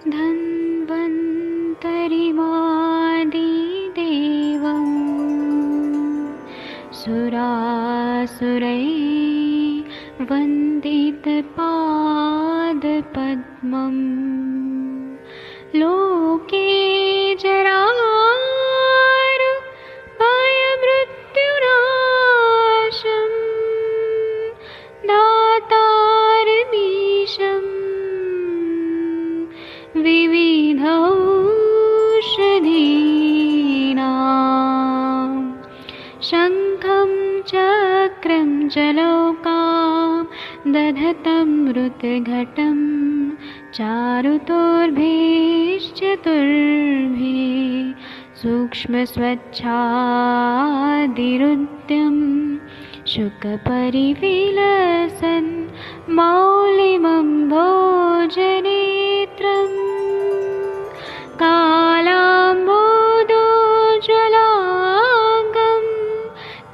धन्वन्तरिमादिदेवं सुरासुरैर्वन्दितपादपद्मं लोके जरामृत्युनाशं दातारमीशं विविधौषधीनां शङ्खं चक्रं जलौकां दधतं मृतघटं चारुतोर्भैश्चतुर्भे सूक्ष्मस्वच्छादिरुद्यं शुकपरिविलसन् मौलिमं भोजनेत्रम् कालाम्बोदोज्ज्वलाङ्गं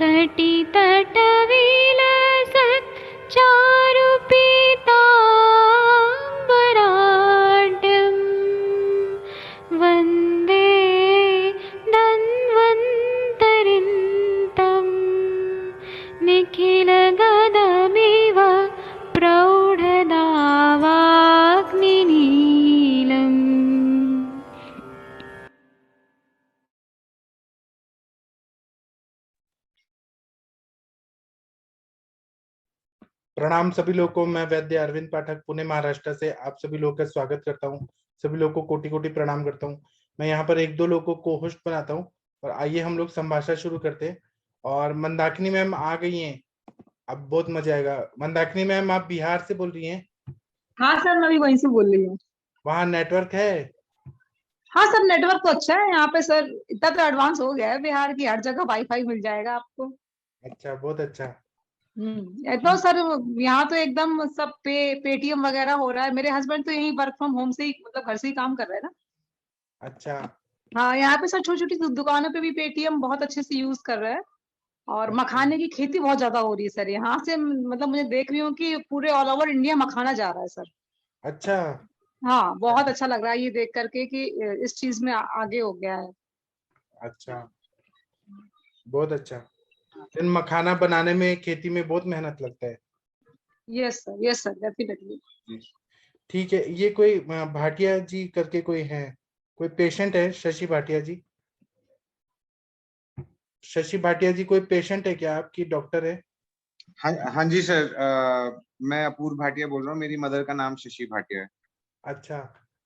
कटितटविलसत् चारुपीताम्बराढ्यं वन्दे धन्वन्तरिन्तं निखिलगदमिव प्रौढदावाग्निनीलम्। प्रणाम सभी लोगों को। मैं वैद्य अरविंद पाठक पुणे महाराष्ट्र से आप सभी लोगों का स्वागत करता हूं। सभी लोगों को कोटि कोटि प्रणाम करता हूं। मैं यहाँ पर एक दो लोगों को होस्ट बनाता हूं और आइए हम लोग संभाषण शुरू करते हैं। और मंदाकिनी मैम आ गई हैं, अब बहुत मजा आएगा। मंदाकिनी मैम, आप बिहार से बोल रही हैं? हाँ सर, मैं भी वहीं से बोल रही हूँ। वहाँ नेटवर्क है? हाँ सर, नेटवर्क तो अच्छा है यहाँ पे सर। इतना तो एडवांस हो गया है बिहार की, हर जगह वाईफाई मिल जाएगा आपको। अच्छा, बहुत अच्छा। तो सर यहाँ तो एकदम सब पेटीएम वगैरह हो रहा है। मेरे हस्बैंड तो यही वर्क फ्रॉम होम से ही, मतलब घर से ही काम कर रहे हैं ना। अच्छा। हाँ, यहाँ पे सर छोटी छोटी दुकानों पे भी पेटीएम बहुत अच्छे से यूज कर रहे हैं। और मखाने की खेती बहुत ज्यादा हो रही है सर यहाँ से। मतलब मुझे देख रही हूँ कि पूरे ऑल ओवर इंडिया मखाना जा रहा है सर। अच्छा। हाँ, बहुत अच्छा लग रहा है ये देख करके कि इस चीज में आगे हो गया है। अच्छा, बहुत अच्छा। इन मखाना बनाने में, खेती में बहुत मेहनत लगता है। Yes sir, definitely. ठीक है। ये कोई भाटिया जी करके कोई है, कोई पेशेंट है? शशि भाटिया जी, शशि भाटिया जी कोई पेशेंट है क्या? आपकी डॉक्टर है? हाँ जी सर, मैं अपूर्व भाटिया बोल रहा हूँ। मेरी मदर का नाम शशि भाटिया है। अच्छा,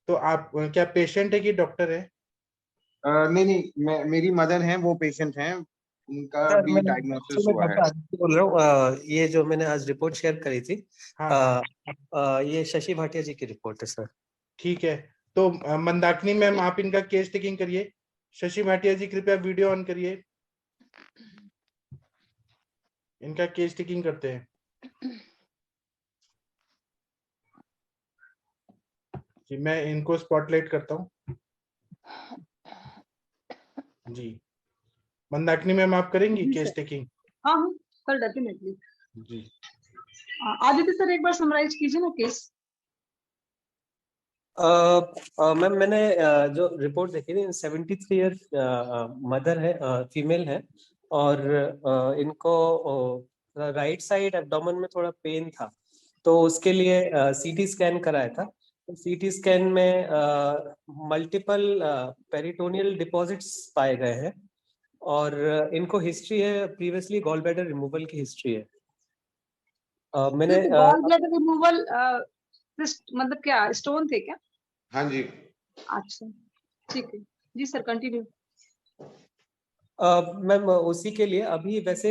तो आप क्या पेशेंट है कि डॉक्टर है? नहीं, मेरी मदर हैं, वो पेशेंट हैं। उनका भी मैं डायग्नोसिस मैं हुआ है। डॉक्टर आदित्य बोल रहा हूँ। ये जो मैंने आज रिपोर्ट शेयर करी थी, हाँ। ये शशि भाटिया जी की रिपोर्ट है सर। ठीक है, तो मंदाकिनी मैम, आप इनका केस टेकिंग करिए। शशि भाटिया जी कृपया वीडियो ऑन करिए, इनका केस टेकिंग करते हैं जी। मैं इनको स्पॉटलाइट करता हूँ जी। मंदाकिनी मैम, आप करेंगी जी केस सर। टेकिंग? हाँ सर, डेफिनेटली। जी। आदित्य सर, एक बार समराइज कीजिए ना केस। मैम, मैंने जो रिपोर्ट देखी थी, 73 ईयर मदर है, फीमेल है, और इनको राइट साइड एब्डोमेन में थोड़ा पेन था, तो उसके लिए सीटी स्कैन कराया था। सीटी स्कैन में मल्टीपल पेरिटोनियल डिपॉजिट्स पाए गए हैं, और इनको हिस्ट्री है, प्रीवियसली गॉल ब्लैडर रिमूवल की हिस्ट्री है। मैंने गॉल ब्लैडर रिमूवल मतलब क्या स्टोन थे क्या? हाँ जी। अच्छा, ठीक है जी सर, कंटिन्यू। मैम, उसी के लिए अभी वैसे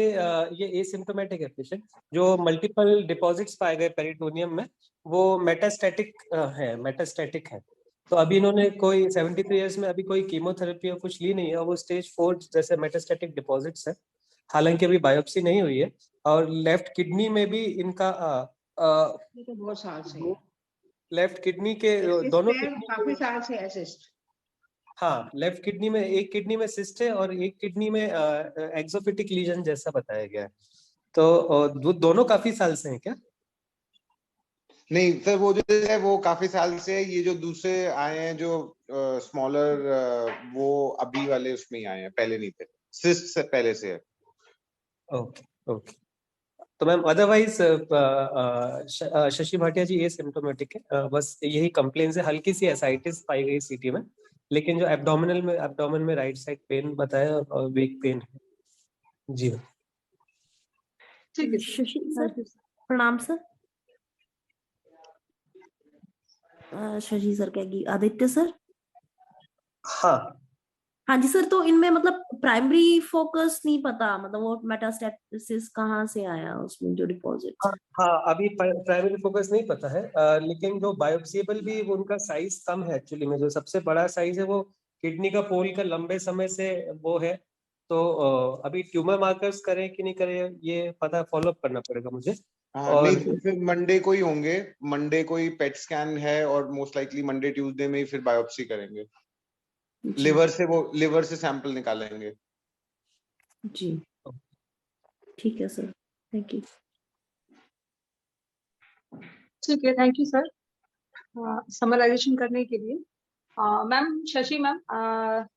ये एसिम्प्टोमेटिक है पेशेंट। जो मल्टीपल डिपॉजिट्स पाए गए पेरिटोनियम में, वो मेटास्टैटिक है। तो अभी इन्होंने कोई 73 इयर्स में अभी कोई कीमोथेरेपी या कुछ ली नहीं है, और वो स्टेज 4 जैसे मेटास्टैटिक डिपॉजिट्स है। हालांकि अभी बायोप्सी नहीं हुई है। और लेफ्ट किडनी में भी इनका बहुत साल से लेफ्ट किडनी के दोनों काफी साल से असिस्ट। हाँ, लेफ्ट किडनी में, एक किडनी में सिस्ट है और एक किडनी में एक्सोफिटिक लीजन जैसा बताया गया है। तो दोनों काफी साल से हैं क्या? नहीं सर, वो जो है वो काफी साल से है। ये जो दूसरे आए हैं जो स्मॉलर, वो अभी वाले उसमें ही आए हैं, पहले नहीं थे। सिस्ट से पहले से है। Okay okay. तो मैम अदरवाइज शशि भाटिया जी एसिम्प्टोमेटिक है, बस यही कंप्लेन है, हल्की सी एसाइटिस पाई गई सीटी में, लेकिन जो एब्डोमेन में राइट साइड पेन बताया और वीक पेन है। जी मैम। ठीक है शशि थैंक सर, यू। प्रणाम सर। शशि सर कहेगी आदित्य सर। हाँ हाँ जी सर, तो इनमें मतलब प्राइमरी फोकस नहीं पता, मतलब वो मेटास्टेसिस कहाँ से आया उसमें जो डिपॉजिट। हाँ, अभी प्राइमरी फोकस नहीं पता है, लेकिन जो बायोप्सिएबल भी वो उनका साइज कम है एक्चुअली में। जो सबसे बड़ा साइज है वो किडनी का पोल का लंबे समय से वो है। तो अभी ट्यूमर मार्कर्स करें कि नहीं करें ये पता फॉलो अप करना पड़ेगा मुझे। हाँ, और नहीं तो फिर मंडे को ही होंगे। मंडे को ही पेट स्कैन है और मोस्ट लाइकली मंडे ट्यूसडे में ही फिर बायोप्सी करेंगे। लिवर से सैंपल निकालेंगे। जी ठीक है सर, थैंक यू। ठीक है थैंक यू सर समराइजेशन करने के लिए। मैम शशि मैम,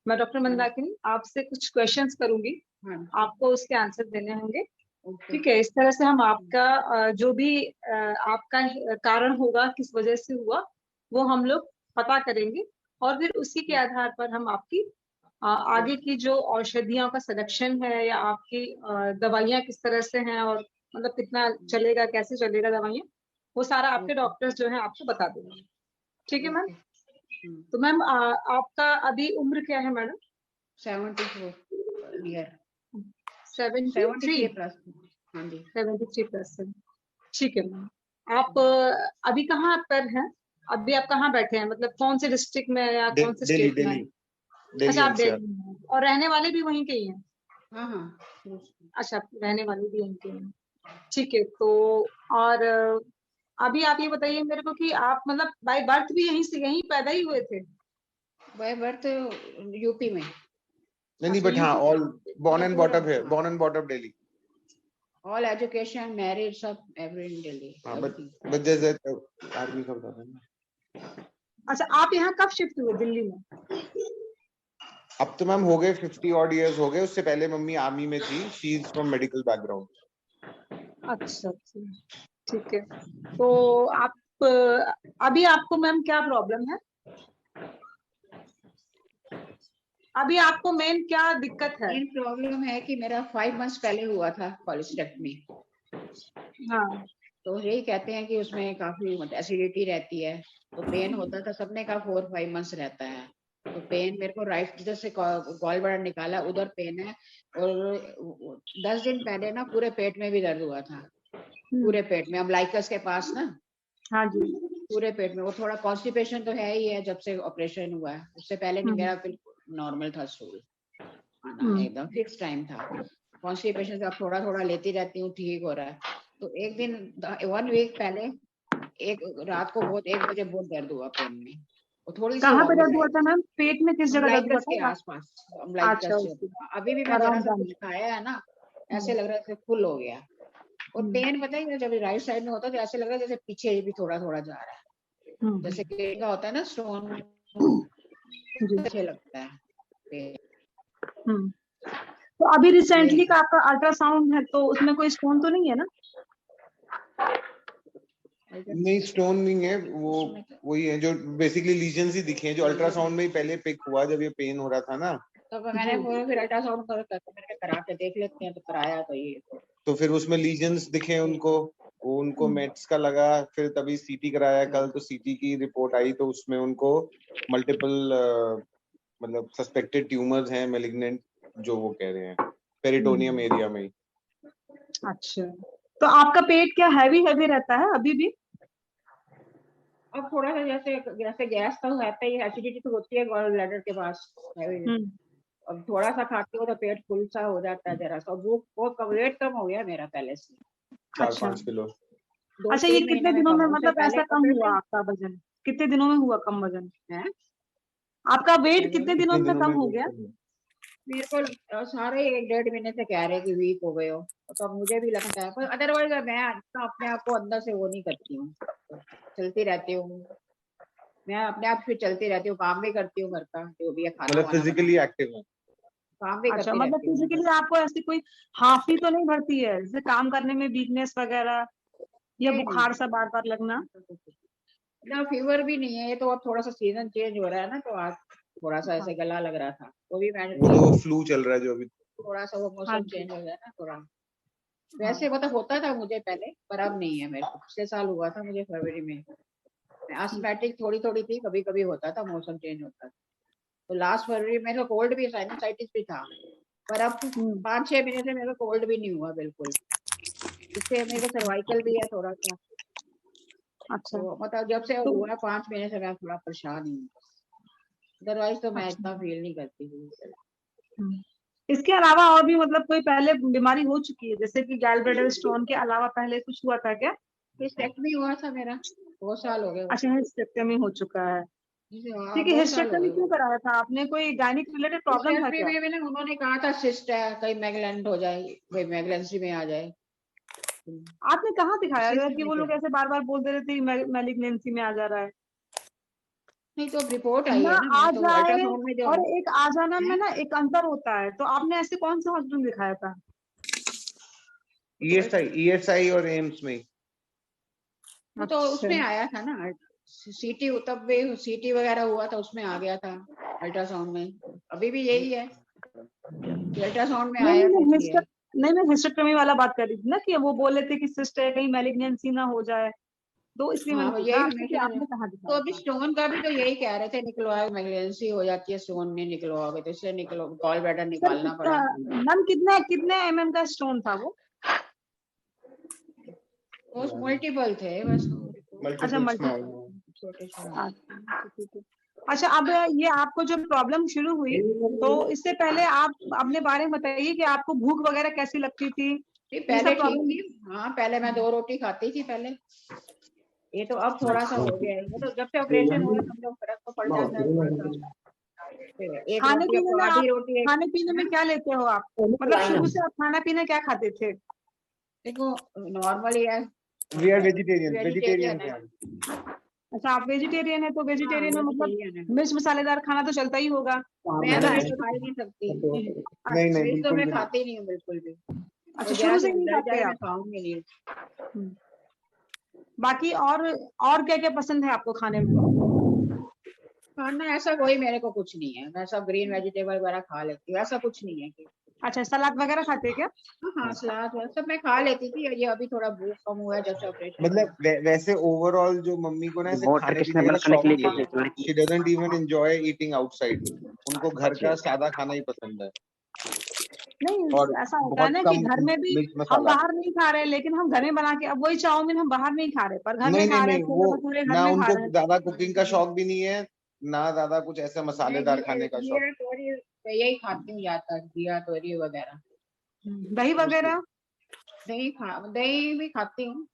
मैं डॉक्टर मंदाकिनी आपसे कुछ क्वेश्चंस करूंगी, हाँ आपको उसके आंसर देने होंगे। ओके ठीक है, इस तरह से हम आपका जो भी आपका कारण होगा किस वजह से हुआ वो हम लोग पता करेंगे, और फिर उसी के आधार पर हम आपकी आगे की जो औषधियों का सिलेक्शन है या आपकी दवाइयाँ किस तरह से हैं और मतलब कितना चलेगा कैसे चलेगा दवाइयाँ, वो सारा आपके डॉक्टर्स जो है आपको बता देंगे। ठीक है मैम। तो मैम आपका अभी उम्र क्या है मैडम? 74 year 73 plus. हाँ जी 73%। ठीक है मैम। आप अभी कहाँ पर हैं? अभी आप कहाँ बैठे हैं, मतलब कौन से डिस्ट्रिक्ट में या कौन से दिल्ली स्टेट में? दिल्ली दिल्ली अच्छा आप एनसीआर। दिल्ली में हैं। और रहने वाले भी वहीं के ही हैं? हाँ हाँ अच्छा रहने वाले भी वहीं के हैं। ठीक है, तो और अभी आप ये बताइए मेरे को कि आप मतलब बाय बर्थ भी यहीं से यहीं पैदा ही हुए थे? बाय बर्थ यूपी में। नहीं बट हाँ, all born and brought up here, born and brought up Delhi. All education marriage सब एवरी इन दिल्ली। हाँ but there's that आर्मी का बता देना। अच्छा आप यहाँ कब शिफ्ट हुए दिल्ली में? अब तो मैम हो गए 50 odd years हो गए। उससे पहले मम्मी आर्मी में थी। She is from medical background. अच्छा अच्छा ठीक है। तो आप अभी आपको मैम क्या प्रॉब्लम है? अभी आपको मेन क्या दिक्कत है? मेन प्रॉब्लम है कि मेरा 5 मंथ्स पहले हुआ था कोलेस्टेक्टमी। हाँ तो यही कहते हैं कि उसमें काफी एसिडिटी रहती है, तो पेन होता था। सबने कहा 4-5 मंथ्स रहता है। तो पेन मेरे को राइट जिधर से गॉल ब्लैडर निकाला उधर पेन है, और 10 दिन पहले ना पूरे पेट में भी दर्द हुआ था। पूरे पेट में, अम्बलाइकस के पास ना। हाँ जी। पूरे पेट में। वो थोड़ा कॉन्स्टिपेशन तो है ही है जब से ऑपरेशन हुआ है। उससे पहले नहीं, मेरा बिल्कुल नॉर्मल था स्टूल आना, एकदम फिक्स टाइम था। कॉन्स्टिपेशन से अब थोड़ा थोड़ा लेती रहती हूँ, ठीक हो रहा है। तो एक दिन 1 वीक पहले एक रात को बहुत 1 बजे बहुत दर्द हुआ पेन में। वो थोड़ी सी कहाँ पे दर्द वॉमिट हुआ आई, था मैम? पेट में किस जगह दर्द हुआ अम्बलाइकस के था? आसपास। अम्बलाइकस अच्छा से उसकी अभी भी मैं जरा सा अराउंड कुछ खाया है ना, ऐसे लग रहा है फुल हो गया। और पेन पता है जब राइट साइड में होता है तो ऐसे लग रहा है जैसे पीछे भी थोड़ा थोड़ा जा रहा है, जैसे पेट का होता है ना स्टोन, अच्छे लगता है पेन। तो अभी रिसेंटली का आपका अल्ट्रासाउंड है तो उसमें कोई स्टोन तो नहीं है ना? नहीं स्टोन नहीं है, वो वही है जो बेसिकली लीजन्स ही दिखे हैं जो अल्ट्रासाउंड में ही पहले पिक हुआ जब ये पेन हो रहा था ना। तो मैंने बोला फिर अल्ट्रासाउंड करा के देख लेते हैं, तो कराया तो ये तो फिर उसमें लीजन्स दिखे उनको, वो उनको मेट्स का लगा। फिर तभी सीटी कराया कल, तो सीटी की रिपोर्ट आई तो उसमें उनको मल्टीपल मतलब सस्पेक्टेड ट्यूमर्स हैं मैलिग्नेंट, जो वो कह रहे हैं पेरिटोनियम एरिया में ही। अच्छा, तो आपका पेट क्या हैवी हैवी रहता है अभी भी? अब थोड़ा सा जैसे जैसे गैस तो रहता ही, एसिडिटी तो होती है गॉल ब्लैडर के पास। अब थोड़ा सा खाती हो तो पेट फुल सा हो जाता है जरा सा। वो वेट कम हो गया मेरा पहले से 4-5 किलो। अच्छा ये कितने दिनों में मतलब ऐसा कम हुआ आपका वजन? कितने दिनों में हुआ कम वजन है? आपका वेट कितने दिनों में कम हो गया? मेरे को सारे 1-1.5 महीने से कह रहे कि वीक हो गए हो, तो अब मुझे भी लगता है, पर अदरवाइज मैं अपने आप को अंदर से वो नहीं करती हूँ, चलती रहती हूँ मैं, अपने आप फिर चलती रहती हूँ, काम भी करती हूँ घर का जो भी है, खाना मतलब वाना फिजिकली एक्टिव है। काम भी अच्छा, करती मतलब रहती हूँ मैं। फिजिकली आपको ऐसी कोई हाफी तो नहीं भरती है, जैसे काम करने में वीकनेस वगैरह या नहीं, बुखार सा बार बार लगना? ना फीवर भी नहीं है, ये तो अब थोड़ा सा सीजन चेंज हो रहा है ना, तो आज थोड़ा सा ऐसे गला लग रहा था, वो भी मैंने वो तो फ्लू चल रहा है जो अभी। थोड़ा सा वो हाँ मौसम जी। चेंज हो गया ना थोड़ा, वैसे मतलब होता था मुझे पहले, पर अब नहीं है मेरे को, पिछले साल हुआ था मुझे फरवरी में, एस्थमेटिक थोड़ी थोड़ी थी, कभी कभी होता था, मौसम चेंज होता था, तो लास्ट फरवरी में तो कोल्ड भी, साइनसाइटिस भी था, पर अब 5-6 महीने से मेरे को कोल्ड भी नहीं हुआ बिल्कुल, इससे मेरे को सर्वाइकल भी है थोड़ा सा, अच्छा, तो मतलब जब से तो हुआ 5 महीने से मैं थोड़ा परेशान ही हूँ, अदरवाइज तो मैं अच्छा। इतना फील नहीं करती हूँ। इसके अलावा और भी मतलब कोई पहले बीमारी हो चुकी है, जैसे कि गैलब्लैडर स्टोन के अलावा पहले कुछ हुआ था क्या? हिस्टेक्टमी हुआ था मेरा, 2 साल हो गए। अच्छा, हिस्टेक्टमी हो चुका है। हाँ, ठीक है, 2 साल हो हिस्टेक्टमी क्यों गए। कराया था आपने? कोई गायनिक रिलेटेड प्रॉब्लम था क्या? हिस्टेक्टमी में मैंने, उन्होंने कहा था सिस्ट है, कहीं मैगलेंट हो जाए, कहीं मैगलेंसी में आ जाए। आपने कहाँ दिखाया था सिस्ट कि में वो थे। लोग ऐसे बार बार बोल दे रहे थे मैलिग्नेंसी में आ जा रहा है? नहीं तो अब रिपोर्ट आई ना है ना, आ मैं तो जाए अल्ट्रासाउंड में जो और एक आ जाना में ना एक अंतर होता है, तो आपने ऐसे कौन से हॉस्पिटल दिखाया था? ESI और एम्स में। वो तो उसमें आया था ना, सीटी, तब भी सीटी वगैरह हुआ था, उसमें आ गया था अल्ट्रासाउंड में, अभी भी यही है, अल्ट्रासाउंड में आया था इसलिए। नहीं, मैं हिस्टेक्टमी वाला बात कर रही थी ना, कि वो बोले थे कि सिस्ट है, कहीं मैलिग्नेंसी ना हो जाए, तो इसलिए मैंने हाँ, पूछा यही आपसे कि हमेशा आपने कहाँ तो दिखाया अभी था? स्टोन का भी तो यही कह रहे थे, निकलवाओ, मैगलेंसी हो जाती है स्टोन नहीं निकलवाओगे तो, इसलिए निकलो, गॉल ब्लैडर सर निकालना कितना, पड़ा। मैम कितने कितने MM का स्टोन था वो? वो मल्टीपल थे बस, अच्छा, मल्टीपल छोटे छोटे। अच्छा, ठीक है। अच्छा, अब ये आपको जो प्रॉब्लम शुरू हुई, तो इससे पहले आप अपने बारे में बताइए कि आपको भूख वगैरह कैसी लगती थी? नहीं, ये पहले सब ठीक प्रॉब्लम। थी, हाँ पहले मैं 2 रोटी खाती थी पहले, ये तो अब थोड़ा सा हो गया है, वो तो जब से ऑपरेशन हुआ तब लोग फर्क तो पड़ जाता है थोड़ा सा, तो एक खाने रोटी, अब पीने तो में आप, आधी रोटी खाने पीने में क्या लेते हो आप? मतलब शुरू से आप खाना पीना क्या खाते थे? देखो नॉर्मली है, वी आर वेजिटेरियन वेजिटेरियन है, अच्छा, आप वेजिटेरियन है, तो हाँ वेजिटेरियन में मतलब वेजिटेरियन है, मिर्च मसालेदार खाना तो चलता ही होगा, मैं है तो ना? मिर्च खा ही नहीं सकती, नहीं नहीं मिर्च तो बिल्कुल मैं भी नहीं। खाती नहीं हूँ बिल्कुल भी, अच्छा, तो जरा शुरू सी से नहीं डर खाते जाए मैं आप? खाऊंगी नहीं। बाकी और क्या क्या पसंद है आपको खाने में? खाना ऐसा कोई मेरे को कुछ नहीं है, मैं सब ग्रीन वेजिटेबल वगैरह खा लेती हूँ, ऐसा कुछ नहीं है कि। अच्छा, सलाद वगैरह खाते हैं क्या? हाँ, सलाद वगैरह सब मैं खा लेती थी, ये अभी थोड़ा भूख कम हुआ है जब से ऑपरेशन हुआ। मतलब वैसे ओवरऑल जो मम्मी को ना ऐसे मोटर खाने किसने पीने का बनाने शौक के लिए नहीं की है, थी? She doesn't even enjoy eating outside, उनको घर का सादा खाना ही पसंद है नहीं, और ऐसा होता है बहुत ना कि कम घर में भी मिर्च हम मसाला। बाहर नहीं खा रहे, लेकिन हम घर में बना के, अब वही चाउमीन हम बाहर नहीं खा रहे, पर घर में नहीं नहीं खा रहे हैं, नहीं, छोले वो भटूरे घर ना में खा उनको रहे हैं। ज्यादा कुकिंग का शौक भी नहीं है, ना ज्यादा कुछ ऐसा मैं मसालेदार खाने का शौक। जीरा तोरी तो यही खाती हूँ ज्यादातर, जीरा तोरी वगैरह, दही वगैरह? दही भी खाती हूँ।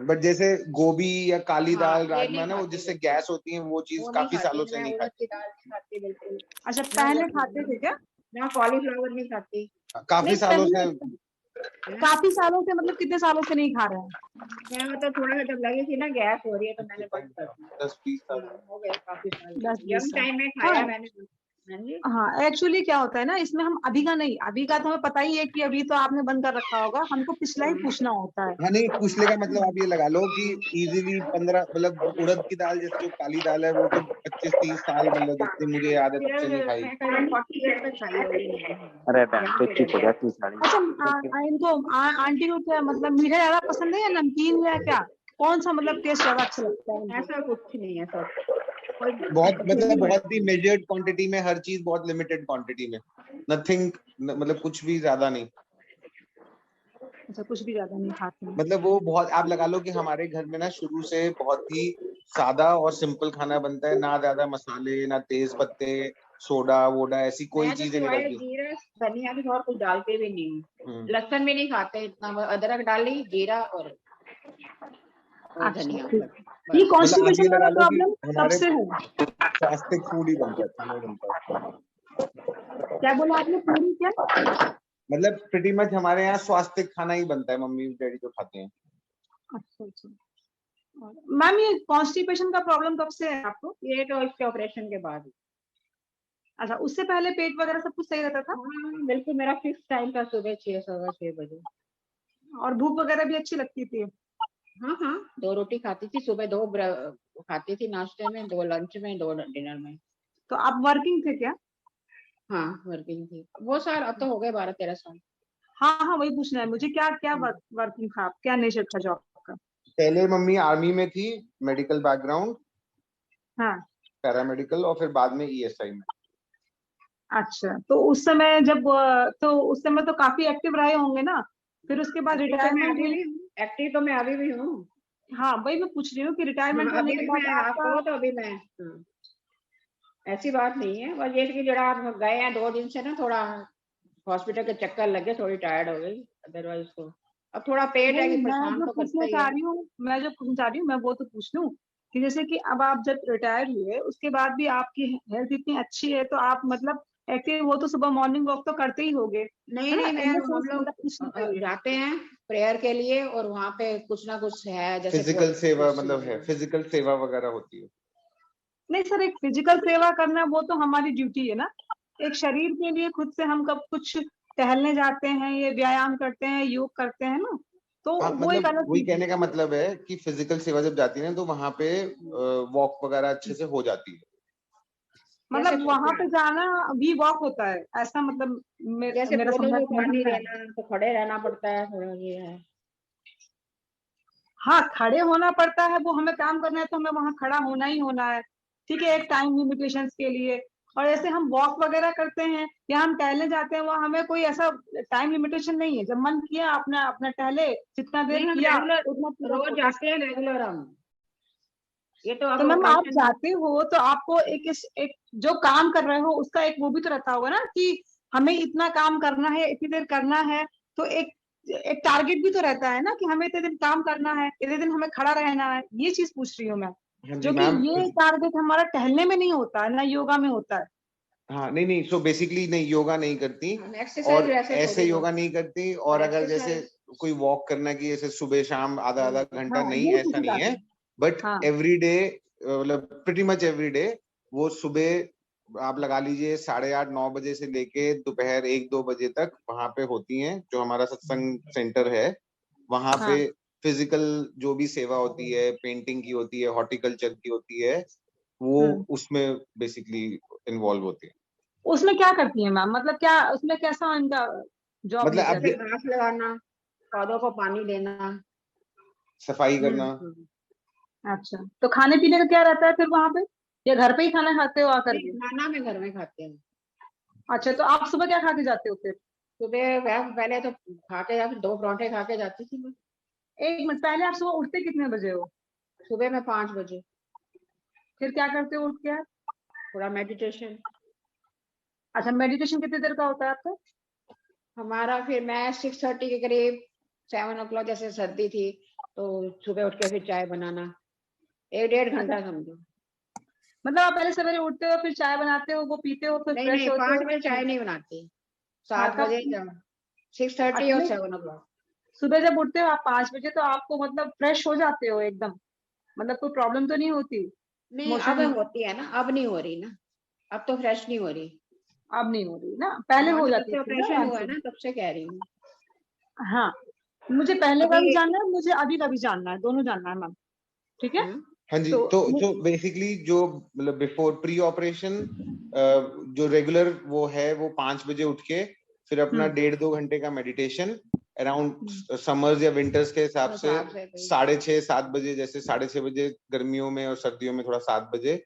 बट जैसे गोभी या काली हाँ, दाल ये राजमा नहीं ना, वो खाती जिससे बिल्कुल, गैस होती है, वो चीज वो नहीं काफी खाती, सालों से मैं नहीं उड़द खाती। की दाल नहीं खाती बिल्कुल, अच्छा, ना पहले खाते थे क्या? ना कॉलीफ्लावर नहीं खाती, काफी नहीं, सालों पहले से। काफी सालों से, मतलब कितने सालों से नहीं खा रहे हैं? मैं मतलब थोड़ा सा जब लगी थी ना गैस हो रही है तो मैंने बंद कर दी। 10-20 साल। हो गए काफी साल, 10-20 यंग साल। टाइम में खाया हाँ मैंने। हाँ जी। हाँ, एक्चुअली क्या होता है ना, इसमें हम अभी का नहीं, अभी का तो हमें पता ही है कि अभी तो आपने बंद कर रखा होगा, हमको पिछला ही पूछना होता है। हाँ नहीं, पूछने का मतलब आप ये लगा लो कि इजीली 15, मतलब उड़द की दाल जैसे जो काली दाल है वो तो 25-30 साल, मतलब जितनी मुझे याद है तब से नहीं खाई। मैं करीब 40 ईयर तक खाई होगी। अरे बैंक तो चुप हो जाती साड़ी। अच्छा, इनको आंटी को क्या मतलब, मीठा ज्यादा पसंद है या नमकीन या क्या, कौन सा मतलब टेस्ट ज्यादा अच्छा लगता है उनको? ऐसा कुछ नहीं है सब, कोई बहुत मतलब नहीं। बहुत ही मेजर्ड क्वांटिटी में, हर चीज बहुत लिमिटेड क्वांटिटी में, नथिंग, मतलब कुछ भी ज्यादा नहीं। अच्छा, कुछ भी ज्यादा नहीं खाते हैं। मतलब वो बहुत, आप लगा लो कि हमारे घर में ना शुरू से बहुत ही सादा और सिंपल खाना बनता है, ना ज्यादा मसाले, ना तेज पत्ते, सोडा वोडा, ऐसी कोई मैं तो चीजें नहीं सिवाय डलती। जीरा धनिया के और कुछ डालते भी नहीं हूँ, लहसुन भी नहीं खाते इतना, अदरक डाली, जीरा और अच्छा, धनिया ठीक। बस। ये मतलब आप कॉन्स्टिपेशन ये वाला लगा लो कि प्रॉब्लम कब हमारे से है? स्वास्थ्य फूड ही बनता है, खाना बनता है। क्या बोला आपने, पूरी क्या? मतलब प्रीटी मच हमारे यहाँ स्वास्थ्य खाना ही बनता है, मम्मी डैडी जो खाते हैं। अच्छा अच्छा। मैम ये कॉन्स्टिपेशन का प्रॉब्लम कब से है आपको? ये तो इसके ऑपरेशन के बाद। अच्छा, उससे पहले पेट वगैरह सब कुछ सही रहता था? हाँ बिल्कुल, मेरा फिक्स टाइम था सुबह 6 सवा 6 बजे। और भूख वगैरह भी अच्छी लगती थी? हाँ हाँ, 2 रोटी खाती थी सुबह, 2 खाती थी नाश्ते में, 2 लंच में, 2 डिनर में। तो आप वर्किंग थे क्या? हाँ वर्किंग थी, वो साल अब तो हो गए 12-13 साल। हाँ हाँ, वही पूछना है मुझे, क्या क्या वर्किंग था, क्या नेचर था जॉब का? पहले मम्मी आर्मी में थी, मेडिकल बैकग्राउंड, हाँ। पैरामेडिकल, और फिर बाद में ईएसआई में। अच्छा, तो उस समय तो काफी एक्टिव रहे होंगे ना, फिर उसके बाद रिटायरमेंट हुई? एक्टिव तो मैं अभी भी हूँ। हाँ वही मैं पूछ रही हूँ कि रिटायरमेंट होने के बाद आप आपका कहो तो अभी मैं ऐसी बात नहीं है, बस ये कि जरा आप गए हैं 2 दिन से ना, थोड़ा हॉस्पिटल के चक्कर लगे, थोड़ी टायर्ड हो गई, अदरवाइज तो अब थोड़ा पेट है कि परेशान तो करता ही है। मैं जो पूछना चाह रही हूँ मैं वो तो पूछ लूँ कि जैसे कि अब आप जब रिटायर हुए उसके बाद भी आपकी हेल्थ इतनी अच्छी है, तो आप मतलब एक्टिव, वो तो सुबह मॉर्निंग वॉक तो करते ही होगे? नहीं नहीं, मैं हम लोग जाते हैं प्रेयर के लिए, और वहाँ पे कुछ ना कुछ है, जैसे फिजिकल सेवा, मतलब है फिजिकल सेवा वगैरह होती है। नहीं सर, एक फिजिकल सेवा करना वो तो हमारी ड्यूटी है ना, एक शरीर के लिए खुद से हम कब कुछ टहलने जाते हैं, ये व्यायाम करते हैं, योग करते हैं ना, तो हाँ, वो एक मतलब अलग वही चीज है। कहने का मतलब है कि फिजिकल सेवा जब जाती है ना, तो वहाँ पे वॉक वगैरह अच्छे से हो जाती है। मतलब वहां पे जाना भी वॉक होता है, ऐसा मतलब जैसे मेरा पौधों को पानी समझना है। देना, तो खड़े रहना पड़ता है, थोड़ा ये है। हाँ, खड़े होना पड़ता है, वो हमें काम करना है तो हमें वहां खड़ा होना ही होना है, ठीक है, एक टाइम लिमिटेशंस के लिए। और जैसे हम वॉक वगैरह करते हैं या हम टहलने जाते हैं, वहाँ हमें कोई ऐसा टाइम लिमिटेशन नहीं है, जब मन किया अपना अपना टहले, जितना देर नहीं, हम किया रेगुलर उतना पूरा रोज focus। जाते हैं, रेगुलर हम। ये तो तो अब मैम आप ऑपरेशन जाते हो तो आपको एक जो काम कर रहे हो उसका एक वो भी तो रहता होगा ना कि हमें इतना काम करना है, इतनी देर करना है, तो एक टारगेट भी तो रहता है ना कि हमें इतने दिन काम करना है, इतने दिन हमें खड़ा रहना है, ये चीज पूछ रही हूँ मैं, हाँ जी जो कि मैम। ये टारगेट हमारा टहलने में नहीं होता है ना, योगा में होता है। हाँ नहीं नहीं, सो बेसिकली नहीं, योगा नहीं करती, एक्सरसाइज और ऐसे योगा नहीं करती, और अगर जैसे कोई वॉक करना की जैसे सुबह शाम आधा आधा घंटा, हाँ, नहीं ये ऐसा नहीं है, पूछना बट हाँ। एवरी डे, मतलब प्रीटी मच एवरी डे, वो सुबह आप लगा लीजिए 8:30-9 बजे से लेके दोपहर 1-2 बजे तक वहां पे होती हैं, जो हमारा सत्संग सेंटर है वहां हाँ। पे फिजिकल जो भी सेवा होती है, पेंटिंग की होती है, हॉर्टिकल्चर की होती है, वो उसमें बेसिकली इन्वॉल्व होती है। उसमें क्या करती है मैम, मतलब क्या उसमें कैसा इनका जॉब मतलब नेचर है? घास लगाना, पौधों को पानी देना, सफाई करना। अच्छा, तो खाने पीने का क्या रहता है फिर वहां पे, या घर पे ही खाना खाते हो आकर के? खाना में घर में खाते हैं। अच्छा, तो आप सुबह क्या खा के जाते हो फिर? सुबह पहले तो खा के जाती, 2 परांठे खा के जाती थी मैं। एक मिनट, पहले आप सुबह उठते कितने बजे हो? सुबह में 5 बजे। फिर क्या करते हो उठ के आप? थोड़ा मेडिटेशन। अच्छा, मेडिटेशन कितनी देर का होता है आपका? हमारा फिर मैं 6:30 के करीब 7 o'clock, जैसे सर्दी थी तो सुबह उठ के फिर चाय बनाना, 1-1.5 घंटा समझो। मतलब आप पहले सवेरे उठते हो, फिर चाय बनाते हो, वो पीते हो, फिर नहीं फ्रेश नहीं, होते 5 हो? बजे चाय नहीं बनाती, 7 बजे 6:30 और 7 o'clock। सुबह जब उठते हो आप 5 बजे, तो आपको मतलब फ्रेश हो जाते हो एकदम, मतलब कोई प्रॉब्लम तो नहीं होती? नहीं अब होती है ना, अब नहीं हो रही ना, अब तो फ्रेश नहीं हो रही। अब नहीं हो रही ना, पहले हो जाती थी ऑपरेशन हुआ है ना? ना, तब से कह रही हूँ। हाँ, मुझे पहले का भी जानना है, मुझे अभी का भी जानना है, दोनों जानना है मैम, ठीक है? हाँ जी, तो बेसिकली जो मतलब बिफोर प्री ऑपरेशन जो रेगुलर वो है, वो 5 बजे उठ के फिर अपना 1.5-2 घंटे का मेडिटेशन, अराउंड समर्स या विंटर्स के हिसाब से 6:30-7 बजे, जैसे 6:30 बजे गर्मियों में और सर्दियों में थोड़ा 7 बजे,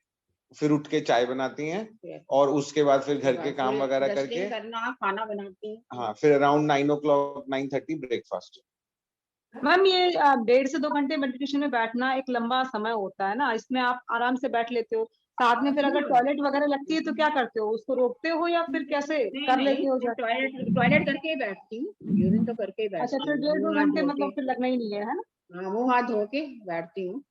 फिर उठ के चाय बनाती हैं, और उसके बाद फिर घर के काम वगैरह करके खाना बनाती हैं। हाँ, फिर अराउंड 9 o'clock 9:30 ब्रेकफास्ट। मैम ये 1.5 से 2 घंटे मेडिटेशन में बैठना एक लंबा समय होता है ना, इसमें आप आराम से बैठ लेते हो, साथ में फिर अगर टॉयलेट वगैरह लगती है तो क्या करते हो, उसको रोकते हो या फिर कैसे कर लेते हो? टॉयलेट करके ही बैठती हूँ, यूरिन तो करके ही बैठती हूँ। अच्छा, फिर 1.5-2 घंटे मतलब फिर लगना ही नहीं है ना? हाँ, मुँह हाथ धो के बैठती हूँ।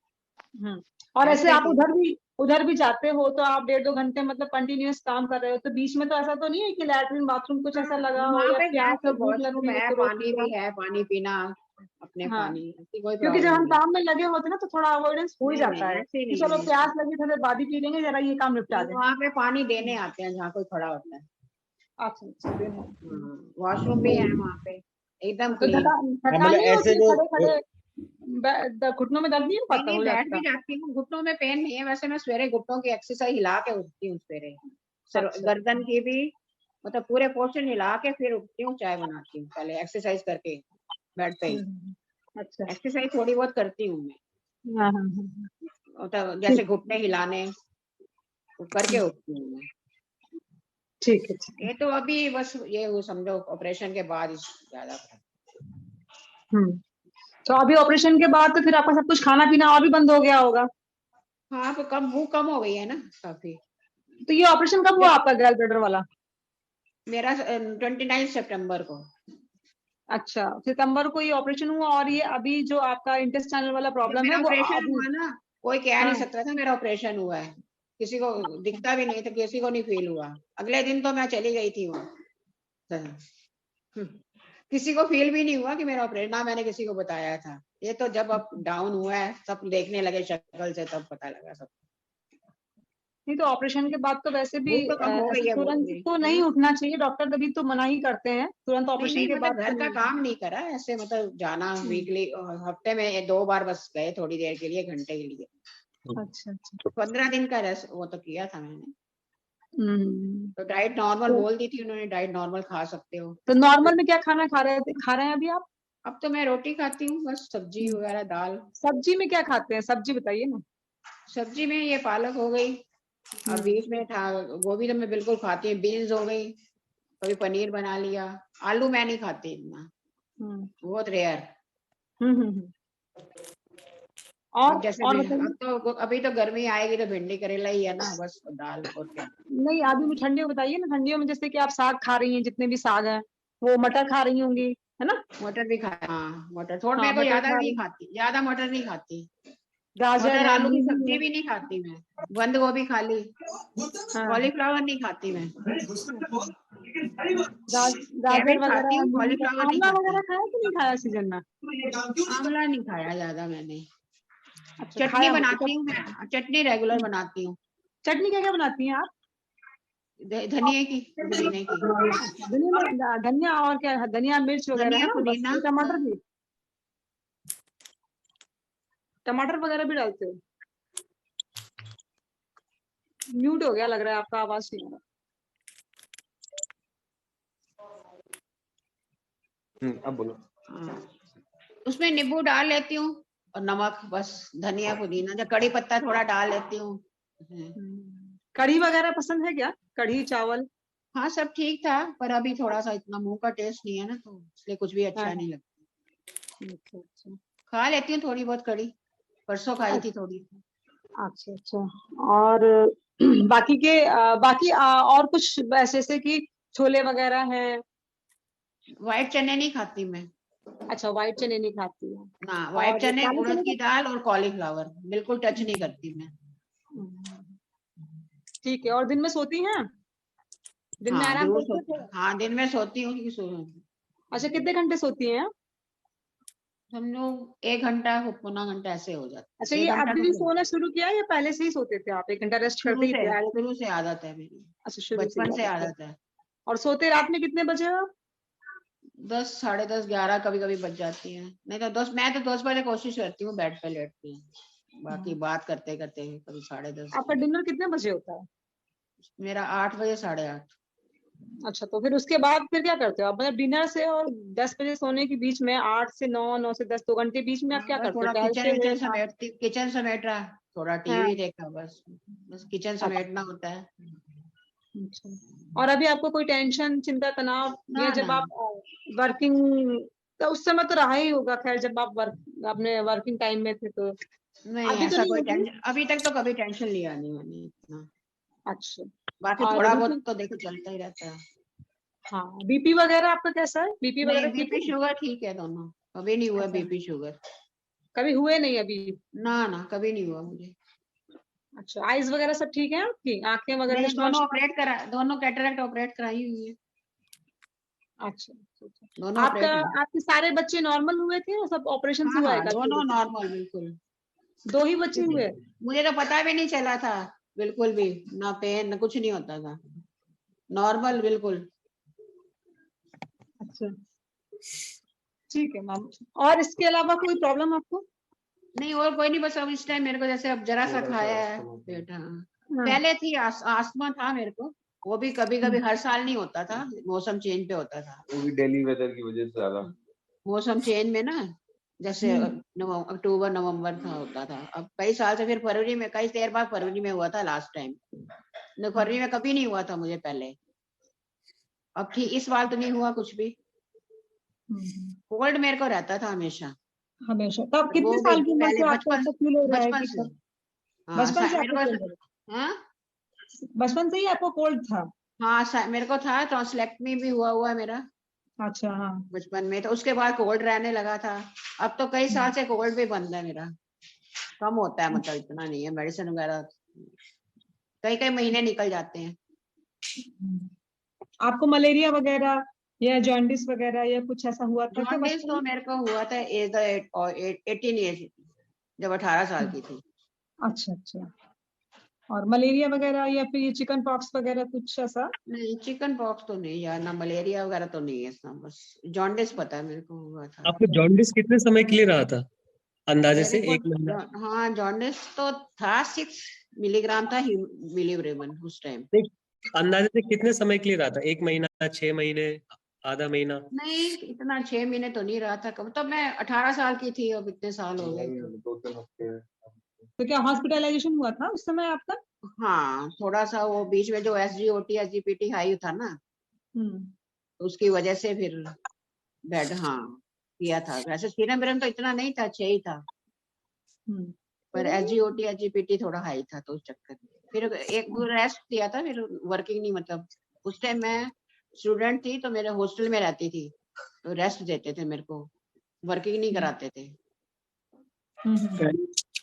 और ऐसे ऐसे आप ही उधर भी जाते हो तो आप 1.5-2 घंटे मतलब कंटिन्यूअस काम कर रहे हो, तो बीच में तो ऐसा तो नहीं है कि लैट्रिन बाथरूम कुछ ऐसा लगा हो वहाँ या पे प्यास तो और भूख लग वॉशरूम रही हो है, तो रोक पानी लिया। भी है, पानी पीना अपने हाँ, पानी, ऐसी कोई क्योंकि जब प्रॉब्लम हम नहीं। काम में लगे होते हैं ना तो थोड़ा अवॉइडेंस हो ही नहीं जाता नहीं है ऐसे कि नहीं चलो है, प्यास लगी थोड़ी देर बाद ही पी लेंगे, जरा ये काम निपटा दें। वहाँ पे पानी देने आते हैं जहाँ कोई खड़ा होता है। अच्छा देने। वॉशरूम भी है वहाँ पे, एकदम तो क्लीन। थकान नहीं ऐसे होती है तो खड़े खड़े, घुटनों में दर्द नहीं नहीं होता नहीं हो बैठ जाता? भी जाती हूँ, घुटनों में पेन नहीं है वैसे। मैं सवेरे घुटनों की एक्सरसाइज हिला के उठती हूँ सवेरे, अच्छा। गर्दन की भी, मतलब पूरे पोर्शन हिला के फिर उठती हूँ, चाय बनाती हूँ पहले एक्सरसाइज करके बेड पे ही। अच्छा। एक्सरसाइज थोड़ी बहुत करती हूँ मैं, हाँ। मतलब जैसे घुटने हिलाने वो करके उठती हूँ मैं। ठीक है। ये तो अभी बस ये वो समझो ऑपरेशन के बाद ज्यादा। तो अभी ऑपरेशन के बाद तो फिर आपका सब कुछ खाना पीना और भी बंद हो गया होगा। हाँ तो कम भूख कम हो गई है ना काफी। तो ये ऑपरेशन कब हुआ आपका गैल ब्लैडर वाला? मेरा 29 सितंबर को। अच्छा, सितंबर को ये ऑपरेशन हुआ, और ये अभी जो आपका इंटेस्टाइनल वाला जब प्रॉब्लम है मेरा वो ऑपरेशन अभी। हुआ ना, कोई कह नहीं हाँ। सकता था मेरा ऑपरेशन हुआ है, किसी को दिखता भी नहीं था, किसी को नहीं फील हुआ। अगले दिन तो मैं चली गई थी वहाँ, किसी को फील भी नहीं हुआ कि मेरा ऑपरेशन, ना मैंने किसी को बताया था। ये तो जब अप डाउन हुआ है सब देखने लगे शक्ल से, तब पता लगा सब। नहीं तो ऑपरेशन के बाद तो वैसे भी भूख तो कम हो ऐसे गई है बहुत तुरंत मेरी। तो नहीं उठना चाहिए, डॉक्टर तभी तो मना ही करते हैं तुरंत नहीं ऑपरेशन नहीं के बाद मतलब घर तो का नहीं। काम नहीं करा ऐसे, मतलब जाना वीकली, हफ्ते में 2 बार बस गए थोड़ी देर के लिए, घंटे के लिए। अच्छा। 15 दिन का रेस्ट वो तो किया था मैंने। हम्म। तो डाइट नॉर्मल बोल दी थी उन्होंने, डाइट नॉर्मल खा सकते हो। तो नॉर्मल में क्या खाना खा रहे हैं अभी आप? अब तो मैं रोटी खाती हूँ बस, सब्जी वगैरह दाल। सब्जी में क्या खाते हैं, सब्जी बताइए ना। सब्जी में ये पालक हो गई, और बीच में था गोभी तो मैं बिल्कुल खाती हूँ, बीन्स हो गई, कभी पनीर बना लिया। आलू मैं नहीं खाती इतना, बहुत रेयर। अब जैसे और अब तो अभी तो गर्मी आएगी तो भिंडी करेला ही है ना, बस दाल और क्या। नहीं अभी में ठंडियों में बताइए ना, ठंडियों में जैसे कि आप साग खा रही हैं, जितने भी साग हैं वो मटर खा रही होंगी, है ना? मटर भी खाया, हाँ मटर थोड़ा, हाँ मेरे को मटर ज्यादा खा नहीं रही, खाती, ज्यादा मटर नहीं खाती। गाजर मटर है, आलू की मूली सब्जी है। भी नहीं खाती मैं, बंद गोभी खा ली, हाँ। कॉलीफ्लावर नहीं खाती मैं। गाजर कैबेज खाती वगैरह, हूँ, मूली का कॉलीफ्लावर नहीं आंवला खाती। वगैरह खाया कि नहीं खाया सीजन में? आंवला नहीं खाया ज्यादा मैंने। अच्छा चटनी खाया मतलब बनाती हूँ मैं, चटनी रेगुलर बनाती हूँ। चटनी क्या क्या बनाती हैं आप? धनिया की, पुदीने की। धनिया और क्या, धनिया मिर्च वगैरह है धनिया ना, बस? पुदीना। ये टमाटर वगैरह भी डालते हो? म्यूट हो गया लग रहा है आपका, आवाज नहीं आ रहा। अब बोलो। उसमें नींबू डाल लेती हूँ और नमक बस, धनिया पुदीना, जब कड़ी पत्ता थोड़ा डाल लेती हूँ। कढ़ी वगैरह पसंद है क्या, कढ़ी चावल? हाँ सब ठीक था, पर अभी थोड़ा सा इतना मुंह का टेस्ट नहीं है ना, तो इसलिए कुछ भी अच्छा नहीं लगता। अच्छा। खा लेती हूँ थोड़ी बहुत कड़ी, परसों खाई थी थोड़ी। अच्छा। और बाकी और कुछ ऐसे कि छोले वगैरह हैं? व्हाइट चने नहीं खाती मैं। अच्छा, व्हाइट चने नहीं खाती है? ना, व्हाइट और चने, काले उड़द चने की दाल और कॉलीफ्लावर बिल्कुल टच नहीं करती मैं। ठीक है। और दिन में सोती हैं? दिन में हाँ आराम जरूर करते सोती, थे? हाँ दिन में सोती हूँ अच्छा, कितने घंटे सोती हैं? हम लोग 1 घंटा पौना घंटा ऐसे हो जाता अच्छा, है, ये 1 घंटा अभी तो सोना शुरू किया है या पहले से ही सोते थे आप, 1 घंटा रेस्ट करते ही थे? शुरू से आदत है मेरी। अच्छा, शुरू बचपन से आदत है। आदत है। और सोते रात में कितने बजे हो? 10, साढ़े 10, 11 कभी कभी बच जाती है, नहीं तो 10, मैं तो 10 बजे कोशिश करती हूँ बेड पे लेट के, बाकी बात करते करते कभी 10:30। आपका डिनर कितने बजे होता है? मेरा 8 बजे, 8:30। अच्छा, तो फिर उसके बाद फिर क्या करते हो आप, मतलब डिनर से और 10 बजे सोने के बीच में, 8 से 9, 9 से 10, 2 घंटे बीच में आप क्या बस करते हो, थोड़ा टहलते किचन हो? समेटती, किचन समेट रहा, थोड़ा हाँ। टीवी देखा, बस किचन समेटना होता है। अच्छा। और अभी आपको कोई टेंशन, चिंता, तनाव, ना या ना जब आप वर्किंग, तो उस समय तो रहा ही होगा, खैर जब आप अपने वर्किंग टाइम में थे तो नहीं, अभी तो ऐसा नहीं कोई होगी? टेंशन अभी तक तो कभी टेंशन लिया नहीं मैंने इतना। अच्छा। बाकी और थोड़ा बीपी, बहुत तो देखो चलता ही रहता है। हाँ बीपी वगैरह आपका कैसा है, बीपी नहीं, वगैरह ठीक बीपी है? शुगर ठीक है दोनों, कभी नहीं हुआ अच्छा। BP sugar. कभी हुए नहीं अभी? ना कभी नहीं हुआ मुझे। अच्छा, आईज वगैरह सब ठीक है आपकी? आंखें वगैरह नहीं, का दोनों कैटरेक्ट ऑपरेट कराई हुई है। अच्छा, दोनों आपका ऑपरेट हुए। आपके सारे बच्चे नॉर्मल हुए थे और सब ऑपरेशन से हुआ है? दोनों नॉर्मल बिल्कुल। 2 ही बच्चे हुए? मुझे तो पता भी नहीं चला था बिल्कुल भी, ना पेन ना कुछ नहीं होता था, नॉर्मल बिल्कुल। अच्छा, ठीक है मैम। और इसके अलावा कोई प्रॉब्लम आपको? नहीं और कोई नहीं, बस अब इस टाइम मेरे को जैसे अब जरा सा खाया है पेट। हाँ, पहले थी आस्थमा था मेरे को, वो भी कभी कभी हर साल नहीं होता था, मौसम चेंज पे होता था। वो भी दिल्ली वेदर की वजह से ज्यादा मौसम चेंज में ना, जैसे अक्टूबर नवंबर था होता था। अब कई साल से फिर फरवरी में, कई देर बाद फरवरी में हुआ था लास्ट टाइम। फरवरी में कभी नहीं हुआ था मुझे पहले। अब ठीक इस बार तो नहीं हुआ कुछ भी। कोल्ड मेरे को रहता था हमेशा। तब कितने साल की उम्र से आपको ऐसा फील हो रहा है कि बचपन से। बचपन से मेरे आपको को हाँ बचपन से ही आपको कोल्ड था? हाँ मेरे को था, टॉन्सिलेक्टमी भी हुआ है मेरा। अच्छा, हाँ। बचपन में, तो उसके बाद कोल्ड रहने लगा था। अब तो कई साल से कोल्ड भी बंद है मेरा, कम होता है, मतलब इतना नहीं है। मेडिसिन वगैरह कई महीने निकल जाते हैं। आपको मलेरिया वगैरह या जॉन्डिस वगैरह या कुछ ऐसा हुआ था क्या? जॉन्डिस तो मेरे को हुआ था 18 ईयर्स, जब 18 साल की थी। अच्छा। और मलेरिया वगैरह या फिर ये चिकन पॉक्स वगैरह कुछ ऐसा? नहीं, चिकन पॉक्स तो नहीं यार, ना मलेरिया वगैरह तो नहीं है इसमें, बस जॉन्डिस पता है मेरे को हुआ था। आपको जॉन्डिस कितने समय के लिए रहा था अंदाजे से? मेरे 1 महीना? को हाँ जॉन्डिस तो था, 6 मिलीग्राम था मिलीग्रेमन उस टाइम। अंदाजे से कितने समय के लिए रहा था? 1 महीना, 6 महीने, आधा महीना? नहीं इतना 6 महीने तो नहीं रहा था, कब तब मैं 18 साल की थी, अब इतने साल हो गए। 2-3 हफ्ते। तो क्या हॉस्पिटलाइजेशन हुआ था उस समय आपका? हाँ थोड़ा सा, वो बीच में जो SGOT SGPT हाई था ना, तो उसकी वजह से फिर बेड किया था। वैसे सीरम विरम तो इतना नहीं था, 6 ही था, पर SGOT SGPT थोड़ा हाई था, तो उस चक्कर में फिर एक रेस्ट दिया था, फिर वर्किंग नहीं, मतलब उस टाइम मैं स्टूडेंट थी तो मेरे हॉस्टल में रहती थी, तो रेस्ट देते थे मेरे को, वर्किंग नहीं कराते थे।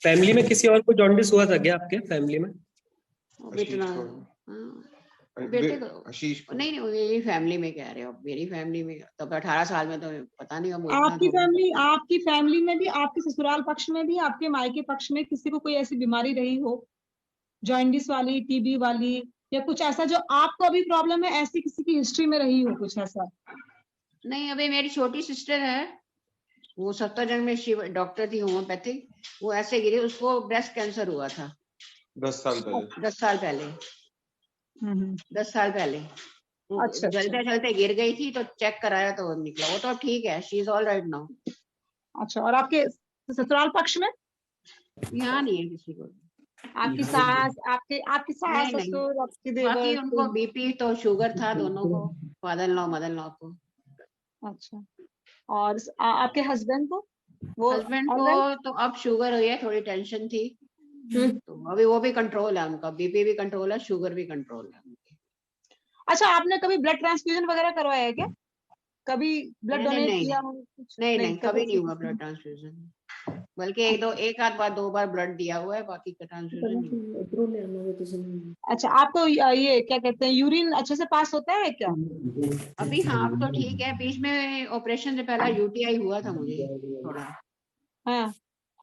फैमिली में किसी और को जॉन्डिस हुआ था क्या आपके फैमिली में? इतना बेटे को आशीष को नहीं, मेरी फैमिली में कह रहे हो? मेरी फैमिली में तब 18 साल में तो पता नहीं। आपकी फैमिली में भी, आपके ससुराल पक्ष में भी, आपके मायके पक्ष में किसी को कोई ऐसी बीमारी रही हो, जॉन्डिस वाली, टीबी वाली, या कुछ ऐसा जो आपको अभी प्रॉब्लम है, ऐसी किसी की हिस्ट्री में रही हो कुछ ऐसा? नहीं, अभी मेरी छोटी सिस्टर है, वो सफ्दरजंग में डॉक्टर थी होम्योपैथिक, वो ऐसे गिरी, उसको ब्रेस्ट कैंसर हुआ था 10 साल पहले। 10 साल पहले। 10 साल पहले अच्छा, चलते चलते गिर गई थी, तो चेक कराया तो निकला वो तो ठीक है, she is all right now. अच्छा, और आपके ससुराल पक्ष में यहाँ नहीं है किसी को? आपकी सास, आपकी सास, ससुर, आपके देवर? बाकी उनको बीपी तो शुगर था दोनों को, फादर लॉ मदर लॉ को। अच्छा, और आपके हस्बैंड को? वो हस्बैंड को तो अब शुगर हुई है, थोड़ी टेंशन थी, तो अभी वो भी कंट्रोल है उनका, बीपी भी कंट्रोल है, शुगर भी कंट्रोल है। अच्छा, आपने कभी ब्लड ट्रांसफ्यूजन वगैरह करवाया है क्या? कभी ब्लड डोनेट किया हो? नहीं कभी नहीं हुआ ब्लड ट्रांसफ्यूजन, बल्कि एक आध बार 2 बार ब्लड दिया हुआ है, बाकी का ट्रांसफ्यूजन नहीं। अच्छा, आपको ये क्या कहते हैं, यूरिन अच्छे से पास होता है क्या? अभी अब तो ठीक है। बीच में ऑपरेशन से पहले UTI हुआ था मुझे थोड़ा, हाँ,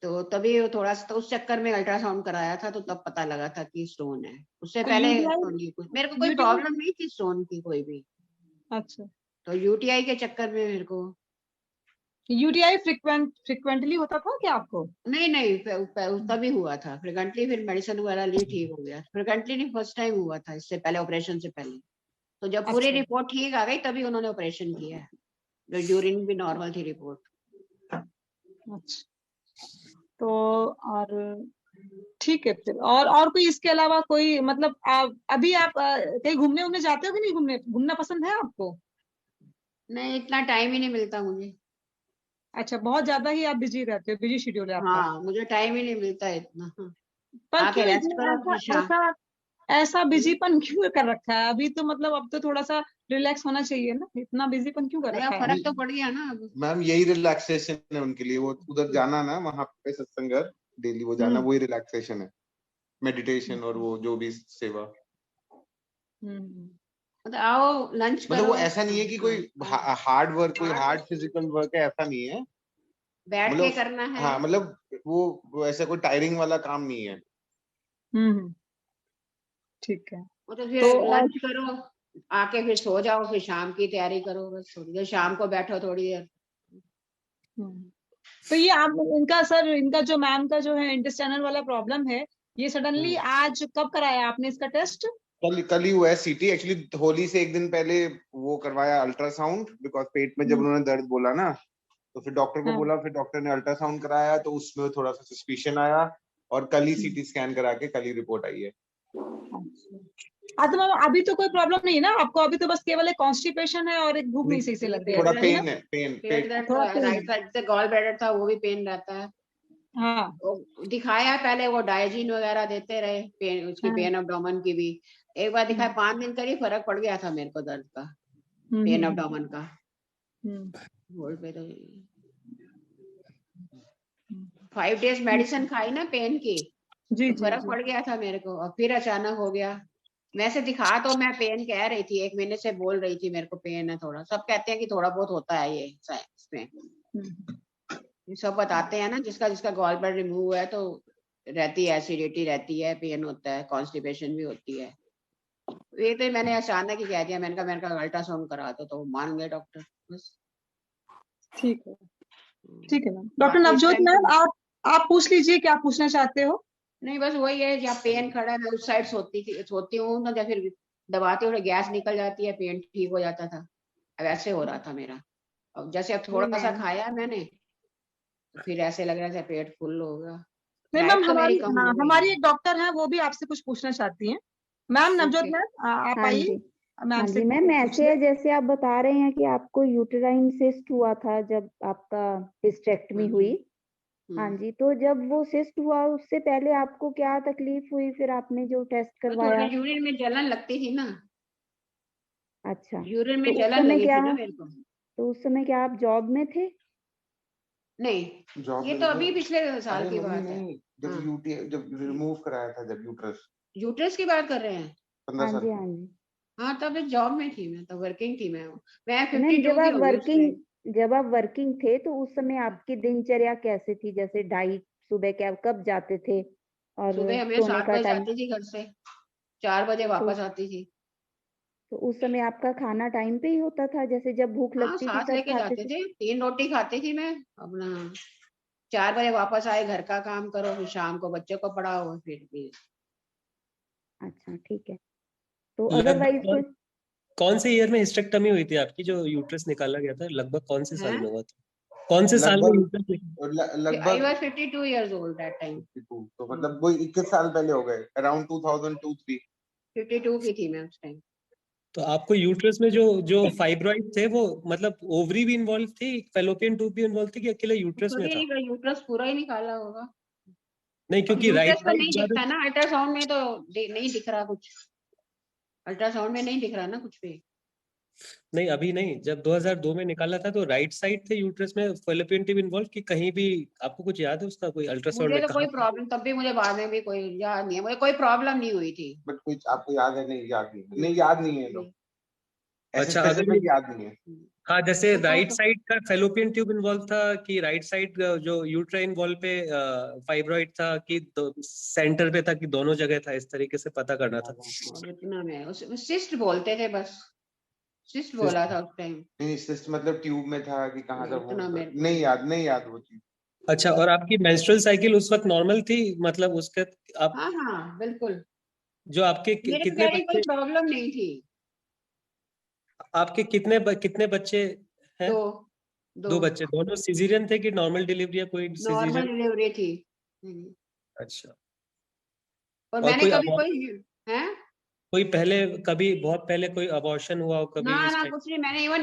तो तभी थोड़ा सा, तो उस चक्कर में अल्ट्रासाउंड कराया था, तो तब पता लगा था कि स्टोन है। उससे तो पहले UTI तो नहीं, कुछ मेरे को कोई प्रॉब्लम नहीं थी स्टोन की कोई भी। अच्छा, तो UTI के चक्कर में मेरे को। UTI फ्रिक्वेंटली होता था क्या आपको? नहीं तभी हुआ था फ्रिक्वेंटली, फिर मेडिसिन वगैरह ली, ठीक हो गया। फ्रिक्वेंटली नहीं, फर्स्ट टाइम हुआ था इससे पहले, ऑपरेशन से पहले। तो जब पूरी रिपोर्ट ठीक आ गई तभी उन्होंने ऑपरेशन किया है, जो यूरिन भी नॉर्मल थी रिपोर्ट। अच्छा, तो और ठीक है फिर। और कोई इसके अलावा कोई, मतलब अभी आप कहीं घूमने जाते हो कि नहीं? घूमना पसंद है आपको? नहीं, इतना टाइम ही नहीं मिलता मुझे। अच्छा, बहुत ज्यादा ही आप बिजी रहते हो, बिजी शेड्यूल है आपका? हाँ, मुझे टाइम ही नहीं मिलता इतना। पर आके क्यों रेस्ट करो। ऐसा बिजीपन क्यों कर रखा है अभी? तो मतलब अब तो थोड़ा सा रिलैक्स होना चाहिए ना, इतना बिजीपन क्यों कर नया रखा है? फर्क तो पड़ गया ना अब। मैम यही रिलैक्सेशन है उनके लिए, वो उधर जाना ना वहां पे सत्संग डेली वो जाना, वही रिलैक्सेशन है, मेडिटेशन और वो जो भी सेवा। मतलब आओ लंच मतलब करो, वो ऐसा नहीं है कि कोई हार्ड वर्क, कोई हार्ड फिजिकल वर्क है, ऐसा नहीं है, बैठ के मतलब करना है। हाँ मतलब वो ऐसा कोई टायरिंग वाला काम नहीं है। ठीक है। वो तो फिर तो लंच करो, आके फिर सो जाओ, फिर शाम की तैयारी करो, बस थोड़ी देर शाम को बैठो थोड़ी देर। तो ये आप इनका सर, इनका जो मैम का जो है इंटेस्टाइनल वाला प्रॉब्लम है, ये सडनली आज कब कराया आपने इसका टेस्ट? कल ही हुआ है सीटी, एक्चुअली होली से एक दिन पहले वो करवाया अल्ट्रासाउंड, बिकॉज पेट में जब उन्होंने दर्द बोला ना, तो फिर डॉक्टर को बोला, फिर डॉक्टर ने अल्ट्रासाउंड कराया, तो उसमें थोड़ा सा सस्पिशन आया, और कल ही सीटी स्कैन करा के कल ही रिपोर्ट आई है। तो मैम अभी तो कोई प्रॉब्लम नहीं है ना आपको? अभी तो बस केवल एक कॉन्स्टिपेशन है और एक भूख नहीं सही से लग रही है, थोड़ा है पेन ना? है, पेन पेट दर्द थोड़ा तो राइट साइड से गॉल ब्लैडर था, वो भी पेन रहता है। हाँ। वो दिखाया पहले, वो डाइजीन वगैरह देते रहे, पेन उसकी पेन एब्डोमेन की भी एक बार दिखाया, 5 दिन करीब फर्क पड़ गया था मेरे को दर्द का, पेन एब्डोमेन का। बोल पे तो 5 डेज मेडिसिन खाई ना पेन की, जी, तो फर्क पड़ गया था मेरे को, और फिर अचानक हो गया। वैसे दिखा तो मैं पेन कह रही थी, 1 महीने से बोल रही थी मेरे को पेन है थोड़ा, सब कहते हैं कि थोड़ा बहुत होता है ये इसमें, सब बताते हैं ना, जिसका जिसका गॉल ब्लैडर रिमूव है तो रहती है, एसिडिटी रहती है, पेन होता है, कॉन्स्टिपेशन भी होती है। ये तो मैंने अचानक ही कह दिया, मैंने कहा अल्ट्रासाउंड करा दो, तो मान गए डॉक्टर, बस। ठीक है, ठीक है मैम। डॉक्टर नवजोत मैम, आप पूछ लीजिए क्या पूछना चाहते हो। नहीं बस वही है, जहाँ पेन खड़ा है, मैं उस साइड सोती हूँ ना, जब फिर दबाते हुए गैस निकल जाती है, पेन ठीक हो जाता था, अब ऐसे हो रहा था मेरा। अब जैसे अब थोड़ा सा खाया मैंने, तो फिर ऐसे लग रहा था पेट फुल हो गया। नहीं मैम, हमारी एक डॉक्टर है, वो भी आपसे कुछ पूछना चाहती हैं। मैम नवजोत मैम, आप आइए। हाँ जी मैम, ऐसे है जैसे आप बता रहे हैं कि आपको यूटेराइन सिस्ट हुआ था जब आपका हिस्टेक्टमी हुई। हाँ जी, तो जब वो सिस्ट हुआ उससे पहले आपको क्या तकलीफ हुई, फिर आपने जो टेस्ट करवाया? यूरिन में जलन लगती थी ना। अच्छा, यूरिन में तो जलन लगी थी ना मेरे को। तो उस समय क्या आप जॉब में थे? नहीं, ये तो अभी पिछले साल की बात है, जब रिमूव कराया था, जब यूट्रस की बात कर रहे हैं। 15 साल। हाँ जी। हाँ, तब जॉब में थी मैं, तो वर्किंग थी मैं 52 जब आप वर्किंग थे तो उस समय आपकी दिनचर्या कैसे थी? जैसे डाइट, सुबह क्या कब जाते थे और सुबह मैं 7 बजे आती थी घर से, 4 बजे वापस आती थी। तो उस समय आपका खाना टाइम पे ही होता था, जैसे जब भूख लगती थी साथ तब लेके जाते थे, 3 रोटी खाती थी मैं अपना, 4 बजे वापस आए, घर का काम करो, फिर शाम को बच्चे को पढ़ाओ, फिर भी। अच्छा ठीक है, तो अदरवाइज कौन से ईयर में हिस्टेक्टमी हुई थी आपकी, जो यूट्रस निकाला गया था? लगभग कौन से साल में हुआ था? कौन से साल में यूट्रस? लगभग I was 52 years old that time. तो मतलब वो 21 साल पहले हो गए, अराउंड 2002-3। 52 की थी मैं उस टाइम। तो आपको यूट्रस में जो फाइब्रॉइड थे, वो मतलब ओवरी भी इन्वॉल्व थी, फेलोपियन ट्यूब भी इन्वॉल्व थी, कि अकेले यूट्रस में था? यूट्रस पूरा ही निकाला होगा। नहीं, क्योंकि राइट साइड नहीं दिखता ना, अल्ट्रासाउंड में तो नहीं दिख रहा कुछ, अल्ट्रासाउंड में नहीं दिख रहा ना कुछ भी। नहीं, अभी नहीं, जब 2002 में निकाला था तो राइट साइड थे यूट्रस में फेलोपियन ट्यूब इन्वॉल्व, कि कहीं भी आपको कुछ याद है उसका, कोई अल्ट्रासाउंड में? मुझे तो कोई प्रॉब्लम, तब भी मुझे बाद में भी कोई याद नहीं है, मुझे कोई प्रॉब्लम नहीं हुई थी। बट कुछ आपको याद है? नहीं याद नहीं है लोग। अच्छा, अगर याद नहीं है। हाँ, जैसे राइट साइड का फेलोपियन ट्यूब इन्वॉल्व था, कि राइट साइड जो यूट्राइन वॉल पे फाइब्रॉइड था, कि सेंटर पे था, कि दोनों जगह था? इस तरीके से पता करना था। इतना में सिस्ट बोलते थे, बस सिस्ट बोला था उस टाइम। नहीं, सिस्ट मतलब ट्यूब में था कि कहाँ था वो नहीं याद वो चीज। अच्छा, और आपकी मेंस्ट्रुअल साइकिल उस वक्त नॉर्मल थी, मतलब उसके आप? हाँ बिल्कुल। जो आपके कितने बच्चे? कोई प्रॉब्लम नहीं थी। आपके कितने बच्चे हैं? दो बच्चे। दोनों सिजेरियन थे कि नॉर्मल डिलीवरी या कोई सिजेरियन? नॉर्मल डिलीवरी थी। अच्छा, और मैंने कभी कोई पहले, कभी बहुत पहले कोई अबॉर्शन हुआ हो कभी? ना कुछ नहीं, मैंने इवन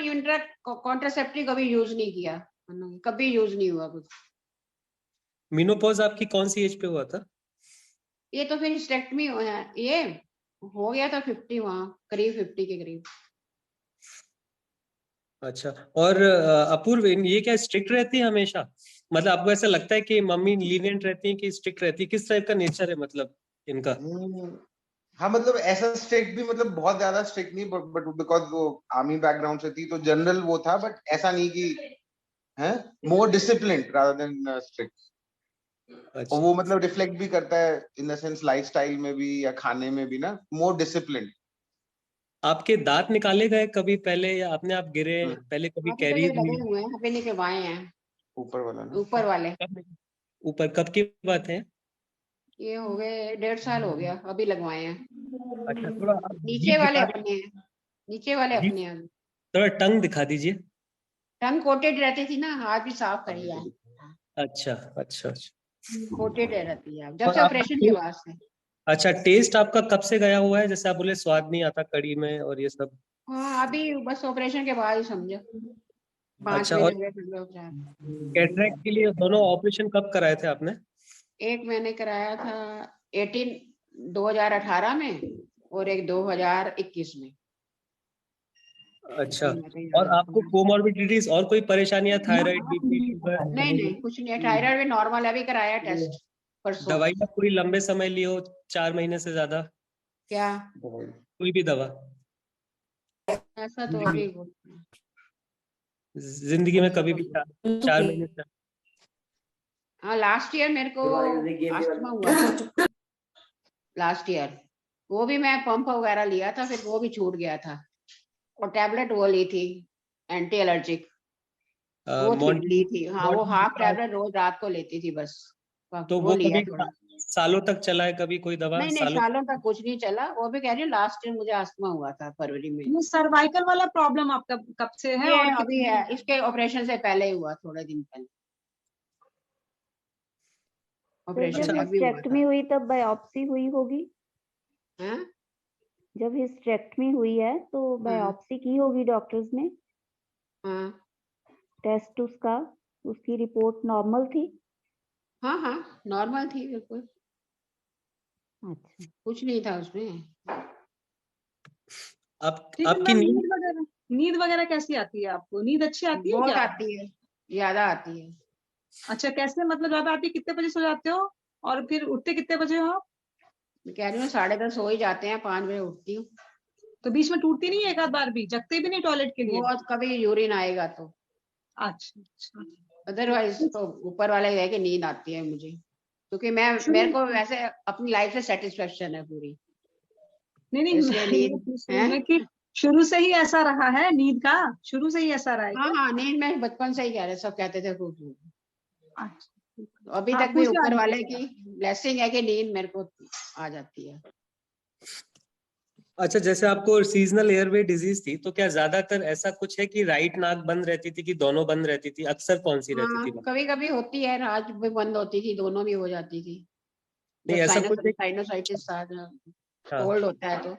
कॉन्ट्रासेप्टिव कभी यूज नहीं किया, कभी यूज नहीं हुआ कुछ। मेनोपॉज आपकी कौन सी एज पे हुआ था? ये तो फिर हिस्टेक्टमी है ये हो गया था 50 वहाँ, करीब 50 के करीब। अच्छा, और अपूर्व ये क्या स्ट्रिक्ट रहती है हमेशा? मतलब आपको ऐसा लगता है कि मम्मी लीनियंट रहती है कि स्ट्रिक्ट रहती है? किस टाइप का नेचर है मतलब इनका? हाँ मतलब ऐसा स्ट्रिक्ट भी, मतलब बहुत ज्यादा स्ट्रिक्ट नहीं, बट बिकॉज वो आर्मी बैकग्राउंड से थी तो जनरल वो था, बट ऐसा नहीं कि है, मोर डिसिप्लिन्ड रादर देन स्ट्रिक्ट। अच्छा, और वो मतलब रिफ्लेक्ट भी करता है इन द सेंस लाइफस्टाइल में भी या खाने में भी ना, मोर डिसिप्लिन्ड। आपके दांत निकाले गए कभी पहले, या अपने आप गिरे पहले, कभी अभी तो ये कैरीज लगे हुई? हुए हैं, अभी निकलवाए हैं ऊपर वाला ना, ऊपर वाले। ऊपर कब की बात है? ये हो गए 1.5 साल हो गया, अभी लगवाए हैं। अच्छा, थोड़ा आप नीचे जीभ वाले दिखा अपने हैं, नीचे वाले जीभ, अपने हैं। थोड़ा टंग दिखा दीजिए। टंग कोटेड रहती थी ना, आज भी साफ करी है, अच्छा अच्छा अच्छा। कोटेड रहती है जब और से आपका ऑपरेशन के बाद से। अच्छा, टेस्ट आपका कब से गया हुआ है? जैसे आप बोले स्वाद नहीं आता कड़ी में और ये सब। हाँ अभी बस ऑपरेशन के बाद ही समझो, 5 अच्छा, महीने और हो गए समझो उपचार। कैटरेक्ट के लिए दोनों ऑपरेशन कब कराए थे आपने? एक मैंने कराया था 2018 में और एक 2021 में। अच्छा, कहीं ना कहीं और आया आपको था। कोमॉर्बिडिटीज और कोई परेशानियां, थायराइड, बीपी, शुगर? नहीं कुछ नहीं है, थायराइड भी नॉर्मल है, अभी कराया टेस्ट परसों। दवाइयाँ कोई लंबे समय ली हो, 4 महीने से ज्यादा? क्या कोई भी दवा ऐसा तो जिंदगी अभी जिंदगी में कभी भी 4 महीने से? हाँ लास्ट ईयर मेरे को अस्थमा हुआ था, लास्ट ईयर वो भी मैं पंप वगैरह लिया था, फिर वो भी छूट गया था। और टैबलेट वो ली थी एंटी एलर्जिक, वो ली थी। हाँ वो हाफ टैबलेट रोज रात को लेती थी बस, तो वो वो लिया कभी थोड़ा। सालों तक चला है कभी कोई दवा? नहीं सालों? सालों तक कुछ नहीं चला, वो भी कह रही हूँ लास्ट ईयर मुझे अस्थमा हुआ था फरवरी में। ये सर्वाइकल वाला प्रॉब्लम आपका कब से है ये और अभी है, इसके ऑपरेशन से पहले ही हुआ, थोड़े दिन पहले तो ऑपरेशन जब से अभी हुआ था। हिस्टेक्टमी हुई तब बायोप्सी हुई होगी? हैं? जब हिस्टेक्टमी हुई है तो बायोप्सी की होगी डॉक्टर्स ने? हाँ टेस्ट उसका, उसकी रिपोर्ट नॉर्मल थी? हाँ हाँ नॉर्मल थी बिल्कुल, अच्छा। कुछ नहीं था उसमें। ठीक है आपकी मैम, नींद? नींद वगैरह कैसी आती है आपको? नींद अच्छी आती है बहुत क्या? आती है, ज्यादा आती है। अच्छा कैसे, मतलब ज्यादा आती है? कितने बजे सो जाते हो और फिर उठते कितने बजे हो आप? मैं कह रही हूँ 10:30 हो ही जाते हैं, 5 बजे उठती हूँ। तो बीच में टूटती नहीं है एक आध बार भी? जगते भी नहीं टॉयलेट के लिए? वो कभी यूरिन आएगा तो, अच्छा अच्छा। अदरवाइज तो ऊपर वाले है कि नींद आती है मुझे, क्योंकि मेरे को वैसे अपनी लाइफ से सेटिस्फेक्शन है पूरी, नहीं नहीं, इसलिए मैं ये नींद पूछ रही है। हूँ कि शुरू से ही ऐसा रहा है नींद का? शुरू से ही ऐसा रहा है हाँ क्या? हाँ नींद में बचपन से ही कह रहे, सब कहते थे खूब। अच्छा, तो अभी हाँ तक भी पूछे ऊपर आगे। वाले की ब्लेसिंग है कि नींद मेरे को आ जाती है। अच्छा, जैसे आपको सीजनल एयरवे डिजीज थी, तो क्या ज्यादातर ऐसा कुछ है कि राइट नाक बंद रहती थी कि दोनों बंद रहती थी? अक्सर कौन सी रहती हाँ थी? कभी कभी होती है, रात भी बंद होती थी, दोनों भी हो जाती थी नहीं जब ऐसा कुछ है? साइनोसाइटिस हाँ, कोल्ड होता है तो।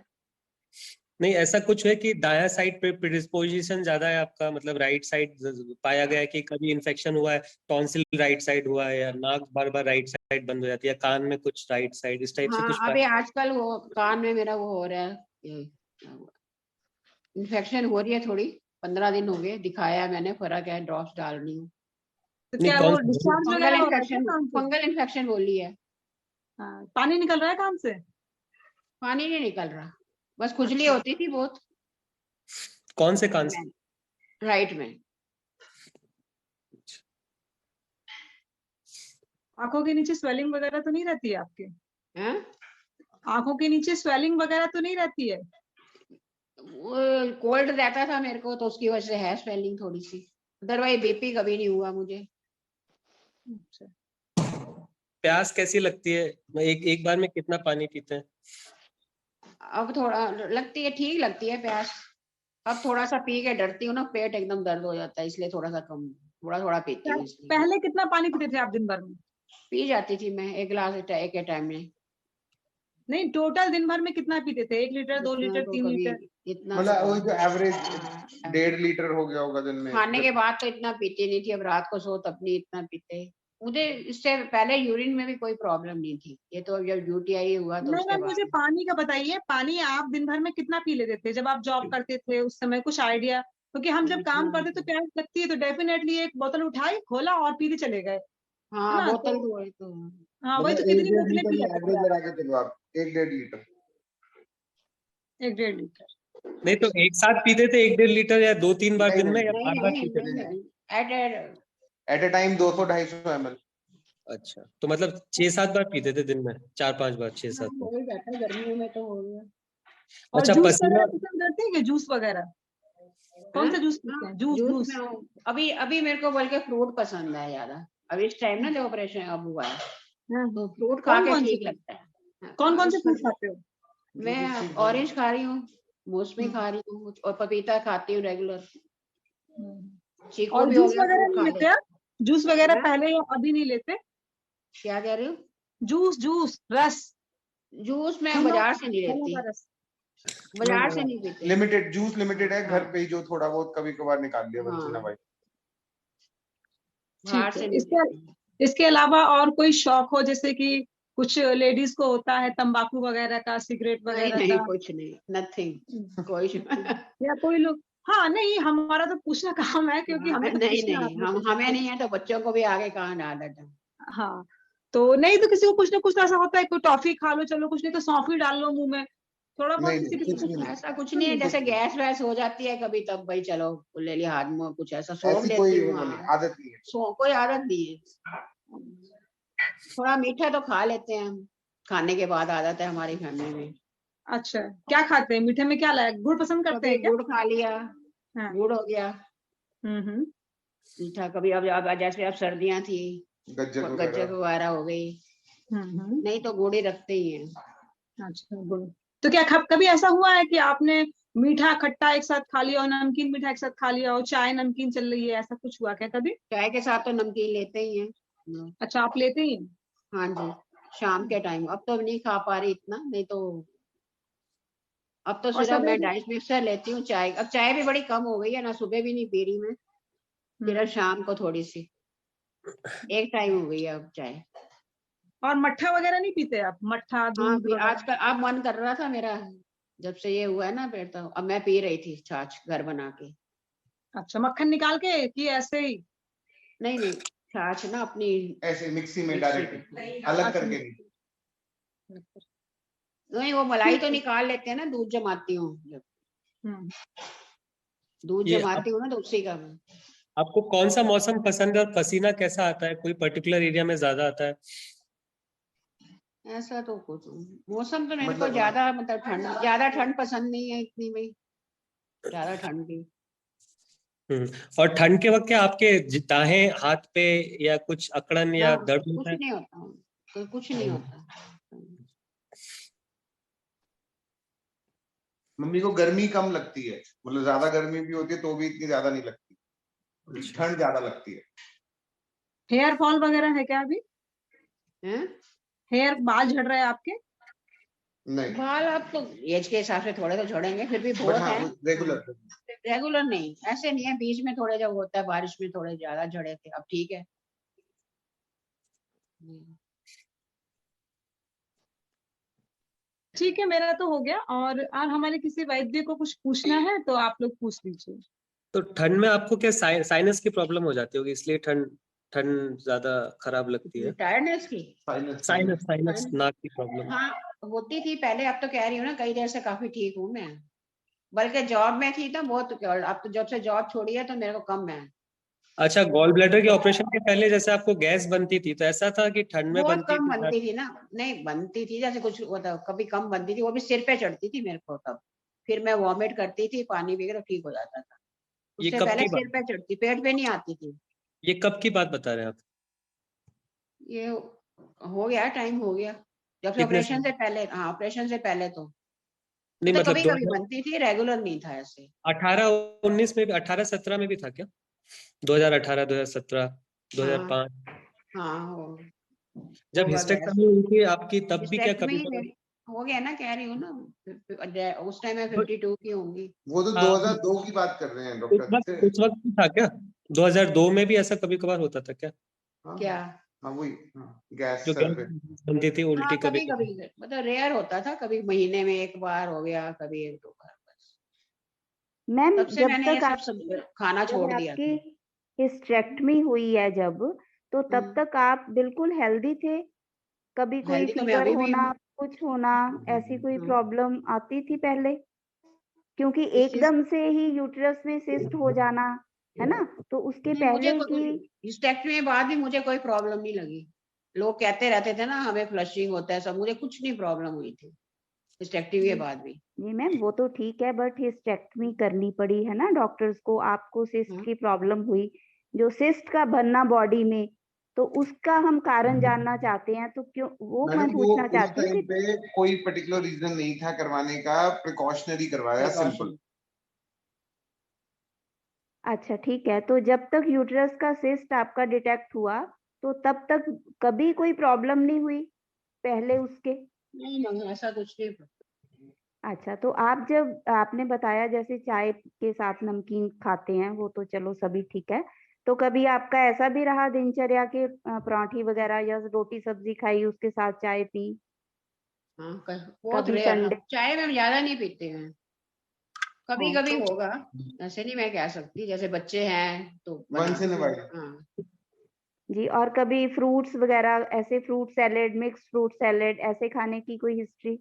नहीं ऐसा कुछ है कि दाया साइड पे प्रिडिस्पोजिशन ज्यादा है आपका, मतलब राइट साइड पाया गया है कि कभी इन्फेक्शन हुआ है, टॉन्सिल राइट साइड हुआ है, या नाक बार बार राइट साइड बंद हो जाती है, या कान में कुछ राइट साइड इस टाइप से कुछ हाँ अभी आजकल वो कान में मेरा वो हो रहा है, इन्फेक्शन हो रही है थोड़ी, 15 दिन हो गए, दिखाया मैंने, फर्क है, ड्रॉप्स डाल रही हूँ। तो नहीं क्या कौन वो सा? डिस्चार्ज वगैरह हो रहा है क्या कान से? फंगल इन्फेक्शन बोली है। हाँ, पानी निकल रहा है कान से? पानी नहीं निकल रहा, बस खुजली होती थी बहुत। कौन से कान से? राइट में। आंखों के नीचे स्वेलिंग वगैरह तो नहीं रहती है आपके? हैं? आंखों के नीचे स्वेलिंग वगैरह तो नहीं रहती है? वो कोल्ड रहता था मेरे को तो उसकी वजह से है स्वेलिंग थोड़ी सी, अदरवाइज बीपी कभी नहीं हुआ मुझे। अच्छा। प्यास कैसी लगती है? एक एक बार में कितना पानी पीते हैं? अब थोड़ा लगती है, ठीक लगती है प्यास। अब थोड़ा सा पी के डरती हूँ ना, पेट एकदम दर्द हो जाता है, इसलिए थोड़ा सा कम, थोड़ा थोड़ा पीती हूँ इसलिए। पहले कितना पानी पीते थे आप दिन भर में? पी जाती थी मैं 1 गिलास एक के टाइम में। नहीं, टोटल दिन भर में कितना पीते थे? 1 लीटर, 2 लीटर, 3 लीटर? इतना मतलब तो वही जो एवरेज हाँ, 1.5 लीटर हो गया होगा दिन में। खाने के बाद तो इतना पीती नहीं थी, अब रात को सो तब नहीं इतना पीते, मुझे इससे पहले यूरिन में भी कोई प्रॉब्लम नहीं थी, ये तो जब यूटीआई हुआ तो नहीं उसके मैम, बाद। मुझे पानी का बताइए, पानी आप दिन भर में कितना पी लेते थे जब आप जॉब करते थे उस समय, कुछ आइडिया? क्योंकि हम जब काम करते तो प्यास लगती है तो डेफिनेटली एक बोतल उठाई, खोला और पीते चले गए, है हाँ ना? बोतल तो तो वही तो हाँ वही तो, मतलब कितनी बोतलें पी लेते थे एवरेज आप? लगा के चलो आप 1-1.5 लीटर। 1-1.5 लीटर। नहीं तो एक साथ पीते थे 1-1.5 लीटर, या 2-3 बार दिन में, या नहीं बार-बार नहीं पीते थे? नहीं, एट ए टाइम 200-250 ml। अच्छा, तो मतलब 6-7 बार पीते थे दिन में, 4-5 बार, 6-7 बार। हो ही जाता है, गर्मियों में तो हो गया। और अच्छा, जूस पसीना वगैरह पसंद करते हैं कि जूस वगैरह? कौन सा जूस पीते हैं? जूस जूस जूस में अभी अभी मेरे को बल्कि फ्रूट पसंद है ज्यादा, अभी इस टाइम ना जो ऑपरेशन अब हुआ है तो फ्रूट खा कौन के कौन से ठीक लगता है। कौन कौन से फ्रूट खाते हो? मैं ऑरेंज खा रही हूँ, मौसमी खा रही हूँ और पपीता खाती हूँ रेगुलर। चीकू और भी हो जूस गया, वगैरह फ्रूट नहीं खा लेते आप? जूस वगैरह हाँ? पहले या अभी नहीं लेते? क्या कह रही हूँ? जूस जूस रस, जूस मैं फलों बाजार से नहीं फलों लेती, का रस। बाजार से नहीं पीते। लिमिटेड जूस, लिमिटेड है, घर हाँ। पे ही जो थोड़ा बहुत कभी कभार निकाल लिया वंशीना हाँ। भाई। बाहर ठीक से है। नहीं पीते। इसके अलावा और कोई शौक हो, जैसे कि कुछ लेडीज को होता है तंबाकू वगैरह का, सिगरेट नहीं वगैरह नहीं का, कुछ नहीं, नथिंग कोई या कोई लोग? हाँ नहीं, हमारा तो पूछना काम है, क्योंकि हमें तो नहीं पूछना है नहीं, अपने हम से। हमें नहीं है तो बच्चों को भी आगे कहाँ आदत है। हाँ तो नहीं, तो किसी को कुछ ना कुछ तो ऐसा होता है, कोई टॉफी खा लो, चलो कुछ नहीं तो सौंफ ही डाल लो मुंह में, थोड़ा बहुत नहीं किसी नहीं, किसी कुछ को भी नहीं, ऐसा कुछ नहीं है, जैसे गैस वैस हो जाती है कभी तब भाई चलो ले लिया हाथ में कुछ ऐसा सौंफ ऐसी देती कोई हूँ। वो नहीं, हाँ, आदत नहीं है। कोई आदत नहीं है। थोड़ा मीठा तो खा लेते हैं हम, खाने के बाद आदत है हमारी फैमिली में। अच्छा, क्या खाते हैं मीठे में? क्या लाया, गुड़ पसंद करते कभी हैं क्या? गुड़ खा लिया, हाँ। गुड़ हो गया हम्म। मीठा, कभी अब जैसे अब सर्दियां थी गज्जक वगैरह हो गई, नहीं तो गुड़ ही रखते ही हैं। अच्छा गुड़। तो क्या कभी ऐसा हुआ है कि आपने मीठा खट्टा एक साथ खा लिया और नमकीन मीठा एक साथ खा लिया, और चाय नमकीन चल रही है, ऐसा कुछ हुआ क्या कभी? चाय के साथ तो नमकीन लेते ही हैं। अच्छा, आप लेते ही हैं? हाँ जी, शाम के टाइम। अब तो नहीं खा पा रही इतना, नहीं तो अब तो और सिर्फ मैं सवेरे? डाइट मिक्सर लेती हूँ। चाय अब चाय भी बड़ी कम हो गई है ना, सुबह भी नहीं पी रही मैं, सिर्फ शाम को थोड़ी सी, एक टाइम हो गई है अब चाय। और मट्ठा वगैरह नहीं पीते आप? मट्ठा हाँ दूध वगैरह? आजकल अब मन कर रहा था मेरा, जब से ये हुआ है ना पेट, तो अब मैं पी रही थी छाछ घर बना के। अच्छा, मक्खन निकाल के कि ऐसे ही? नहीं नहीं, छाछ ना अपनी ऐसे मिक्सी में डायरेक्ट अलग करके नहीं। नहीं, वो मलाई तो निकाल लेते हैं ना, दूध जमाती हूँ दूध ये जमाती हूँ ना तो उसी का। आपको कौन सा मौसम पसंद है और पसीना कैसा आता है? कोई पर्टिकुलर एरिया में ज्यादा आता है? ऐसा तो कुछ मौसम तो मेरे को मतलब ज्यादा ठंड, ज्यादा ठंड पसंद नहीं है इतनी में, ज्यादा ठंड भी। और ठंड के वक्त क्या आपके दाएं हाथ पे या कुछ अकड़न या दर्द कुछ होता है? नहीं होता, तो कुछ नहीं होता। मम्मी को गर्मी कम लगती है, मतलब ज्यादा गर्मी भी होती है तो भी इतनी ज्यादा नहीं लगती, ठंड ज्यादा लगती है। हेयर फॉल वगैरह है क्या अभी? हेयर बाल झड़ रहे हैं आपके? नहीं, बाल अब तो एज के हिसाब से थोड़े तो झड़ेंगे, फिर भी बहुत है। रेगुलर नहीं, ऐसे नहीं है, बीच में थोड़े जब होता है बारिश में थोड़े ज्यादा झड़े थे, अब ठीक है। ठीक है, मेरा तो हो गया। और हमारे किसी वैद्य को कुछ पूछना है तो आप लोग पूछ लीजिए। तो ठंड में आपको क्या साइनस की प्रॉब्लम हो जाती होगी, इसलिए ठंड ठंड ज्यादा खराब लगती है? टायर्डनेस की, साइनस नाक की प्रॉब्लम। हाँ होती थी पहले, अब तो कह रही हूँ ना कई देर से काफी ठीक हूँ मैं, बल्कि जॉब में थी तो बहुत, अब तो जब से जॉब छोड़ी है तो मेरे को कम है। अच्छा, गॉल ब्लैडर के ऑपरेशन के पहले जैसे आपको गैस बनती थी तो ऐसा था कि ठंड में बहुत बनती कम थी? बनती थी ना, नहीं बनती थी, जैसे कुछ होता कभी कम बनती थी, वो भी सिर पे चढ़ती थी मेरे को तब, फिर मैं वॉमिट करती थी, पानी पी के ठीक हो जाता था। ये उससे कब पहले की सिर बात? पे चढ़ती, पेट पे नहीं आती थी। ये कब की बात बता रहे हैं आप? ये हो गया, टाइम हो गया, जब से कितने ऑपरेशन से पहले। हाँ ऑपरेशन से पहले तो नहीं, मतलब कभी कभी बनती थी, रेगुलर नहीं था ऐसे। 18-19 में भी, 18-17 में भी था क्या? 2018, 2017, 2005? हाँ जब हिस्टेक्टमी हुई थी आपकी तब भी क्या कभी मेरी हो गया ना, कह रही हूँ ना, उस टाइम में 52 की होंगी। वो तो 2002 की बात कर रहे हैं उस डॉक्टर। वक्त भी था क्या? 2002 में भी ऐसा कभी कभार होता था क्या? क्या हाँ वही, गैस जो सर पे। बनती थी उल्टी हाँ कभी कभी कभी मतलब रेयर होता था, कभी महीने में एक बार हो गया, कभी एक दो बार बस। मैम तब से जब मैंने ये तक सब खाना जब छोड़ दिया आपकी था। हिस्टेक्टमी हुई है जब, तो तब तक आप बिल्कुल हेल्दी थे? कभी कोई हेल्दी तो मैं फीवर अभी भी होना, हूँ। कुछ होना, ऐसी कोई हाँ। प्रॉब्लम आती थी पहले? क्योंकि इस चीज एकदम से ही यूट्रस में सिस्ट हो जाना, है ना, तो उसके नहीं, मुझे पहले की हिस्टेक्टमी के बाद भी मुझे कोई प्रॉब्लम नहीं लगी। लोग कहते रहते थे ना हमें फ्लशिंग होता है सब, मुझे कुछ नहीं प्रॉब्लम हुई थी हिस्टेक्टमी के बाद भी। जी मैम वो तो ठीक है, बट हिस्टेक्टमी करनी पड़ी है ना डॉक्टर्स को, आपको सिस्ट हाँ। की प्रॉब्लम हुई, जो सिस्ट का बनना बॉडी में, तो उसका हम कारण जानना चाहते हैं, तो क्यों वो मैं मैडम वो पूछना उस चाहती हूँ टाइम कि पे कोई पर्टिकुलर रीजन नहीं था करवाने का, प्रिकॉशनरी करवाया, सिंपल। अच्छा ठीक है, तो जब तक यूट्रस का सिस्ट आपका डिटेक्ट हुआ, तो तब तक कभी कोई प्रॉब्लम नहीं हुई पहले उसके? नहीं ऐसा कुछ नहीं। अच्छा, तो आप जब आपने बताया जैसे चाय के साथ नमकीन खाते हैं, वो तो चलो सभी ठीक है, तो कभी आपका ऐसा भी रहा दिनचर्या के पराठे वगैरह या रोटी सब्जी खाई उसके साथ चाय पी? हाँ बहुत कभी रेयर, संडे? चाय में ज्यादा नहीं पीते हैं, कभी हाँ कभी तो होगा, ऐसे नहीं मैं कह सकती, जैसे बच्चे हैं तो वंस इन अ बनाते वाइल। हैं। हाँ जी, और कभी फ्रूट्स वगैरह ऐसे, fruit salad, mix fruit salad ऐसे खाने की कोई हिस्ट्री?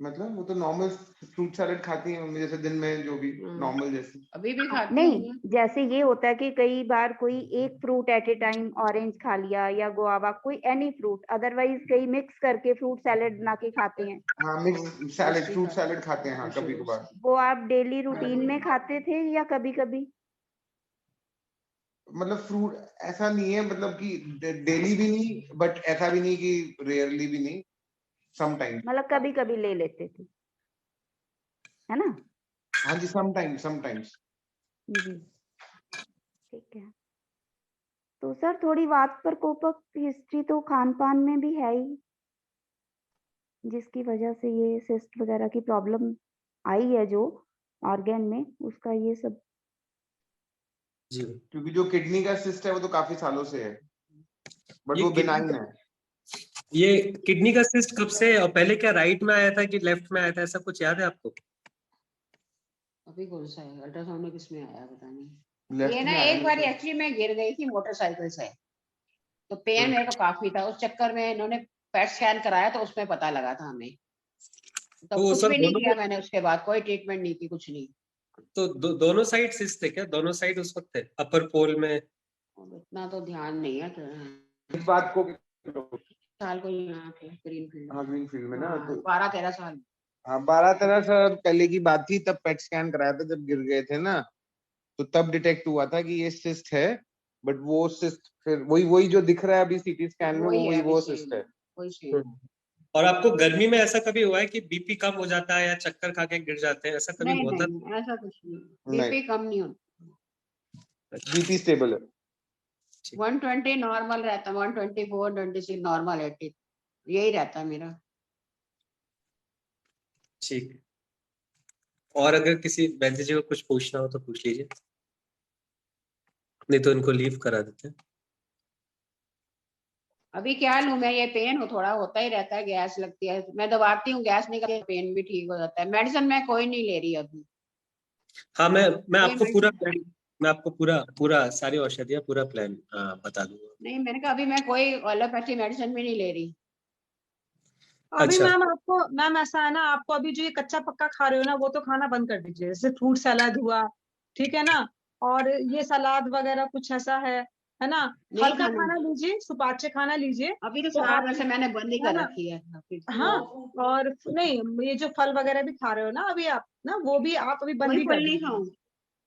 मतलब वो तो नॉर्मल फ्रूट सैलेड खाती है मम्मी, जैसे दिन में जो भी नॉर्मल जैसे। अभी भी खाती नहीं, हूँ। जैसे ये होता है कि कई बार कोई एक fruit at a time orange खा लिया या गुआवा, कोई एनी फ्रूट, अदरवाइज कई मिक्स करके फ्रूट सैलेड बना के खाते हैं, हाँ मिक्स सैलेड, फ्रूट सैलेड खाते हैं, हाँ कभी कभार। वो आप डेली रूटीन में खाते थे या कभी कभी? मतलब फ्रूट ऐसा नहीं है, मतलब कि डेली भी नहीं, बट ऐसा भी नहीं कि रेयरली भी नहीं, समटाइम्स। मतलब कभी कभी ले लेते थे, है ना? हाँ जी, समटाइम्स समटाइम्स। जी ठीक है। तो सर थोड़ी बात पर कोपक हिस्ट्री तो खान पान में भी है ही, जिसकी वजह से ये सिस्ट वगैरह की प्रॉब्लम आई है जो ऑर्गेन में, उसका ये सब। जी। क्योंकि जो किडनी का सिस्ट है वो तो काफी सालों से है, बट ये वो किडनी बिनाइन है। ये किडनी का सिस्ट कब से, और पहले क्या राइट में आया था कि लेफ्ट में आया था, ऐसा कुछ याद है आपको? अभी कौन सा है अल्ट्रासाउंड में, किसमें आया पता नहीं। लेफ्ट ये ना में आया एक बार मेरे एक्चुअली मैं गिर गई थी मोटरसाइकिल से, तो पेन को। मेरे को काफी था, उस चक्कर में इन्होंने पेट स्कैन कराया तो उसमें पता लगा था हमें, तब तो कुछ सर भी नहीं दोनों किया मैंने, उसके बाद कोई ट्रीटमेंट नहीं की, कुछ नहीं। तो दोनों साइड सिस्ट थे क्या? दोनों साइड उस वक्त थे अपर पोल में? अब इतना तो ध्यान नहीं है तो, इस बात को साल को यहाँ पे ग्रीन फील्ड हाँ ग्रीन फील्ड में ना, तो 12-13 साल। हाँ 12-13 साल पहले की बात थी, तब पेट स्कैन कराया था जब गिर गए थे ना, तो तब डिटेक्ट हुआ था कि ये सिस्ट है। बट वो सिस्ट फिर वही वही जो दिख रहा है अभी सीटी स्कैन में, वही है वही अभी वो सेम, सिस्ट है। वही सेम। और आपको गर्मी में ऐसा कभी हुआ है कि बीपी कम हो जाता है या चक्कर खा के गिर जाते हैं, ऐसा कभी नहीं हुआ था? नहीं ऐसा कुछ नहीं, नहीं, बीपी कम नहीं होता, बीपी स्टेबल है। 120 नॉर्मल रहता, 124 126 नॉर्मल, 80 यही रहता है मेरा। ठीक। और अगर किसी वैद्य जी को कुछ पूछना हो तो पूछ लीजिए, नहीं तो इनको लीव करा देते हैं। अभी क्या लूं मैं, ये पेन हो थोड़ा होता ही रहता है, गैस लगती है, मैं दबाती हूँ गैस निकलती है, पेन भी ठीक हो जाता है। मेडिसिन मैं कोई नहीं ले रही अभी। हाँ मैं ये आपको पूरा मेडिसिन प्लान, मैं आपको पूरा पूरा सारी औषधियाँ पूरा प्लान बता दूंगा। नहीं, मैंने कहा अभी मैं कोई एलोपैथी मेडिसिन भी नहीं ले रही। अभी अच्छा। मैम ऐसा है ना, आपको अभी जो ये कच्चा पक्का खा रहे हो ना, वो तो खाना बंद कर दीजिए, जैसे फ्रूट सलाद हुआ, ठीक है ना, और ये सलाद वगैरह कुछ ऐसा है ना, नहीं हल्का खाना खाना लीजिए, सुपाच्य खाना लीजिए, अभी तो तो सलाद आप, वैसे मैंने बंद ही है कर ना, रखी है अभी। हाँ, और नहीं, ये जो फल वगैरह भी खा रहे हो ना अभी आप ना, वो भी आप अभी बंद कोई ही कर फल नहीं दीजिए। खाऊं,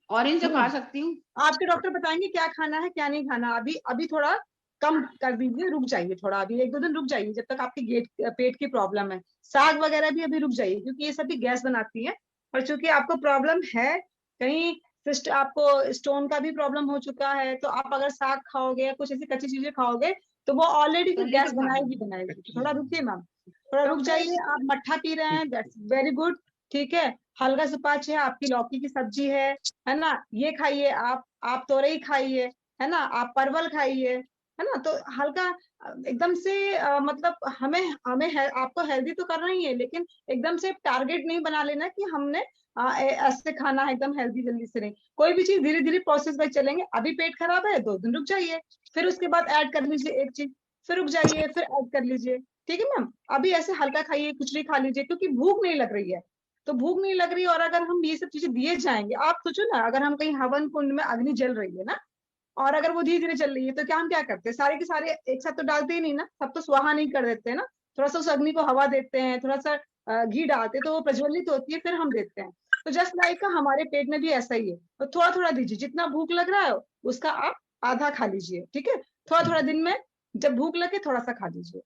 ऑरेंज तो खा सकती हूँ। आपके डॉक्टर बताएंगे क्या खाना है क्या नहीं खाना, अभी अभी थोड़ा कम कर दीजिए, रुक जाइए थोड़ा, अभी 1-2 दिन रुक जाइए, जब तक आपकी पेट की प्रॉब्लम है। साग वगैरह भी अभी रुक जाइए, क्योंकि ये सब भी गैस बनाती है, और चूंकि आपको प्रॉब्लम है कहीं सिस्ट, आपको स्टोन का भी प्रॉब्लम हो चुका है, तो आप अगर साग खाओगे या कुछ ऐसी कच्ची चीजें खाओगे तो वो ऑलरेडी फिर पहले तो गैस खा बनाएगी बनाएगी। तो थोड़ा रुकिए मैम, थोड़ा रुक जाइए। आप मट्ठा पी रहे हैं, दैट्स वेरी गुड, ठीक है, हल्का सुपाच्य है, आपकी लौकी की सब्जी है ना, ये खाइए, आप तोरई खाइए, है ना, आप परवल खाइए, है ना। तो हल्का एकदम से मतलब आपको हेल्दी तो करना ही है, लेकिन एकदम से टारगेट नहीं बना लेना कि हमने ऐसे खाना है एकदम हेल्दी जल्दी से नहीं। कोई भी चीज धीरे धीरे प्रोसेस में चलेंगे। अभी पेट खराब है 2 दिन रुक जाइए, फिर उसके बाद ऐड कर लीजिए एक चीज, फिर रुक जाइए, फिर ऐड कर लीजिए। ठीक है मैम। अभी ऐसे हल्का खाइए, खिचड़ी खा लीजिए, क्योंकि भूख नहीं लग रही है। तो भूख नहीं लग रही, और अगर हम ये सब चीजें दिए जाएंगे, आप सोचो ना, अगर हम कहीं हवन कुंड में अग्नि जल रही है ना, और अगर वो धीरे धीरे चल रही है, तो क्या हम क्या करते हैं, सारे के सारे एक साथ तो डालते ही नहीं ना, सब तो स्वाहा नहीं कर देते हैं ना। थोड़ा सा उस अग्नि को हवा देते हैं, थोड़ा सा घी डालते हैं, तो वो प्रज्वलित होती है, फिर हम देते हैं। तो जस्ट लाइक हमारे पेट में भी ऐसा ही है। तो थोड़ा थोड़ा दीजिए, जितना भूख लग रहा है उसका आप आधा खा लीजिए। ठीक है, थोड़ा थोड़ा दिन में जब भूख लगे थोड़ा सा खा लीजिए,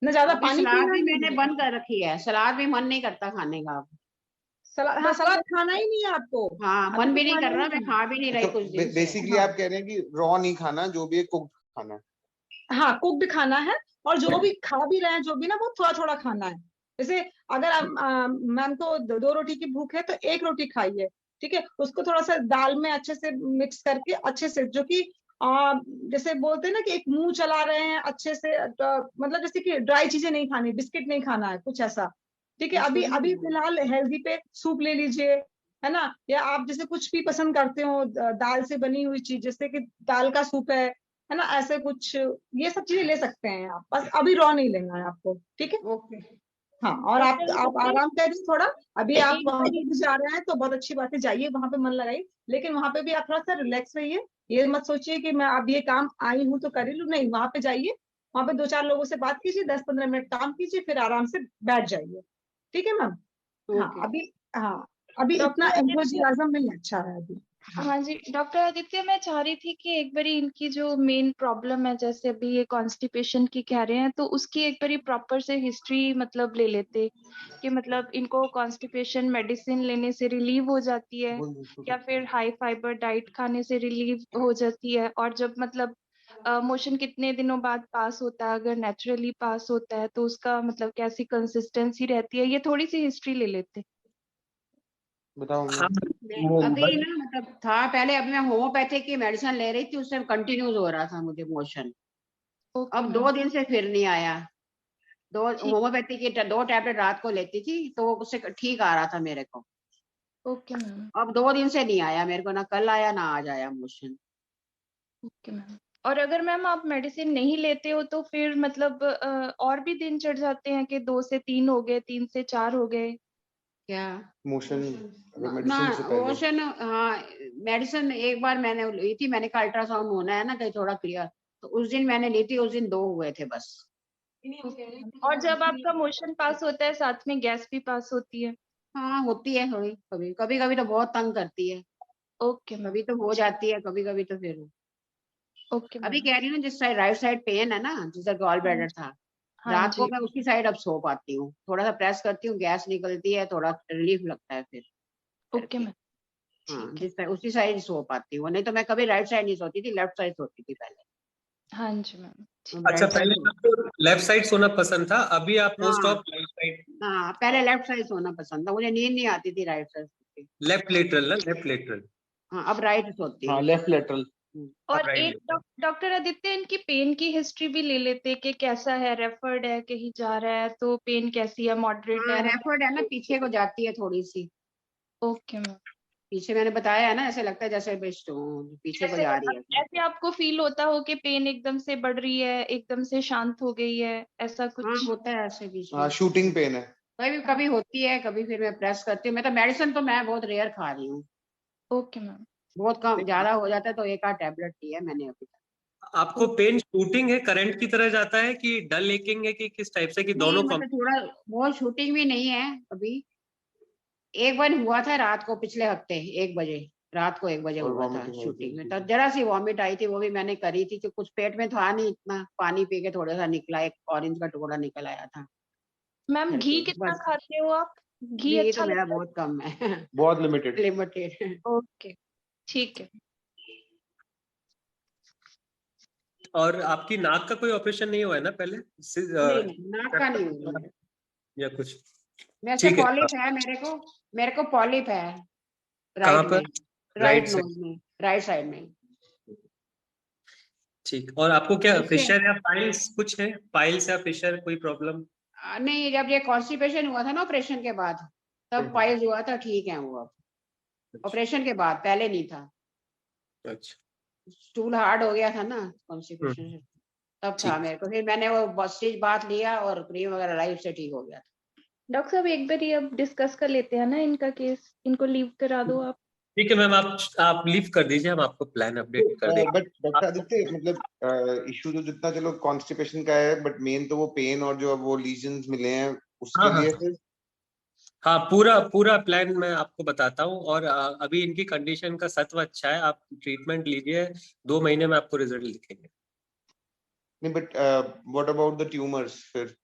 न ज्यादा अभी पानी सलाद पीना भी है, मैंने बंद कर रखी है, सलाद भी मन नहीं करता खाने का अब। हाँ, सलाद खाना ही नहीं है आपको। हाँ, अभी मन तो भी नहीं खाना कर ही रहा, मैं नहीं है। खा भी नहीं रही कुछ दिन से। बेसिकली हाँ आप कह रहे हैं कि रॉ नहीं खाना, जो भी है कुक्ड खाना है। हाँ, कुक्ड खाना है। और जो भी खा भी रहे हैं, जो भी ना, वो थोड़ा थोड़ा खाना है। जैसे अगर मैम को 2 रोटी की भूख है, तो 1 रोटी खाइए। ठीक है, उसको थोड़ा सा दाल में अच्छे से मिक्स करके, अच्छे से, जो कि जैसे बोलते हैं ना कि एक मुंह चला रहे हैं अच्छे से, मतलब जैसे कि ड्राई चीजें नहीं खानी, बिस्किट नहीं खाना है, कुछ ऐसा। ठीक है, अभी अभी फिलहाल हेल्दी पे सूप ले लीजिए, है ना। या आप जैसे कुछ भी पसंद करते हो दाल से बनी हुई चीज, जैसे कि दाल का सूप है ना, ऐसे कुछ, ये सब चीजें ले सकते हैं आप, बस अभी रॉ नहीं लेना है आपको। ठीक है। ओके। हाँ, और आप डॉक्टर आप आदित्य, आराम करिए थोड़ा। अभी आप एक वहां बारी पे भी जा रहे हैं तो बहुत अच्छी बात है, जाइए वहां पे, मन लगाइए। लेकिन वहां पे भी आप थोड़ा सा रिलैक्स रहिए। ये मत सोचिए कि मैं अब ये काम आई हूँ तो कर ही लूँ, नहीं, वहां पे जाइए, वहां पे 2-4 लोगों से बात कीजिए, 10-15 मिनट काम कीजिए, फिर आराम से बैठ जाइए। ठीक है मैम। हाँ ओके अभी, हाँ अभी इतना डॉक्टर आदित्य, एंथुजियाज्म नहीं अच्छा है अभी। हाँ हाँ जी डॉक्टर आदित्य, मैं चाह रही थी कि एक बारी इनकी जो मेन प्रॉब्लम है, जैसे अभी ये कॉन्स्टिपेशन की कह रहे हैं, तो उसकी एक बारी प्रॉपर से हिस्ट्री मतलब ले लेते, कि मतलब इनको कॉन्स्टिपेशन मेडिसिन लेने से रिलीव हो जाती है, या फिर हाई फाइबर डाइट खाने से रिलीव हो जाती है, और जब मतलब मोशन कितने दिनों बाद पास होता है, अगर नेचुरली पास होता है तो उसका मतलब कैसी कंसिस्टेंसी रहती है, ये थोड़ी सी हिस्ट्री ले लेते। बताओ हाँ वो अभी ना, मतलब था पहले, अभी मैं होम्योपैथिक की मेडिसिन ले रही थी, उससे कंटिन्यूज हो रहा था मुझे मोशन। ओके अब मैम, 2 दिन से फिर नहीं आया। ठीक, होम्योपैथी की 2 टैबलेट रात को लेती थी, तो उससे ठीक आ रहा था मेरे को। ओके मैम, अब 2 दिन से नहीं आया मेरे को, ना कल आया ना आज आया मोशन। Okay ma'am. और अगर मैम आप मेडिसिन नहीं लेते हो तो फिर मतलब और भी दिन चढ़ जाते हैं कि 2 से 3 हो गए, 3 से 4 हो गए। क्या? मोशन अगर ना मेडिसिन से पहले। मोशन, हाँ, मेडिसिन एक बार मैंने ली थी, मैंने कहा अल्ट्रासाउंड होना है ना कहीं थोड़ा क्लियर, तो उस दिन मैंने ली थी, उस दिन 2 हुए थे बस। Okay ma'am. और जब आपका मोशन पास होता है, साथ में गैस भी पास होती है। हाँ, होती है थोड़ी, कभी कभी, कभी तो बहुत तंग करती है, ओके मैम, कभी तो हो जाती है, कभी कभी तो फिर। ओके अभी मैम। कह रही हूँ ना, जिस साइड राइट साइड पेन है ना, जिधर गॉल हाँ ब्लैडर जी, था, हाँ रात को जी। मैं उसी साइड अब सो पाती हूँ, थोड़ा सा प्रेस करती हूँ, गैस निकलती है, थोड़ा रिलीफ लगता है फिर ओके करके। मैम, हाँ, ठीक है। जिस साइड उसी साइड सो पाती हूँ, नहीं तो मैं कभी राइट साइड नहीं सोती थी, लेफ्ट साइड सोती थी पहले। हाँ जी मैम, ठीक। अब अच्छा, राइट साइड पहले सोती। आपको लेफ्ट साइड सोना पसंद था, अभी आप मोस्ट हाँ ऑफ राइट साइड, हाँ, पहले लेफ्ट साइड सोना पसंद था, मुझे नींद नहीं आती थी राइट साइड सोती। लेफ्ट लेटरल ना, लेफ्ट लेटरल। हाँ, अब राइट सोती हाँ, हूँ। Left lateral. और राइट एक लेटरल। डॉक्टर आदित्य, इनकी पेन की हिस्ट्री भी ले लेते कि कैसा है, रेफर्ड है, कहीं जा रहा है तो पेन कैसी है, मॉडरेट हाँ, है। रेफर्ड है ना, पीछे को जाती है थोड़ी सी। Okay ma'am. पीछे मैंने बताया है ना, ऐसे लगता है जैसे पीछे को ऐसे जा रही है। ऐसे आपको फील होता हो कि पेन एकदम से बढ़ रही है, एकदम से शांत हो गई है, ऐसा हाँ, कुछ? होता है ऐसे बीच हाँ, में, शूटिंग पेन है। कभी कभी होती है, कभी फिर मैं प्रेस करती हूँ। मैं तो मेडिसिन तो मैं बहुत रेयर खा रही हूँ, ओके मैम। बहुत कम, ज्यादा हो जाता है तो 1 आध टैबलेट ली है मैंने अभी तक। आपको पेन शूटिंग है, करंट की तरह जाता है कि डल एकिंग है, कि किस टाइप से, कि नहीं, दोनों मतलब थोड़ा बहुत शूटिंग भी नहीं है अभी। एक बार हुआ था रात को, पिछले हफ्ते 1 बजे, रात को 1 बजे और हुआ था वॉमिटिंग हो शूटिंग में, रही तब जरा सी वॉमिट आई थी, वो भी मैंने करी थी, कि कुछ पेट में था नहीं, इतना पानी पी के थोड़ा सा निकला, एक ऑरेंज का टुकड़ा निकल आया था मैम, घी करके कितना बस। खाते हो आप? घी घी तो अच्छा मेरा लगता बहुत कम है। बहुत लिमिटेड। लिमिटेड। है? ओके, ठीक है। और आपकी नाक का कोई ऑपरेशन नहीं हुआ है ना पहले? नहीं नहीं, नाक का नहीं हुआ है। या कुछ? वैसे ठीक है। पॉलिप है मेरे को पॉलिप है कहाँ राइट पर? में, राइट राइट साइड। नोज में, राइट साइड में। ठीक। और आपको क्या इससे फिशर या पाइल्स कुछ है, पाइल्स या फिशर कोई प्रॉब्लम? नहीं, जब ये कॉन्स्टिपेशन हुआ था ना ऑपरेशन के बाद, तब पाइल्स हुआ था। ठीक है वो अब ऑपरेशन के बाद, पहले नहीं था। अच्छा, स्टूल हार्ड हो गया था ना कॉन्स्टिपेशन से, तब था ठीक। मेरे को। फिर मैंने वो स्टिच बात लिया और क्रीम वगैरह लाई, उससे ठीक हो गया था। डॉक्टर साहब एक बार ये अब डिस्कस कर लेते हैं ना इनका केस, इनको लीव करा दो आप। ठीक है मैम, आप लीव कर दीजिए, हम आपको प्लान अपडेट कर देंगे। बट डॉक्टर आदित्य, मतलब इशू तो जितना चलो कॉन्स्टिपेशन का है, बट मेन तो वो पेन और जो अब वो लीजन्स मिले हैं उसके हाँ लिए हाँ फिर हाँ, पूरा प्लान मैं आपको बताता हूँ। और अभी इनकी कंडीशन का सत्व अच्छा है, आप ट्रीटमेंट लीजिए, 2 महीने में आपको रिजल्ट दिखेंगे। नहीं, but what about the tumours फिर?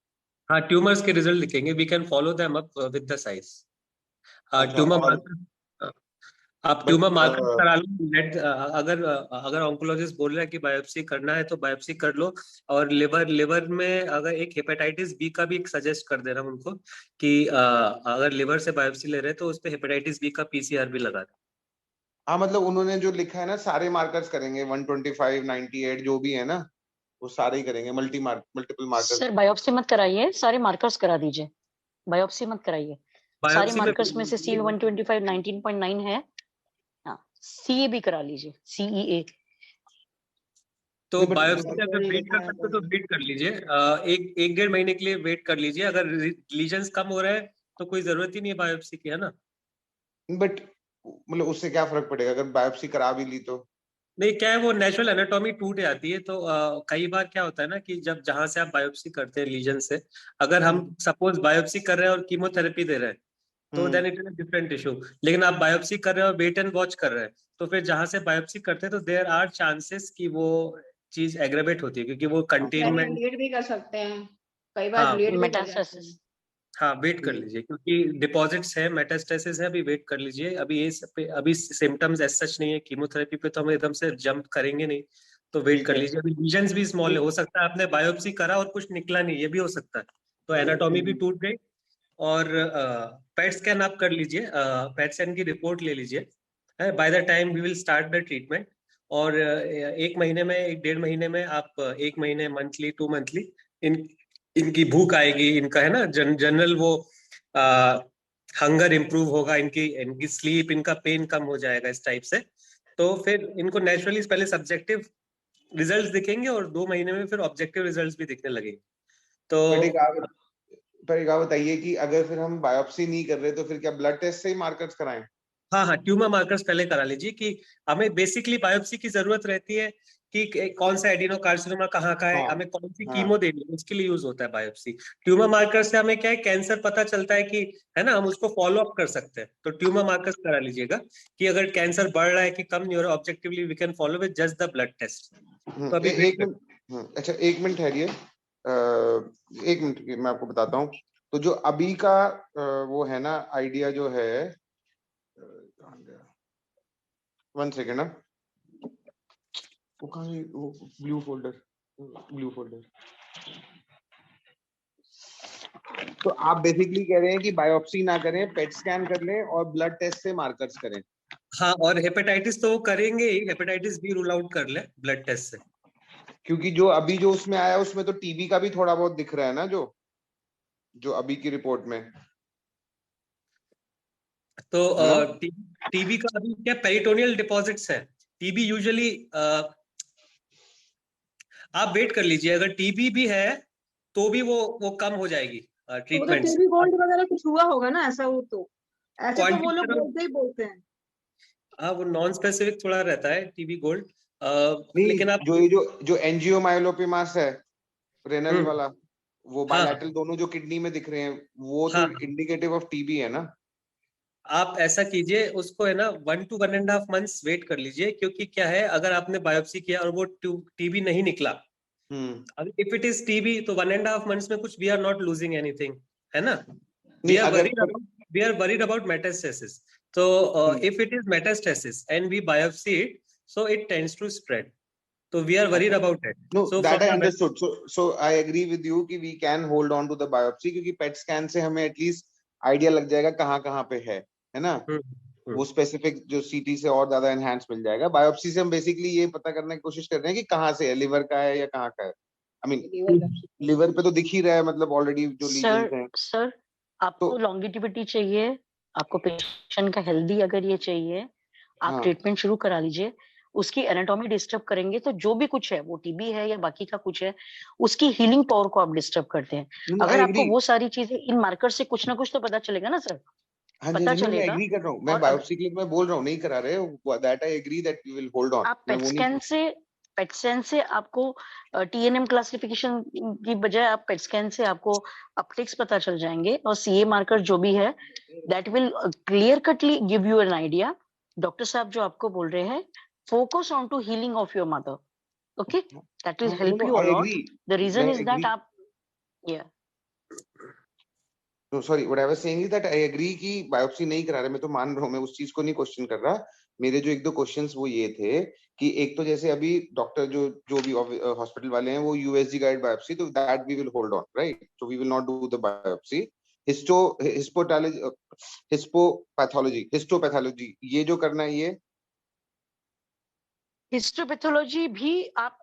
हाँ, ट्यूमर्स के रिजल्ट दिखेंगे, we can follow them up with the size. अच्छा, ट्यूमर और मार्कर, आप बट ट्यूमर मार्कर करा लो। अगर ऑन्कोलॉजिस्ट बोल रहा है कि बायोप्सी करना है तो बायोप्सी कर लो। और लिवर में अगर एक हेपेटाइटिस बी का भी सजेस्ट कर दे रहा हूँ उनको कि अगर लिवर से बायोप्सी ले रहे हैं तो उस पे हेपेटाइटिस बी का पीसीआर भी लगा दें। हाँ, मतलब उन्होंने जो लिखा है ना, सारे मार्कर्स करेंगे, 125, 98 जो भी है ना, वो सारे ही करेंगे, मल्टीपल मार्कर्स। सर बायोप्सी मत कराइए, सारे मार्कर्स करा दीजिए, बायोप्सी मत कराइए। सारे बायोप्सी में मार्कर्स में से सील 125 19.9 है। हाँ, सीए भी करा लीजिए, सीईए। तो नहीं, बट बायोप्सी अगर वेट कर सकते हो तो वेट कर लीजिए, एक 1.5 महीने के लिए वेट कर लीजिए। अगर लीजन्स कम हो रहा है तो कोई जरूरत ही नहीं है बायोप्सी की, है ना। मतलब उससे क्या फर्क पड़ेगा अगर बायोप्सी करा भी ली तो? नहीं, क्या है वो नेचुरल एनाटॉमी टूट जाती है। तो कई बार क्या होता है ना कि जब जहां से आप बायोप्सी करते हैं लीजन से, अगर हम सपोज बायोप्सी कर रहे हैं और कीमोथेरेपी दे रहे हैं तो then it is a different issue. लेकिन आप बायोप्सी कर रहे हैं और वेट एंड वॉच कर रहे हैं तो फिर जहां से बायोप्सी करते हैं तो देयर आर चांसेस कि वो चीज एग्रेवेट होती है, क्योंकि वो कंटेनमेंट। ब्लीड भी कर सकते हैं, कई बार हाँ ब्लीड भी कर जाते हैं। मेटास्टेसिस। हाँ, वेट कर लीजिए क्योंकि डिपॉजिट्स है, मेटास्टेसिस है, अभी वेट कर लीजिए। अभी सिम्टम्स एज सच नहीं है, कीमोथेरेपी पे तो हम एकदम से जंप करेंगे नहीं, तो वेट ठीक कर है। लीजिए। अभी लीजन्स भी स्मॉल है, हो सकता है आपने बायोप्सी करा और कुछ निकला नहीं, ये भी हो सकता है। तो एनाटॉमी भी टूट गई। और पेट स्कैन आप कर लीजिए, पेट स्कैन की रिपोर्ट ले लीजिए, by the time we will start the treatment. और 1 महीने में, 1.5 महीने में आप 1 महीने मंथली 2 मंथली इनकी भूख आएगी, इनका है ना जनरल वो हंगर इंप्रूव होगा, इनकी इनकी स्लीप, इनका पेन कम हो जाएगा इस टाइप से। तो फिर इनको नेचुरली पहले सब्जेक्टिव रिजल्ट्स दिखेंगे और 2 महीने में फिर ऑब्जेक्टिव रिजल्ट्स भी दिखने लगेंगे। तो पर एक बात बताइए कि अगर फिर हम बायोप्सी नहीं कर रहे तो फिर क्या ब्लड टेस्ट से ही मार्कर्स कराएं? हाँ हाँ, ट्यूमर मार्कर्स पहले करा लीजिए कि हमें बेसिकली बायोप्सी की जरूरत रहती है कि कौन सा एडिनोकार्सिनोमा कहाँ का है, हमें कौन सी कीमो देनी है, उसके लिए यूज होता है बायोप्सी। ट्यूमर मार्कर से हमें क्या है, कैंसर पता चलता है कि, है ना, हम उसको फॉलो अप कर सकते हैं। तो ट्यूमर मार्कर्स करा लीजिएगा कि अगर कैंसर बढ़ रहा है कि कम नहीं हो रहा, objectively we can follow with just the blood test. तो अभी अच्छा, 1 मिनट ठहरिए, 1 मिनट मैं आपको बताता हूँ। तो जो अभी का वो है ना आइडिया जो है, 1 सेकेंड ना, वो कहाँ है, वो ब्लू फोल्डर। तो आप बेसिकली कह रहे हैं कि बायोप्सी ना करें, पेट स्कैन कर लें और ब्लड टेस्ट से मार्कर्स करें। हाँ, और हेपेटाइटिस तो वो करेंगे ही, हेपेटाइटिस बी रूल आउट कर ले ब्लड टेस्ट से। क्योंकि जो अभी जो उसमें आया उसमें तो टीबी का भी थोड़ा बहुत दिख रहा है ना, जो अभी की रिपोर्ट में। तो टीबी का अभी क्या पेरिटोनियल डिपॉजिट्स है। टीबी यूजुअली आप वेट कर लीजिए, अगर टीबी भी है तो भी वो कम हो जाएगी ट्रीटमेंट। तो टीबी गोल्ड वगैरह कुछ हुआ होगा ना ऐसा, वो तो ऐसे तो वो लोग बोलते हैं। हाँ, वो नॉन स्पेसिफिक थोड़ा रहता है टीबी गोल्ड। लेकिन आप जो एंजियोमायोलोपिमास है रेनल वाला, वो बायलैटरल दोनों जो किडनी में दिख रहे हैं, वो तो इंडिकेटिव ऑफ टीबी है ना। आप ऐसा कीजिए, उसको है ना 1 to 1.5 months वेट कर लीजिए, क्योंकि क्या है, अगर आपने बायोप्सी किया और वो टीबी नहीं निकला, इफ इट इज टीबी तो 1.5 months में कुछ we are not losing anything, है ना। We are worried about metastasis. तो if it is metastasis and we biopsy it, so it tends to spread, so we are worried about it. No, so that I understood. So I agree with you कि we can hold on to the biopsy, क्योंकि PET scan से हमें at least idea लग जाएगा कहाँ पे है ना। वो स्पेसिफिक जो सीटी से और ज्यादा एनहांस मिल जाएगा। बायोप्सी से हम बेसिकली ये पता करने की कोशिश कर रहे हैं कि कहाँ से है, लिवर का है या कहाँ का है। आई मीन लिवर पे तो दिख ही रहा है, मतलब ऑलरेडी जो लीजन्स हैं। सर आपको तो लॉन्गिटिविटी चाहिए, आपको पेशेंट का हेल्दी अगर ये चाहिए, आप हाँ ट्रीटमेंट शुरू करा लीजिए। उसकी एनाटॉमी डिस्टर्ब करेंगे तो जो भी कुछ है, वो टीबी है या बाकी का कुछ है, उसकी हीलिंग पावर को आप डिस्टर्ब करते हैं। अगर आई आपको एग्री। वो सारी चीजें इन मार्कर से कुछ ना कुछ तो पता चलेगा ना सर, हाँ जी पता जी, मैं चलेगा। एग्री कर रहा हूँ। मैं और बायोप्सी के लिए मैं बोल रहा हूँ नहीं करा रहे, that I agree that we will hold on. आप मैं वो नहीं, पेट स्कैन से आपको टीएनएम क्लासिफिकेशन की बजाय आप पेट स्कैन से आपको अपटेक्स पता चल जाएंगे, और सीए मार्कर जो भी है that will clear cutly give you an idea. Doctor साहब जो आपको बोल रहे हैं, focus on to healing of your mother, okay, that will help you a I lot. Agree. The reason मैं इज दैट एग्री। आप No, sorry, what I was saying is that I agree कि biopsy नहीं करा रहे, मैं तो मान रहा हूँ, मैं उस चीज को नहीं क्वेश्चन कर रहा। मेरे जो एक दो क्वेश्चंस वो ये थे कि एक तो जैसे अभी डॉक्टर जो भी हॉस्पिटल वाले हैं वो यूएसजी गाइड बायोप्सी, तो that we will hold on, right? So we will not do the biopsy. Histopathology ये जो करना है ये हिस्टोपैथोलॉजी भी आप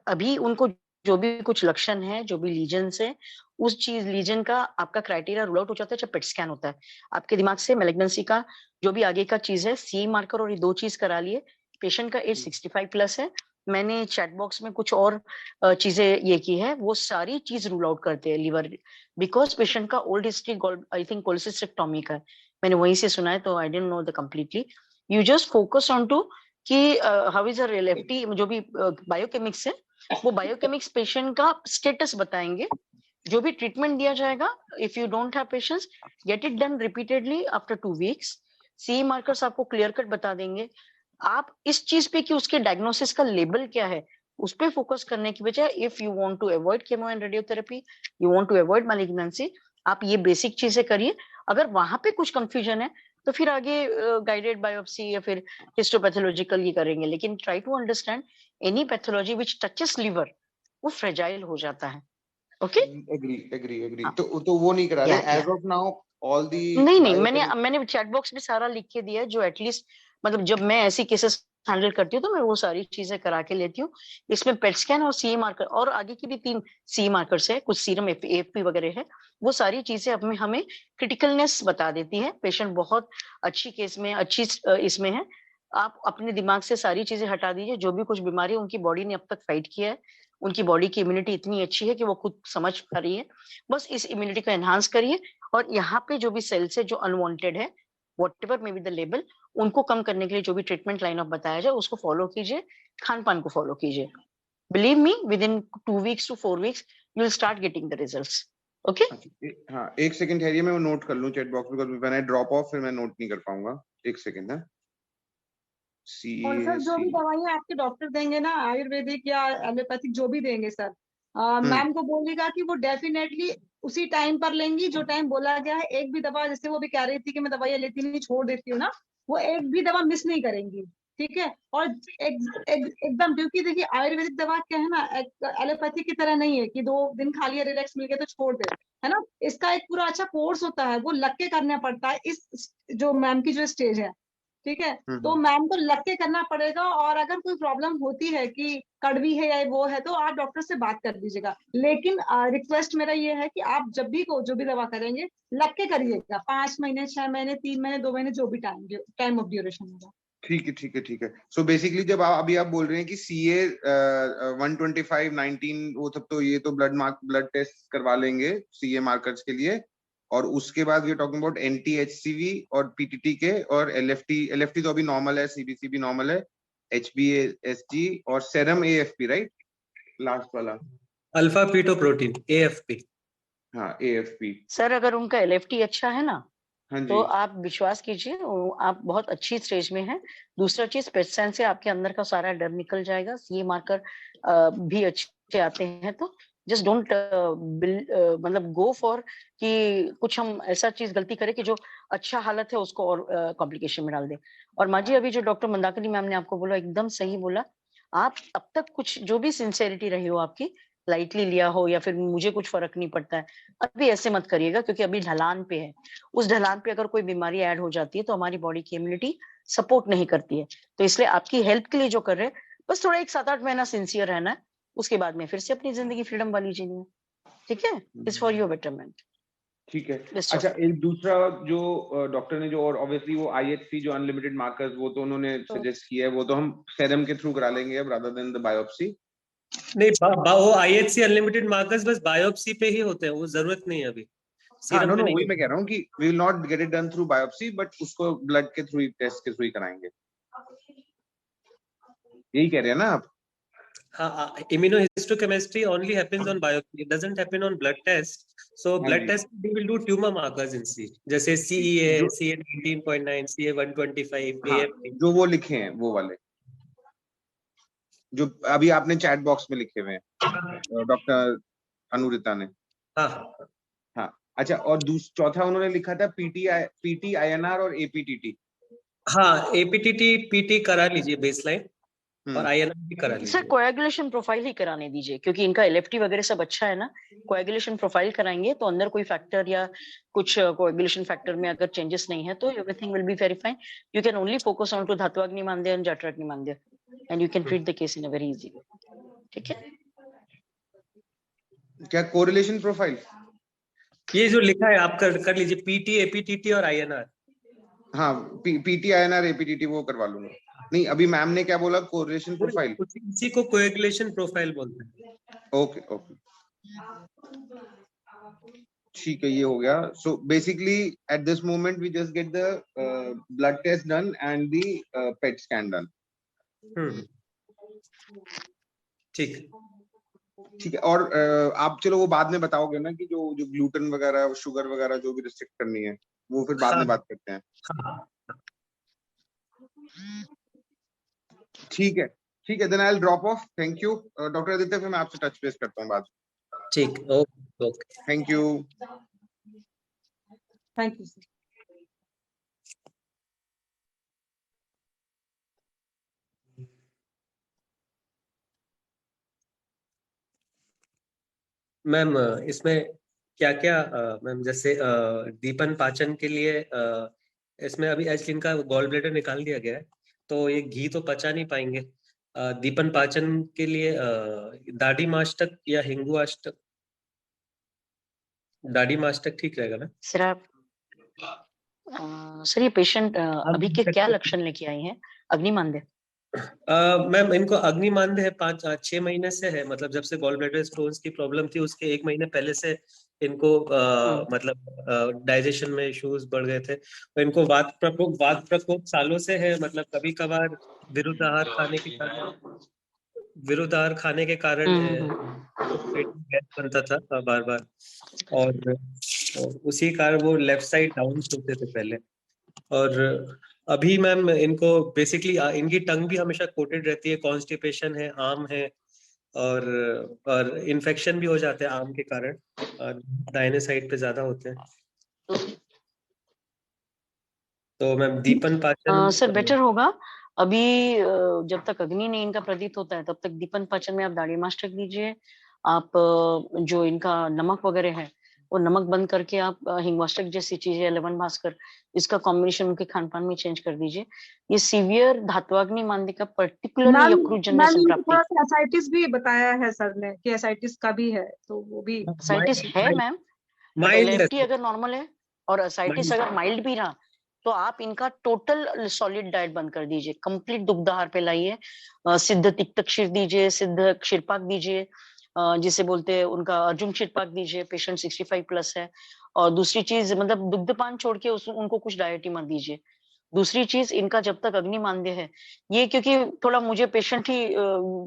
अभी उनको जो भी कुछ लक्षण है, जो भी लीजन्स है, उस चीज लीजन का आपका क्राइटेरिया रूल आउट हो जाता है जब पेट स्कैन होता है। आपके दिमाग से मैलिग्नेंसी का जो भी आगे का चीज है, सी मार्कर और ये दो चीज करा लिए। पेशेंट का एज 65 प्लस है। मैंने चैट बॉक्स में कुछ और चीजें ये की है, वो सारी चीज रूल आउट करते हैं लिवर, बिकॉज पेशेंट का old history I think cholecystectomy का है, मैंने वहीं से सुना है, तो I don't know the completely. You just focus on to कि हाउ इज अ एलएफटी, जो भी बायोकेमिक्स है, वो बायोकेमिक्स पेशेंट का स्टेटस बताएंगे। जो भी ट्रीटमेंट दिया जाएगा, if you don't have patience, get it done repeatedly after 2 weeks. See markers आपको क्लियर कट बता देंगे। आप इस चीज पे कि उसके डायग्नोसिस का लेबल क्या है, उस पे फोकस करने की बजाय, if you want to avoid chemo and radiotherapy, you want to avoid malignancy, आप ये बेसिक चीजें करिए। अगर वहां पे कुछ कंफ्यूजन है तो फिर आगे गाइडेड बायोप्सी या फिर हिस्टोपैथोलॉजिकल ये करेंगे, लेकिन try to understand any pathology which touches liver, वो फ्रेजाइल हो जाता है। Okay, agree. तो वो नहीं करा रहे as of now. All the नहीं, मैंने चैट बॉक्स में सारा लिख के दिया है, जो एटलीस्ट मतलब जब मैं ऐसी केसेस हैंडल करती हूँ तो मैं वो सारी चीजें करा के लेती हूँ। इसमें पेट स्कैन और सीए मार्कर और आगे की भी 3 सीए मार्कर्स है, कुछ सीरम एएफपी वगैरह है, वो सारी चीजें हमें क्रिटिकलनेस बता देती है। पेशेंट बहुत अच्छी केस में, अच्छी इसमें है। आप अपने दिमाग से सारी चीजें हटा दीजिए, जो भी कुछ बीमारी उनकी बॉडी ने अब तक फाइट किया है, उनकी बॉडी की इम्यूनिटी इतनी अच्छी है कि वो खुद समझ पा रही है, बस इस इम्यूनिटी को एनहांस करिए। और यहाँ पे जो भी सेल्स है जो अनवांटेड है, whatever may be the label, उनको कम करने के लिए जो भी ट्रीटमेंट लाइन ऑफ बताया जाए उसको फॉलो कीजिए, खान पान को फॉलो कीजिए। Believe me, with in 2 weeks to 4 weeks you will start getting the results. Okay? हाँ, एक सेकंड ठहरिए, मैं वो नोट कर लूं चैट बॉक्स में, because when I drop of फिर मैं नोट नहीं कर पाऊंगा। एक सेकंड है। और सर जो भी दवाइयाँ आपके डॉक्टर देंगे ना, आयुर्वेदिक या एलोपैथिक जो भी देंगे सर, मैम को बोलिएगा कि वो डेफिनेटली उसी टाइम पर लेंगी जो टाइम बोला गया है। एक भी दवा, जैसे वो भी कह रही थी कि मैं दवाइयाँ लेती नहीं, छोड़ देती हूँ ना, वो एक भी दवा मिस नहीं करेंगी, ठीक है? और एकदम, क्योंकि देखिए आयुर्वेदिक दवा क्या है ना, एलोपैथिक की तरह नहीं है कि 2 दिन खा लिया, रिलैक्स मिल गया तो छोड़ दे, है ना। इसका एक पूरा अच्छा कोर्स होता है, वो लग के करना पड़ता है। इस जो मैम की जो स्टेज है, ठीक है, तो मैम को लग के करना पड़ेगा। और अगर कोई प्रॉब्लम होती है कि कड़वी है या वो है, तो आप डॉक्टर से बात कर दीजिएगा। लेकिन रिक्वेस्ट मेरा ये है कि आप जब भी जो भी दवा करेंगे, लग के करिएगा। 5 महीने, 6 महीने, 3 महीने, 2 महीने, जो भी टाइम ऑफ ड्यूरेशन होगा। ठीक है। सो बेसिकली जब अभी आप बोल रहे हैं कि सीए 125 19 वो सब, तो ये तो ब्लड टेस्ट करवा लेंगे सीए मार्कर्स के लिए, और उसके बाद वी आर टॉकिंग अबाउट एनटीएचसीवी और पीटीटी के, और एलएफटी तो अभी नॉर्मल है, सीबीसी भी नॉर्मल है, एचबीएसजी और सेरम एएफपी, राइट? लास्ट वाला अल्फा पीटो प्रोटीन एएफपी। हाँ, एएफपी। सर अगर उनका एलएफटी अच्छा है ना, हाँ तो आप विश्वास कीजिए आप बहुत अच्छी स्टेज में हैं। दूसरा चीज, पेट स्कैन से आपके अंदर का सारा डर निकल जाएगा। सीए मार्कर भी अच्छे आते हैं, तो जस्ट डोंट मतलब गो फॉर कि कुछ हम ऐसा चीज गलती करें कि जो अच्छा हालत है उसको और कॉम्प्लिकेशन में डाल दे। और माजी, अभी जो डॉक्टर मंदाकिनी मैम ने आपको बोला, एकदम सही बोला। आप अब तक कुछ जो भी सिंसेरिटी रही हो आपकी, लाइटली लिया हो या फिर मुझे कुछ फर्क नहीं पड़ता है, अभी ऐसे मत करिएगा, क्योंकि अभी ढलान पे है। उस ढलान पे अगर कोई बीमारी ऐड हो जाती है तो हमारी बॉडी की इम्यूनिटी सपोर्ट नहीं करती है। तो इसलिए आपकी हेल्थ के लिए जो कर रहे हैं, बस थोड़ा 1-7-8 महीना सिंसियर रहना है, उसके बाद में फिर से अपनी जिंदगी फ्रीडम वाली जीनी है। ठीक है, इट्स फॉर योर बेटरमेंट। ठीक है। Best of अच्छा, एक दूसरा जो डॉक्टर ने जो, और ऑब्वियसली वो IHC जो अनलिमिटेड मार्कर्स, वो तो उन्होंने सजेस्ट किया है, वो तो हम सेरम के थ्रू करा लेंगे अब रादर देन द बायोप्सी। नहीं, वो IHC अनलिमिटेड मार्कर्स बस बायोप्सी पे ही होते हैं, वो जरूरत नहीं है अभी हाँ, सीरम नो पे नो, नहीं वही मैं कह रहा हूँ कि we will not get it done through biopsy, but उसको ब्लड के थ्रू, टेस्ट के थ्रू ही कराएंगे, यही कह रहे हैं ना आप? immunohistochemistry only happens on biopsy, it doesn't happen on blood test. So हाँ blood ji. test we will do tumor markers in C, जैसे CEA, जो CA 19.9, CA 125, हाँ, AFP। जो वो लिखे हैं वो वाले जो अभी आपने चैट बॉक्स में लिखे हुए हैं डॉक्टर अनुरिता ने। हाँ हाँ, अच्छा, और चौथा उन्होंने लिखा था PT INR और APTT। हाँ, APTT PT करा लीजिए बेसलाइन, और INR भी करा सर लीजिए। कोएगुलेशन प्रोफाइल ही कराने दीजिए, क्योंकि इनका LFT वगैरह सब अच्छा है ना। कोएगुलेशन प्रोफाइल कराएंगे तो अंदर कोई फैक्टर या कुछ कोएगुलेशन फैक्टर में अगर चेंजेस नहीं है तो everything will be very fine. You can only focus on to धात्वाग्नि मांद्य एंड जठराग्नि मांद्य and you can treat the case in a very easy way. ठीक है, क्या कोरिलेशन प्रोफाइल? ये जो लिखा है आप कर लीजिए, PT APTT और INR। हाँ, PT INR APTT वो करवा लूंगा। नहीं, अभी मैम ने क्या बोला? कोरिलेशन प्रोफाइल, इसी को कोएगुलेशन प्रोफाइल बोलते हैं। ओके ओके, ठीक है, ये हो गया। So basically at this moment we just get the blood test done and the PET scan done. ठीक ठीक है। और आप चलो वो बाद में बताओगे ना कि जो ग्लूटेन वगैरह, शुगर वगैरह जो भी रिस्ट्रिक्ट करनी है, वो फिर बाद में बात करते हैं। ठीक है, ठीक है, then I will drop off. Thank you doctor Aditya, फिर मैं आपसे टच बेस करता हूँ बाद। ठीक, okay, thank you. Thank you sir. Ma'am इसमें क्या क्या, मैम जैसे दीपन पाचन के लिए इसमें अभी एक्चुअली इनका गॉल ब्लैडर निकाल दिया गया है, तो ये घी तो पचा नहीं पाएंगे। दीपन पाचन के लिए दाढ़ी मास्टक या हिंगू आष्टक? दाढ़ी मास्टक ठीक रहेगा ना सर? आप सर ये पेशेंट अभी के क्या लक्षण लेके आई हैं? अग्निमांद्य? मैम इनको अग्निमांद्य है, 5-6 महीने से है, मतलब जब से गॉल ब्लैडर स्टोन्स की प्रॉब्लम थी उसके 1 महीने पहले से इनको मतलब डाइजेशन में इश्यूज बढ़ गए थे। तो इनको वात प्रकोप सालों से है, मतलब कभी कभार विरुद्ध आहार खाने के कारण पेट में गैस बनता था बार बार, और उसी कारण वो लेफ्ट साइड डाउन होते थे पहले। और अभी मैम इनको बेसिकली इनकी टंग भी हमेशा कोटेड रहती है, कॉन्स्टिपेशन है, आम है, और इन्फेक्शन भी हो जाते हैं आम के कारण, और दाहिने साइड पे ज्यादा होते हैं। तो मैम दीपन पाचन सर बेटर होगा अभी जब तक अग्नि नहीं इनका प्रदीप्त होता है तब तक दीपन पाचन में आप दाढ़ी मास्टक दीजिए। आप जो इनका नमक वगैरह है वो नमक बंद करके आप हिंगवास्टक जैसी चीजें, लेमन भास्कर, इसका कॉम्बिनेशन उनके खान पान में चेंज कर दीजिए। ये सीवियर धात्वाग्नि मांद्य का पर्टिकुलरली यकृतजन्य संप्राप्ति, एसाइटिस भी बताया है सर ने कि एसाइटिस का भी है, तो वो भी एसाइटिस है मैम। LFT अगर नॉर्मल है और एसाइटिस अगर माइल्ड भी रहा तो आप इनका टोटल सॉलिड डाइट बंद कर दीजिए, कंप्लीट दुग्ध आहार पे लाइए। सिद्ध तिक्त क्षीर दीजिए, सिद्ध क्षीरपाक दीजिए, जिसे बोलते हैं उनका अर्जुन क्षीरपाक दीजिए। पेशेंट 65 प्लस है। और दूसरी चीज मतलब दुग्धपान छोड़ के उनको कुछ डाइट ही मत दीजिए। दूसरी चीज इनका जब तक अग्निमांद्य है, ये क्योंकि थोड़ा मुझे पेशेंट ही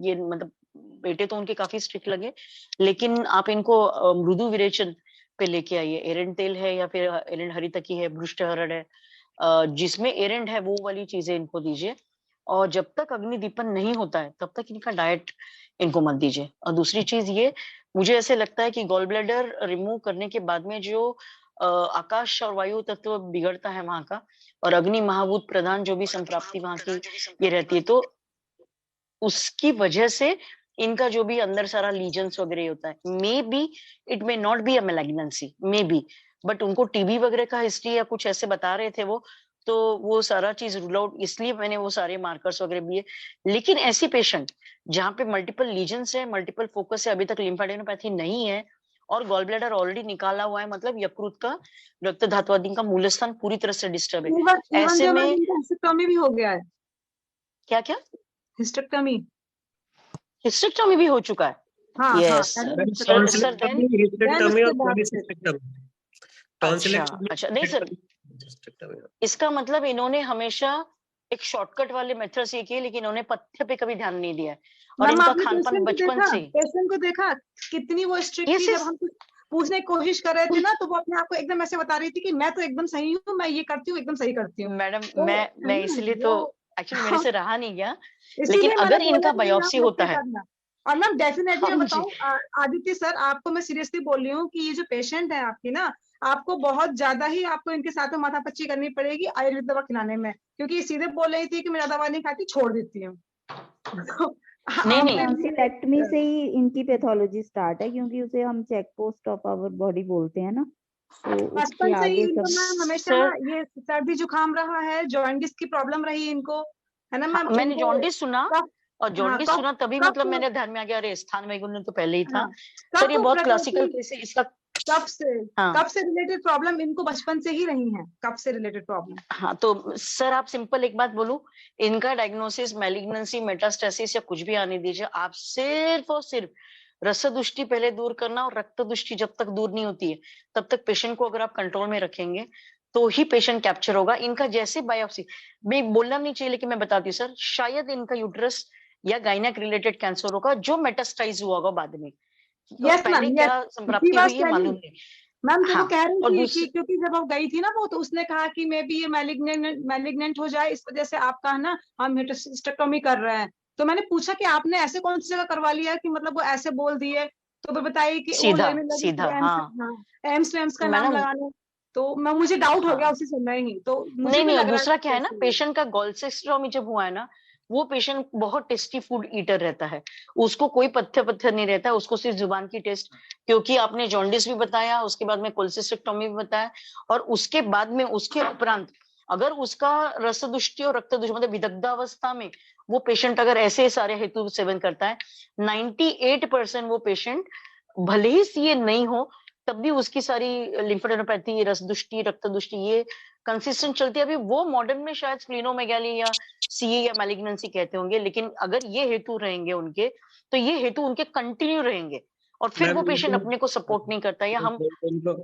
ये मतलब बेटे तो उनके काफी स्ट्रिक्ट लगे, लेकिन आप इनको मृदु विरेचन पे लेके आइए। एरेंड तेल है या फिर एरेंड हरितकी है, भ्रुष्ट हरड़ है, जिसमें एरेंड है वो वाली चीजें इनको दीजिए। और जब तक अग्नि दीपन नहीं होता है तब तक इनका डाइट इनको मत दीजिए। और दूसरी चीज ये, मुझे ऐसे लगता है कि गॉल ब्लैडर रिमूव करने के बाद में जो आकाश और वायु तत्व बिगड़ता है वहां का, और अग्नि महाभूत प्रधान जो भी संप्राप्ति वहां की ये रहती है, तो उसकी वजह से इनका जो भी अंदर सारा लीजन्स वगैरह होता है, may be it may not be a malignancy, may be, but उनको टीबी वगैरह का हिस्ट्री या कुछ ऐसे बता रहे थे वो, तो वो सारा चीज रूल आउट, इसलिए मैंने वो सारे मार्कर्स वगैरह भी है। लेकिन ऐसी पेशेंट जहाँ पे मल्टीपल लीजन्स है, मल्टीपल फोकस है, अभी तक लिम्फेडेनोपैथी नहीं है और गॉल ब्लैडर ऑलरेडी निकाला हुआ है, मतलब यकृत का रक्त धात्वादीन का मूल स्थान पूरी तरह से डिस्टर्ब है। ऐसे में हिस्टेक्टोमी भी हो गया है। क्या क्या? हिस्टेक्टोमी हिस्टेक्टोमी भी हो चुका है। हाँ, यस सर, अच्छा नहीं सर, इसका मतलब इन्होंने हमेशा एक शॉर्टकट वाले मेथड से किए, लेकिन इन्होंने पथ्य पे कभी ध्यान नहीं दिया है। और इनका खानपान बचपन से, पेशेंट को देखा कितनी वो स्ट्रिक्ट थी, जब हम पूछने की कोशिश कर रहे थे ना, तो वो अपने आप को एकदम ऐसे बता रही थी कि मैं तो एकदम सही हूँ, मैं ये करती हूँ, एकदम सही करती हूँ। मैडम मैं इसलिए तो एक्चुअली मेरे से रहा नहीं गया, लेकिन अगर इनका बायोप्सी होता है, और मैम डेफिनेटली मैं बताऊँ आदित्य सर, आपको मैं सीरियसली बोल रही हूँ कि ये जो पेशेंट है आपकी ना, आपको बहुत ज्यादा ही आपको इनके साथ में माथापच्ची करनी पड़ेगी आयुर्वेद दवा खिलाने में, क्योंकि ये सीधे बोल रही थी कि मैं दवा नहीं खाती, छोड़ देती हूँ। टॉन्सिलेक्टमी से ही इनकी पैथोलॉजी स्टार्ट है, क्योंकि उसे हम check post of our body बोलते हैं ना, तो बचपन से ही इनको मैम हमेशा ये सर्दी जुकाम रहा है, जॉन्डिस की प्रॉब्लम रही इनको, है ना मैम? मैंने जॉन्डिस सुना और जॉन्डिस सुना तभी मतलब मेरे ध्यान में आ गया, अरे स्थान वैगुण्य तो पहले ही था। सर ये बहुत क्लासिकल केस है इसका। कब से रिलेटेड प्रॉब्लम इनको बचपन से ही रही है, कब से रिलेटेड प्रॉब्लम? हाँ तो सर आप सिंपल एक बात बोलूं, इनका डायग्नोसिस मैलिग्नेंसी मेटास्टेसिस या कुछ भी आने दीजिए, आप सिर्फ और सिर्फ रसदुष्टि पहले दूर करना, और रक्त दुष्टि जब तक दूर नहीं होती है तब तक पेशेंट को अगर आप कंट्रोल में रखेंगे तो ही पेशेंट कैप्चर होगा। इनका जैसे बायोप्सी, मैं बोलना नहीं चाहिए लेकिन मैं बताती हूँ सर, शायद इनका यूट्रस या गायनेक रिलेटेड कैंसर होगा जो मेटास्टाइज हुआ होगा बाद में। पहले क्या संप्राप्ति हुई है मालूम नहीं मैम। तो वो कह रही थी कि क्योंकि जब वो गई थी ना वो, तो उसने कहा कि मे बी ये मैलिग्नेंट हो जाए, इस वजह से आपका है ना हम हिस्टेक्टोमी कर रहे हैं। तो मैंने पूछा कि आपने ऐसे कौन सी जगह करवा लिया कि मतलब वो ऐसे बोल दिए, तो वो बताइए कि एम्स का नाम लगाने, तो मैं मुझे डाउट हो गया उसी समय ही। तो मुझे नहीं दूसरा क्या है ना, पेशेंट का गॉलसेस्ट्रोमी जब हुआ है ना, वो पेशेंट बहुत टेस्टी फूड ईटर रहता है, उसको कोई पथ्य नहीं रहता है, उसको सिर्फ जुबान की टेस्ट, क्योंकि आपने जॉन्डिस भी बताया, उसके बाद में कोलेसिस्टेक्टोमी भी बताया, और उसके बाद में उसके उपरांत अगर उसका रसदुष्टि और रक्त दुष्टि मतलब विदग्धावस्था में वो पेशेंट अगर ऐसे सारे हेतु सेवन करता है, 98% वो पेशेंट भले ही सीए नहीं हो तब भी उसकी सारी लिम्फेडेनोपैथी, रसदुष्टि, रक्त दुष्टि ये कंसिस्टेंट चलती है। अभी वो मॉडर्न में शायद स्प्लीनोमेगाली या सीए या मैलिग्नेंसी कहते होंगे, लेकिन अगर ये हेतु रहेंगे उनके, तो ये हेतु उनके कंटिन्यू रहेंगे, और फिर वो पेशेंट अपने को सपोर्ट नहीं करता, या हम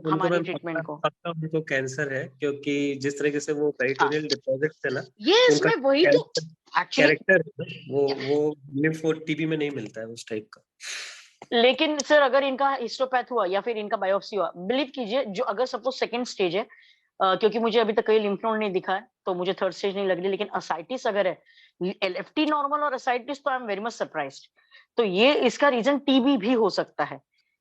हमारे ट्रीटमेंट को उनको कैंसर है, क्योंकि जिस तरीके से वो पेरिटोनियल डिपॉजिट है ना, इसमें वही तो कैरेक्टर वो लिम्फ टीबी में नहीं मिलता है उस टाइप का। लेकिन सर अगर इनका हिस्टोपैथ हुआ या फिर इनका बायोप्सी हुआ, बिलीव कीजिए, जो अगर सपोज सेकंड स्टेज है, क्योंकि मुझे अभी तक कहीं लिम्फ नोड नहीं दिखा है तो मुझे थर्ड स्टेज नहीं लग रही, लेकिन असाइटिस अगर है, एलएफटी नॉर्मल और असाइटिस, तो I am very much surprised. तो ये इसका रीजन टीबी भी हो सकता है,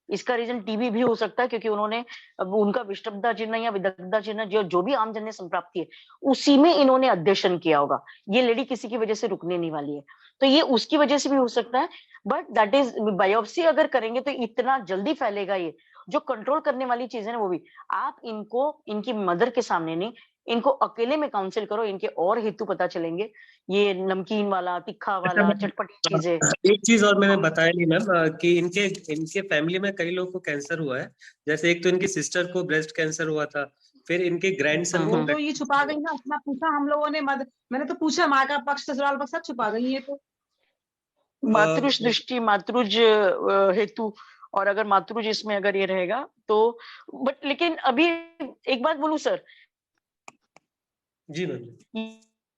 इसका रीजन टीबी भी हो सकता है, क्योंकि उन्होंने उनका विष्टब्धा चिन्ह या विदग्धा चिन्ह जो भी आमजन्य संप्राप्ति है उसी में इन्होंने अध्ययन किया होगा। ये लेडी किसी की वजह से रुकने नहीं वाली है, तो ये उसकी वजह से भी हो सकता है, बट दैट इज बायोप्सी अगर करेंगे तो इतना जल्दी फैलेगा। ये जो कंट्रोल करने वाली चीज है ना, वो भी आप इनको इनकी मदर के सामने नहीं, इनको अकेले में काउंसिल करो, इनके और हेतु पता चलेंगे, ये नमकीन वाला, तीखा वाला, चटपटी चीजें। एक चीज और मैंने बताया नहीं मैम, कि इनके फैमिली में कई लोगों को कैंसर हुआ है, जैसे एक तो इनकी सिस्टर को ब्रेस्ट कैंसर हुआ था, फिर इनके ग्रैंडसन को, तो ये छुपा गई ना, अपना पूछा हम लोगों ने, मैंने तो पूछा माँ का पक्ष ससुराल पक्ष सब छुपा गई है। तो मातृज दृष्टि, मातृज हेतु, और अगर मातृज इसमें अगर ये रहेगा तो, बट लेकिन अभी एक बात बोलूं सर जी मैम,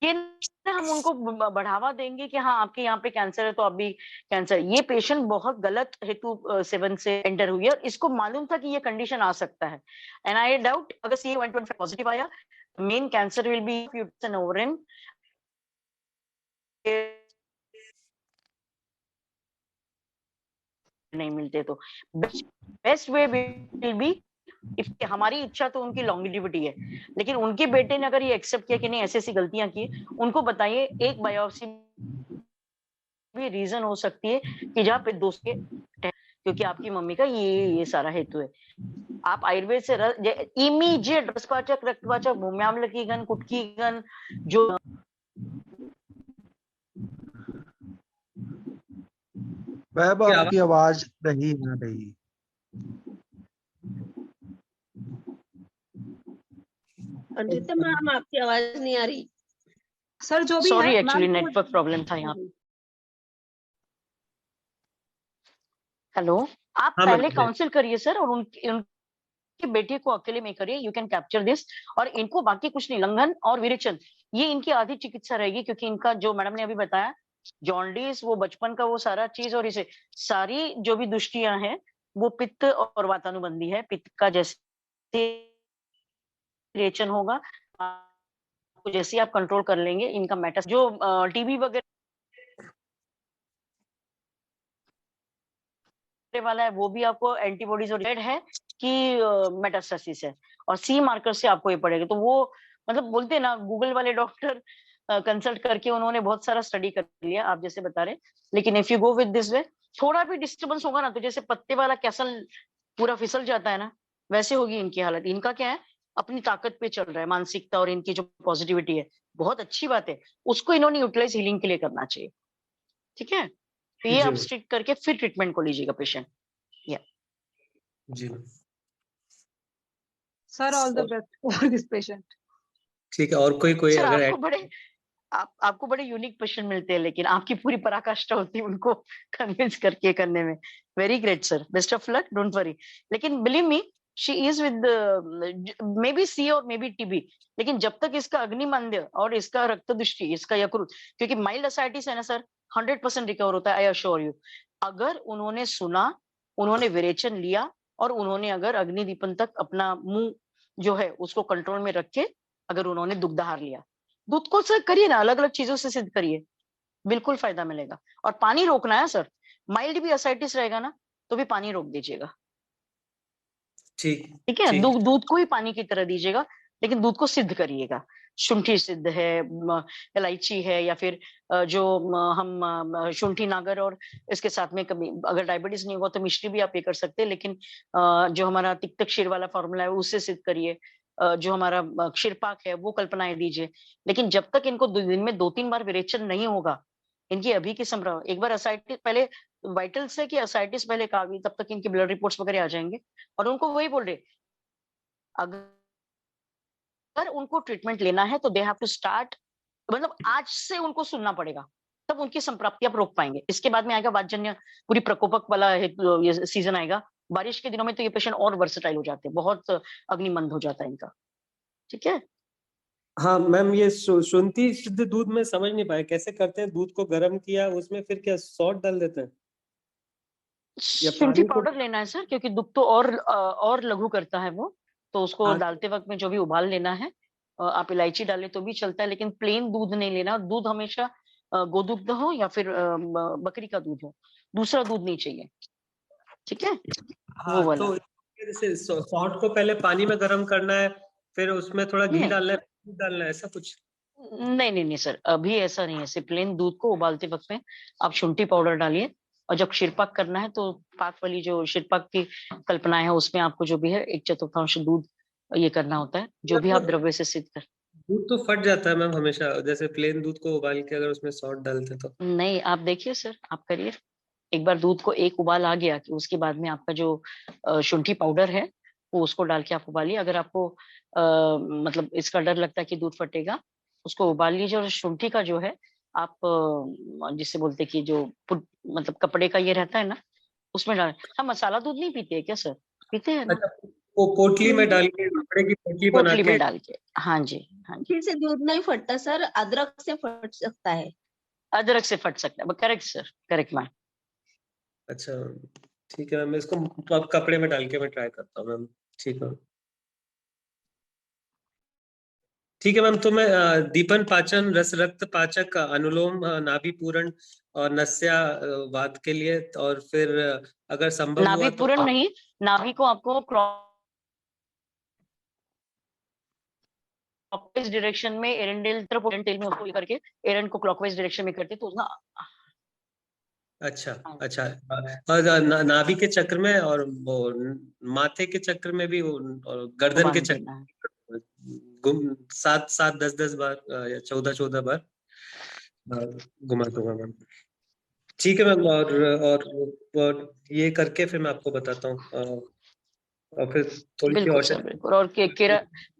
ये ना हम उनको बढ़ावा देंगे कि हाँ आपके यहाँ पे कैंसर है तो आप भी कैंसर, ये पेशेंट बहुत गलत हेतु सेवन से एंटर हुई है, और इसको मालूम था कि ये कंडीशन आ सकता है, एंड आई डाउट अगर CA 125 पॉजिटिव आया, main cancer will be uterus and ovarian. नहीं मिलते तो बेस्ट वे विल बी, हमारी इच्छा तो उनकी लॉन्गिविटी है, लेकिन उनके बेटे ने अगर ये एक्सेप्ट किया कि नहीं ऐसी ऐसी गलतियां की, उनको बताइए एक बायोप्सी भी रीजन हो सकती है कि जहाँ पे दोस्त के, क्योंकि आपकी मम्मी का ये सारा हेतु है। आप आयुर्वेद से इमीडिएट रसपाचक, रक्तपाचक, भूम्याम्ल की गन, कुटकी गन, जो वैभ आपकी आवाज नहीं आ रही। अंजिता मैम आपकी आवाज नहीं आ रही। सर जो भी सॉरी, है एक्चुअली नेटवर्क प्रॉब्लम था यहाँ। हेलो, आप हाँ, पहले मैम। काउंसिल करिए सर, और उनकी बेटी को अकेले में करिए। You can capture this. और इनको बाकी कुछ नहीं, लंघन और विरेचन, ये इनकी आधी चिकित्सा रहेगी, क्योंकि इनका जो मैडम ने अभी बताया जॉन्डिस, वो बचपन का वो सारा चीज, और इसे सारी जो भी दुष्टियां हैं वो पित्त और वातानुबंधी है। पित्त का जैसे विरेचन होगा, जैसे आप कंट्रोल कर लेंगे, इनका मेटास जो टीबी वगैरह वाला है, वो भी आपको एंटीबॉडीज और रेड है कि मेटास्टेसिस है, और सी मार्कर से आपको ये पड़ेगा। तो वो मतलब बोलते हैं ना, गूगल वाले डॉक्टर कंसल्ट करके उन्होंने बहुत सारा स्टडी कर लिया, आप जैसे बता रहे। लेकिन if you go with this way, थोड़ा भी डिस्टर्बेंस होगा ना, तो जैसे पत्ते वाला कैसल पूरा फिसल जाता है ना, वैसे होगी इनकी हालत। इनका क्या है, अपनी ताकत पे चल रहा है, मानसिकता और इनकी जो पॉजिटिविटी है, बहुत अच्छी बात है, उसको इन्होंने यूटिलाइज हीलिंग के लिए करना चाहिए। ठीक है, तो ये आप स्ट्रिक्ट करके फिर ट्रीटमेंट को लीजिएगा पेशेंट। या जी sir, all the best for this patient. ठीक है। और कोई सर, अगर आपको बड़े यूनिक पेशेंट मिलते हैं, लेकिन आपकी पूरी पराकाष्ठा होती है उनको कन्विंस करके करने में। Very great sir, best of luck, don't worry. लेकिन believe me, she is with maybe C और मे बी टीबी, लेकिन जब तक इसका अग्निमंद्य और इसका रक्त दृष्टि, इसका यकृत, क्योंकि माइल्ड असाइटिस है ना सर, 100% रिकवर होता है, आई अश्योर यू। अगर उन्होंने सुना, उन्होंने विरेचन लिया, और उन्होंने अगर अग्निदीपन तक अपना मुंह जो है उसको कंट्रोल में रख के अगर उन्होंने दुग्धाहार लिया, दूध को सर करिए ना, अलग अलग चीजों से सिद्ध करिए, बिल्कुल फायदा मिलेगा। और पानी रोकना है सर, माइल्ड भी असाइटिस रहेगा ना, तो भी पानी रोक दीजिएगा। ठीक है, दूध को ही पानी की तरह दीजिएगा, लेकिन दूध को सिद्ध करिएगा। शुंठी सिद्ध है, इलायची है, या फिर जो हम शुंठी नागर, और इसके साथ में कभी अगर डायबिटीज नहीं हुआ तो मिश्री भी आप ये कर सकते हैं, लेकिन जो हमारा तिक्तक क्षीर वाला फॉर्मूला है उससे सिद्ध करिए। जो हमारा क्षीरपाक है वो कल्पनाएं दीजिए। लेकिन जब तक इनको दिन में 2-3 बार विरेचन नहीं होगा, इनकी अभी की संभ्रम, एक बार असाइटिस पहले वाइटल से कि असाइटिस पहले काफी, तब तक इनके ब्लड रिपोर्ट्स वगैरह आ जाएंगे। और उनको वही बोल रहे, अगर उनको ट्रीटमेंट लेना है तो दे हैव टू स्टार्ट, मतलब आज से उनको सुनना पड़ेगा, तब उनकी संप्राप्ति आप रोक पाएंगे। इसके बाद में आएगा वातजन्य पूरी प्रकोपक वाला ये सीजन आएगा। बारिश के दिनों में तो ये पेशेंट और वर्सेटाइल हो जाते हैं, बहुत अग्निमंद हो जाता है इनका। ठीक है। हाँ मैम, ये शुंठी सिद्ध दूध में समझ नहीं पाया कैसे करते हैं। दूध को गर्म किया, उसमें फिर क्या सॉल्ट डाल देते हैं? शुंठी पाउडर लेना है सर, क्योंकि दुख तो और लघु करता है वो, तो उसको डालते वक्त में जो भी उबाल लेना है। आप इलायची डालें तो भी चलता है, लेकिन प्लेन दूध नहीं लेना। दूध हमेशा गोदुग्ध हो या फिर बकरी का दूध हो, दूसरा दूध नहीं चाहिए। ठीक है। हाँ, वो वाला। तो जैसे सॉल्ट को पहले पानी में गर्म करना है, फिर उसमें थोड़ा घी डालना है, ऐसा कुछ? नहीं सर, अभी ऐसा नहीं है। सिर्फ प्लेन दूध को उबालते वक्त में आप शुंठी पाउडर डालिए, और जब क्षीरपाक करना है तो पाक वाली जो क्षीरपाक की कल्पनाएं है उसमें आपको जो भी है 1/4 दूध ये करना होता है, जो भी आप द्रव्य से सिद्ध कर। दूध तो फट जाता है मैम हमेशा, जैसे प्लेन दूध को उबाल के अगर उसमें सॉल्ट डालते तो। नहीं, आप देखिए सर, आप करिए एक बार, दूध को एक उबाल आ गया कि उसके बाद में आपका जो शुंठी पाउडर है वो उसको डाल के आप उबालिए। अगर आपको मतलब इसका डर लगता है कि दूध फटेगा, उसको उबाल लीजिए, और शुंठी का जो है आप जिससे बोलते कि जो मतलब कपड़े का ये रहता है ना, उसमें डाल। हम मसाला दूध नहीं पीते हैं क्या सर? पीते हैं ना? वो पोटली में डाल के, कपड़े की पोटली बना पोटली के में डाल के। हाँ जी, हाँ जी। फिर से दूध नहीं फटता सर, अदरक से फट सकता है। अदरक से फट सकता है, करेक्ट सर, करेक्ट मैम। अच्छा ठीक है मैम, इसको कपड़े में डाल के मैं ट्राई करता हूँ मैम। ठीक है, ठीक है मैम। तो मैं दीपन पाचन, रस रक्त पाचक, अनुलोम, नाभि पूरण और नस्या वात के लिए, और फिर अगर संभव हुआ नाभि तो पूरण नहीं, नाभि को आपको क्लॉकवाइज डायरेक्शन में एरंडेल में उसको करके एरन को क्लॉकवाइज डायरेक्शन में करते तो उसका अच्छा अच्छा। और नाभि के चक्र में और वो माथे के चक्र में भी और गर्दन के चक्र गुम 7 10 बार या 14 बार घुमा दूंगा मैम। ठीक है मैम। और ये करके फिर मैं आपको बताता हूँ और फिर थोड़ी सी बिल्कुल औषधि। सर बिल्कुल। और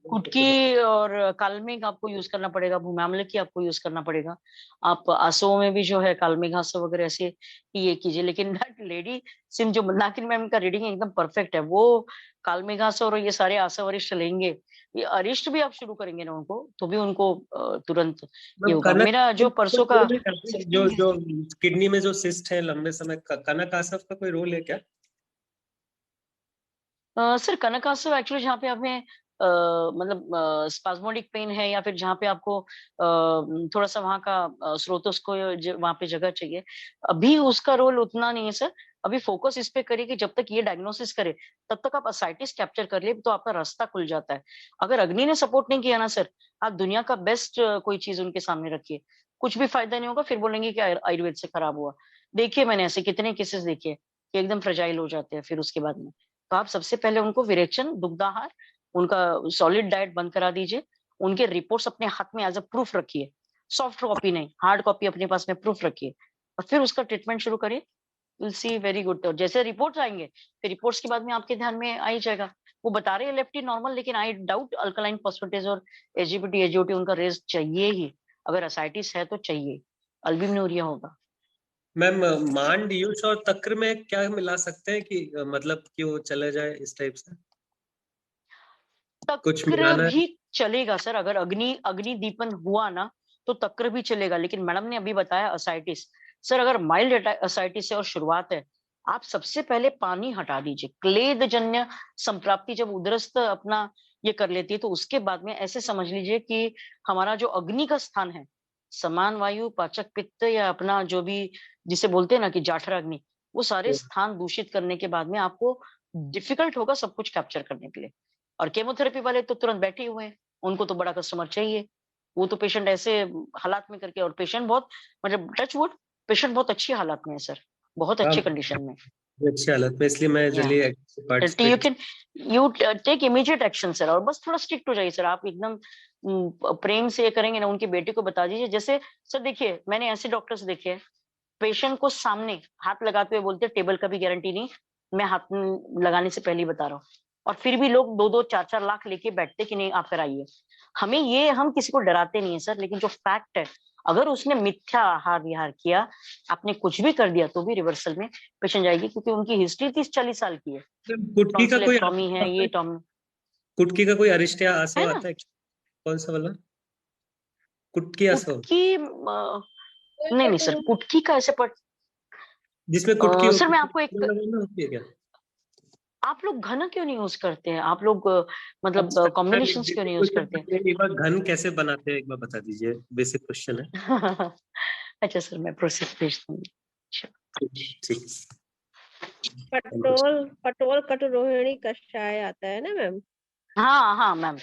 कुटकी और कालमेघ आपको यूज करना पड़ेगा, भूमामले की आपको यूज करना पड़ेगा। आप आंसुओं में भी जो है कालमेघासव वगैरह ऐसे ये कीजिए। लेकिन दैट लेडी सिम जो मंदाकिनी मैम का रीडिंग एकदम परफेक्ट है, वो कालमेघासव और ये सारे आसव अरिष्ट लेंगे, ये अरिष्ट भी आप शुरू करेंगे ना उनको तो भी उनको तुरंत ये होगा। मेरा जो परसों का जो किडनी में जो सिस्ट है लंबे समय, कनक आसव का कोई रोल है क्या? सर कनक आसव एक्चुअली जहाँ पे हमें मतलब स्पाज्मोडिक पेन है या फिर जहाँ पे आपको थोड़ा सा वहाँ का स्रोतोस को वहाँ पे जगह चाहिए, अभी उसका रोल उतना नहीं है सर। अभी फोकस इस पे करिए कि जब तक ये डायग्नोसिस करे तब तक आप असाइटिस कैप्चर कर लिए तो आपका रास्ता खुल जाता है। अगर अग्नि ने सपोर्ट नहीं किया ना सर, आप दुनिया का बेस्ट कोई चीज उनके सामने रखिए, कुछ भी फायदा नहीं होगा। फिर बोलेंगे कि आयुर्वेद से खराब हुआ। देखिए मैंने ऐसे कितने केसेस देखे कि एकदम फ्रेजाइल हो जाते हैं फिर उसके बाद में। तो आप सबसे पहले उनको विरेचन, दुग्धाहार, उनका सॉलिड डाइट बंद करा दीजिए। उनके रिपोर्ट्स अपने हाथ में एज अ प्रूफ रखिए, सॉफ्ट कॉपी नहीं, हार्ड कॉपी अपने पास में प्रूफ रखिए और फिर उसका ट्रीटमेंट शुरू करिए। Will see very good. जैसे रिपोर्ट्स आएंगे फिर रिपोर्ट्स के बाद में आपके ध्यान में आ ही जाएगा। वो बता रहे हैं लेफ्टी नॉर्मल, लेकिन आई डाउट अल्कलाइन फॉस्फेटेज और एजीपीटी एजीओटी उनका रेज चाहिए ही। अगर असाइटिस है तो चाहिए, अल्ब्यूमिनुरिया होगा। मैम मांड, यूश और तक्र में क्या मिला सकते हैं कि मतलब कि वो चला जाए इस टाइप से? कुछ तक्र मिलाना है? भी चलेगा सर, अगर अग्नि दीपन हुआ ना तो तक्र भी चलेगा। लेकिन मैडम ने अभी बताया असाइटिस। सर अगर माइल्ड असाइटिस है और शुरुआत है, आप सबसे पहले पानी हटा दीजिए। क्लेद जन्य संप्राप्ति जब उदरस्त अपना ये कर लेती है तो उसके बाद में ऐसे समझ लीजिए कि हमारा जो अग्नि का स्थान है, समान वायु, पाचक पित्त या अपना जो भी जिसे बोलते हैं ना कि जाठर अग्नि, वो सारे स्थान दूषित करने के बाद में आपको डिफिकल्ट होगा सब कुछ कैप्चर करने के लिए। और केमोथेरेपी वाले तो तुरंत बैठे हुए हैं, उनको तो बड़ा कस्टमर चाहिए। वो तो पेशेंट ऐसे हालात में करके, और पेशेंट बहुत मतलब टच वुड, पेशेंट बहुत अच्छी हालात में है सर, बहुत अच्छी कंडीशन में। अच्छी हालत में, इसलिए मैं या जल्दी you participate. Can you take immediate action sir. और बस थोड़ा स्ट्रिक्ट हो जाइए सर, आप एकदम प्रेम से करेंगे ना, उनकी बेटी को बता दीजिए। जैसे सर देखिए मैंने ऐसे डॉक्टर्स देखे हैं, पेशेंट को सामने हाथ लगाते हुए बोलते टेबल का भी गारंटी नहीं, मैं हाथ लगाने से पहले ही बता रहा हूँ। और फिर भी लोग 2-2 4-4 लाख लेके बैठते कि नहीं आप कराइए। हमें ये, हम किसी को डराते नहीं है सर, लेकिन जो फैक्ट है, अगर उसने मिथ्या आहार विहार किया, आपने कुछ भी कर दिया तो भी रिवर्सल में पेशेंट जाएगी, क्योंकि उनकी हिस्ट्री 30-40 साल की है। कुटकी का कोई टॉमी है, ये टॉमी कुटकी का कोई अरिष्ट या आसव है ना। आता है? कौन सा वाला? कुटकी आसव? कुटकी नहीं सर, कुटकी का ऐसे जिसमें कुटकी सर मैं आपको एक, होती है क्या? आप लोग घन क्यों नहीं यूज करते हैं? आप लोग मतलब कॉम्बिनेशंस क्यों नहीं यूज करते हैं? एक बार घन कैसे बनाते हैं एक बार बता दीजिए, बेसिक क्वेश्चन है। अच्छा सर मैं प्रोसेस भेज दूंगी। ठीक। पटोल कटुरोहिणी कषाय आता है ना मैम? हाँ मैम,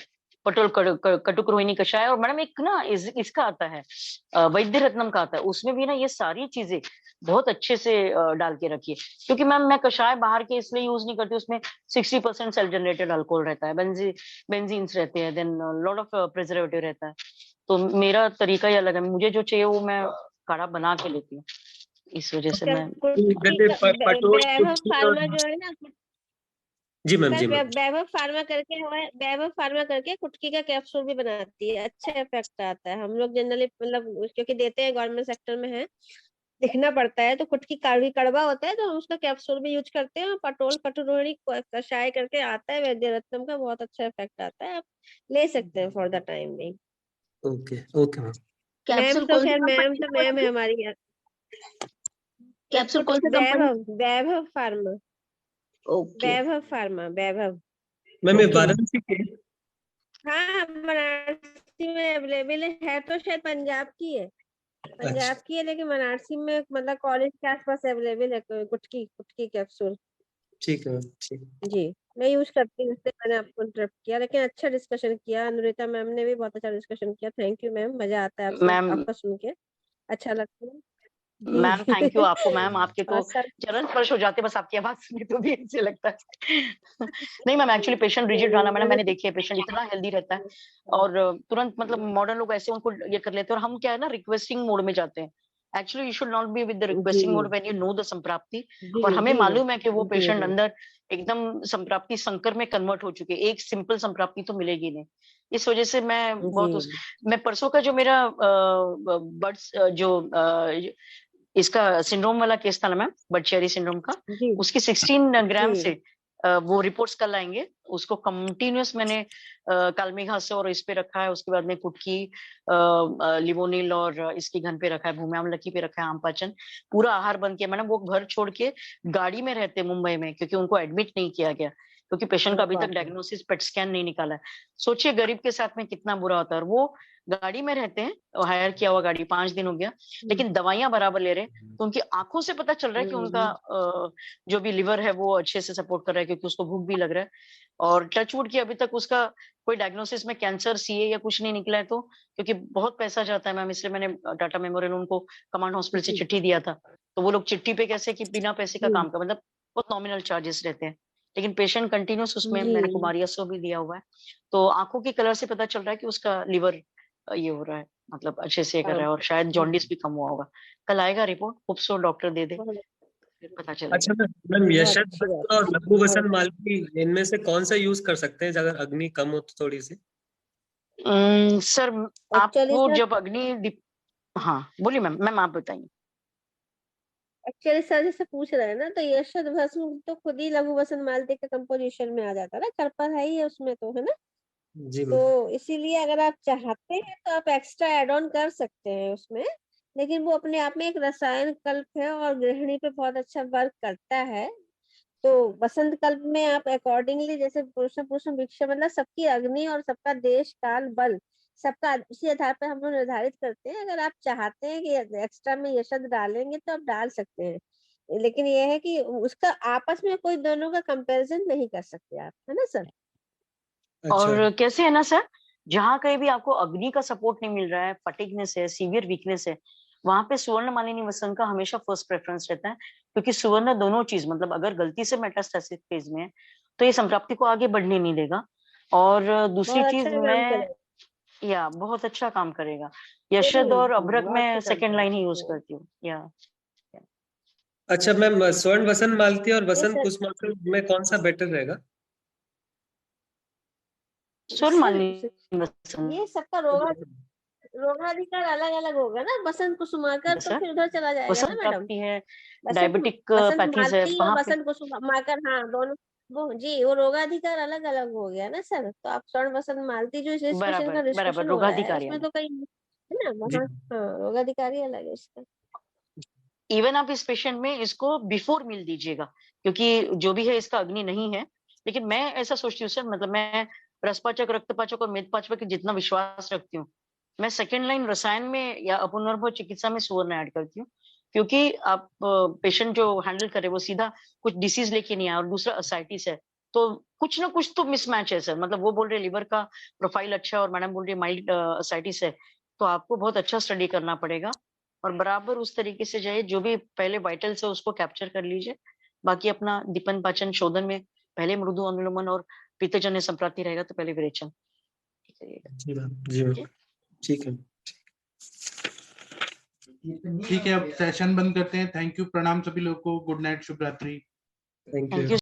पटोल कटुक रोहिणी कषाय। और मैडम एक ना इसका आता है, वैद्य रत्नम का आता है, उसमें भी ना ये सारी चीजें बहुत अच्छे से डाल के रखिए। क्योंकि मैम मैं कषाय बाहर के इसलिए यूज नहीं करती, उसमें 60% सेल्फ जनरेटेड अल्कोहल रहता है, बेंजीन्स रहते हैं, देन लॉट ऑफ प्रिजर्वेटिव रहता है। तो मेरा तरीका ही अलग है, मुझे जो चाहिए वो मैं काढ़ा बना के लेती हूँ, इस वजह से मैं वैभव फार्मा जो है ना, जी मैम वैभव फार्मा करके कुटकी का कैप्सूल भी बनाती है, अच्छा इफेक्ट आता है। हम लोग जनरली मतलब क्योंकि देते हैं, गवर्नमेंट सेक्टर में है, दिखना पड़ता है, तो कुटकी काढ़ी कड़वा होता है तो हम उसका कैप्सूल भी यूज करते हैं। पटोल कटुरोहिणी कषाय करके आता है वैद्य रत्नम का, बहुत अच्छा इफेक्ट आता है, आप ले सकते हैं for the time being. Okay ma'am. Ma'am तो खैर मैम है हमारी। कैप्सूल कौन सी कंपनी? वैभव फार्मा। वैभव फार्मा, वैभव। मैम वाराणसी के? हाँ बनारसी में अवेलेबल है, तो शायद पंजाब की है, लेकिन बनारसी में मतलब कॉलेज के आसपास अवेलेबल है कुटकी कैप्सूल। ठीक है ठीक जी, मैं यूज करती हूँ, इसलिए मैंने आपको इंटरप्ट किया। लेकिन अच्छा डिस्कशन किया, अनुरिता मैम ने भी बहुत अच्छा डिस्कशन किया। थैंक यू मैम, मजा आता है आपसे, आपका सुन के अच्छा लगता है। मैम थैंक यू आपको मैम, आपके तो और सर चरण स्पर्श हो जाते बस आपकी आवाज सुने तो भी ऐसे लगता है। नहीं मैम, एक्चुअली पेशेंट रिजिड रहा मैडम, मैंने देखी है, पेशेंट इतना हेल्दी रहता है और तुरंत मतलब मॉडर्न लोग ऐसे उनको ये कर लेते हैं और हम क्या है ना रिक्वेस्टिंग मोड में जाते हैं। Actually you should not be with the जी requesting mode when you know the संप्राप्ति, जी और हमें जी मालूम है कि वो जी पेशेंट जी अंदर एकदम संप्राप्ति संकर में कन्वर्ट हो चुके, एक सिंपल संप्राप्ति तो मिलेगी नहीं। इस वजह से मैं बहुत जी मैं परसों का जो मेरा बर्ड्स जो इसका सिंड्रोम वाला केस था ना मैम, बर्डशेरी सिंड्रोम का, जी उसकी 16 ग्राम जी से वो रिपोर्ट्स कल आएंगे। उसको कंटिन्यूअस मैंने कालमी घास से और इस पे रखा है, उसके बाद में कुटकी लिवोनिल और इसकी घन पे रखा है, भूमि अम्लकी पे रखा है, आमपाचन पूरा आहार बंद किया मैडम। वो घर छोड़ के गाड़ी में रहते मुंबई में, क्योंकि उनको एडमिट नहीं किया गया, क्योंकि पेशेंट का अरे अभी तक बाप रे डायग्नोसिस पेट स्कैन नहीं निकाला है। सोचिए गरीब के साथ में कितना बुरा होता है। और वो गाड़ी में रहते हैं, हायर किया हुआ गाड़ी, 5 दिन हो गया, लेकिन दवाइयां बराबर ले रहे हैं। तो उनकी आंखों से पता चल रहा है कि उनका जो भी लिवर है वो अच्छे से सपोर्ट कर रहा है, क्योंकि उसको भूख भी लग रहा है। और टचवुड की अभी तक उसका कोई डायग्नोसिस में कैंसर सीए या कुछ नहीं निकला है, तो क्योंकि बहुत पैसा जाता है मैम, इसलिए मैंने टाटा मेमोरियल उनको कमांड हॉस्पिटल से जी चिट्ठी दिया था। तो वो लोग चिट्ठी पे कैसे कि बिना पैसे का जी काम का, मतलब बहुत नॉमिनल चार्जेस रहते हैं, लेकिन पेशेंट कंटिन्यूस उसमें, जी मैंने कुमारिया सो भी दिया हुआ है। तो आंखों की कलर से पता चल रहा है कि उसका लिवर ये हो रहा है, मतलब अच्छे से कर रहा है, और शायद जॉन्डिस भी कम हुआ होगा। कल आएगा रिपोर्ट, होप सो डॉक्टर दे दे, बहुत फिर पता अच्छा चलेगा। मैम, बहुत यशद अच्छी बात वस्त्र और लघु बहुत वसन मालती, इनमें से कौन सा यूज कर सकते हैं अगर अग्नि कम हो तो थोड़ी सी? सर एक्चुअली आपको सर जब हाँ बोलिए मैम, मैम आप बताइए। एक्चुअली सर जैसे पूछ रहे हैं ना, तो यशद भस्म तो खुद ही लघु वसन मालती के कंपोजिशन में आ जाता है ना, कर्पर है ही है उसमें तो, है ना। जी तो मैम। इसीलिए अगर आप चाहते हैं तो आप एक्स्ट्रा एड ऑन कर सकते हैं उसमें, लेकिन वो अपने आप में एक रसायन कल्प है और गृहिणी पे बहुत अच्छा वर्क करता है। तो बसंत कल्प में आप अकॉर्डिंगली, जैसे पुरुषम पुरुषम भिक्षा, मतलब सबकी अग्नि और सबका देश काल बल सबका उसी आधार पर हम लोग निर्धारित करते हैं। अगर आप चाहते हैं कि एक्स्ट्रा में ये शब्द डालेंगे तो आप डाल सकते हैं, लेकिन ये है कि उसका आपस में कोई दोनों का कंपैरिजन नहीं कर सकते आप, है ना सर। अच्छा और कैसे है ना सर, जहाँ कहीं भी आपको अग्नि का सपोर्ट नहीं मिल रहा है, फटिगनेस है, सीवियर वीकनेस है, वहां पे सुवर्ण मालिनी वसन का हमेशा फर्स्ट प्रेफरेंस रहता है। क्योंकि सुवर्ण दोनों चीज, मतलब अगर गलती से मेटास्टेसिस फेज में है तो ये संप्राप्ति को आगे बढ़ने नहीं देगा। और दूसरी बहुत चीज अच्छा काम मैं, करेगा, या बहुत अच्छा काम करेगा। यशद और बिल्कुल अभ्रक बहुत में अच्छा काम सेकेंड लाइन ही यूज करेगा। करती हूँ, या अच्छा मैम, स्वर्ण वसन मालती और ये वसंत सर कुसुमाकर में कौन सा बेटर रहेगा? स्वर्ण सर मालिनी वसन। ये सबका रोगाधिकार अलग अलग होगा ना। बसंत कुसुमाकर तो सर फिर उधर चला जाएगा ना वसंत मैडम। प्राप्ति है, बसंत डायबिटिक बसंत पैथीज है, मालती और वहां पे बसंत कुसुमाकर, हाँ दोनों वो जी, वो रोगाधिकार अलग अलग हो गया ना सर। तो आप स्वर्ण बसंत मालती जो इस पेशेंट का बराबर बराबर, डिस्कशन हो रहा है रोगाधिकारी उसमें अलग। तो कहीं है ना जी वहाँ, हाँ रोगाधिकारी अलग है उसका। इवन आप इस पेशेंट में इसको बिफोर मील दीजिएगा, क्योंकि जो भी है इसका अग्नि नहीं है। लेकिन मैं ऐसा सोचती हूँ सर, मतलब मैं रसपाचक, रक्तपाचक और मेदपाचक के जितना विश्वास रखती हूँ, मैं सेकेंड लाइन रसायन में या अपुनर्भव चिकित्सा में सुवर्ण ऐड करती हूँ। क्योंकि आप पेशेंट जो हैंडल करे वो सीधा कुछ डिसीज लेके नहीं आया, और दूसरा असाइटिस है, तो कुछ ना कुछ तो मिसमैच है सर। मतलब वो बोल रहे लिवर का प्रोफाइल अच्छा है और मैडम बोल रही माइल्ड असाइटिस है, तो आपको बहुत अच्छा स्टडी करना पड़ेगा। और बराबर उस तरीके से जाइए, जो भी पहले वाइटल्स है उसको कैप्चर कर लीजिए, बाकी अपना दीपन पाचन शोधन में पहले मृदु अनुलोमन और पित्तजन्य संप्राप्ति रहेगा तो पहले विरेचन। जी मैम, जी मैम, ठीक है। ठीक है, अब सेशन बंद करते हैं। थैंक यू, प्रणाम सभी लोगों को, गुड नाइट, शुभ रात्रि। Thank thank you. यू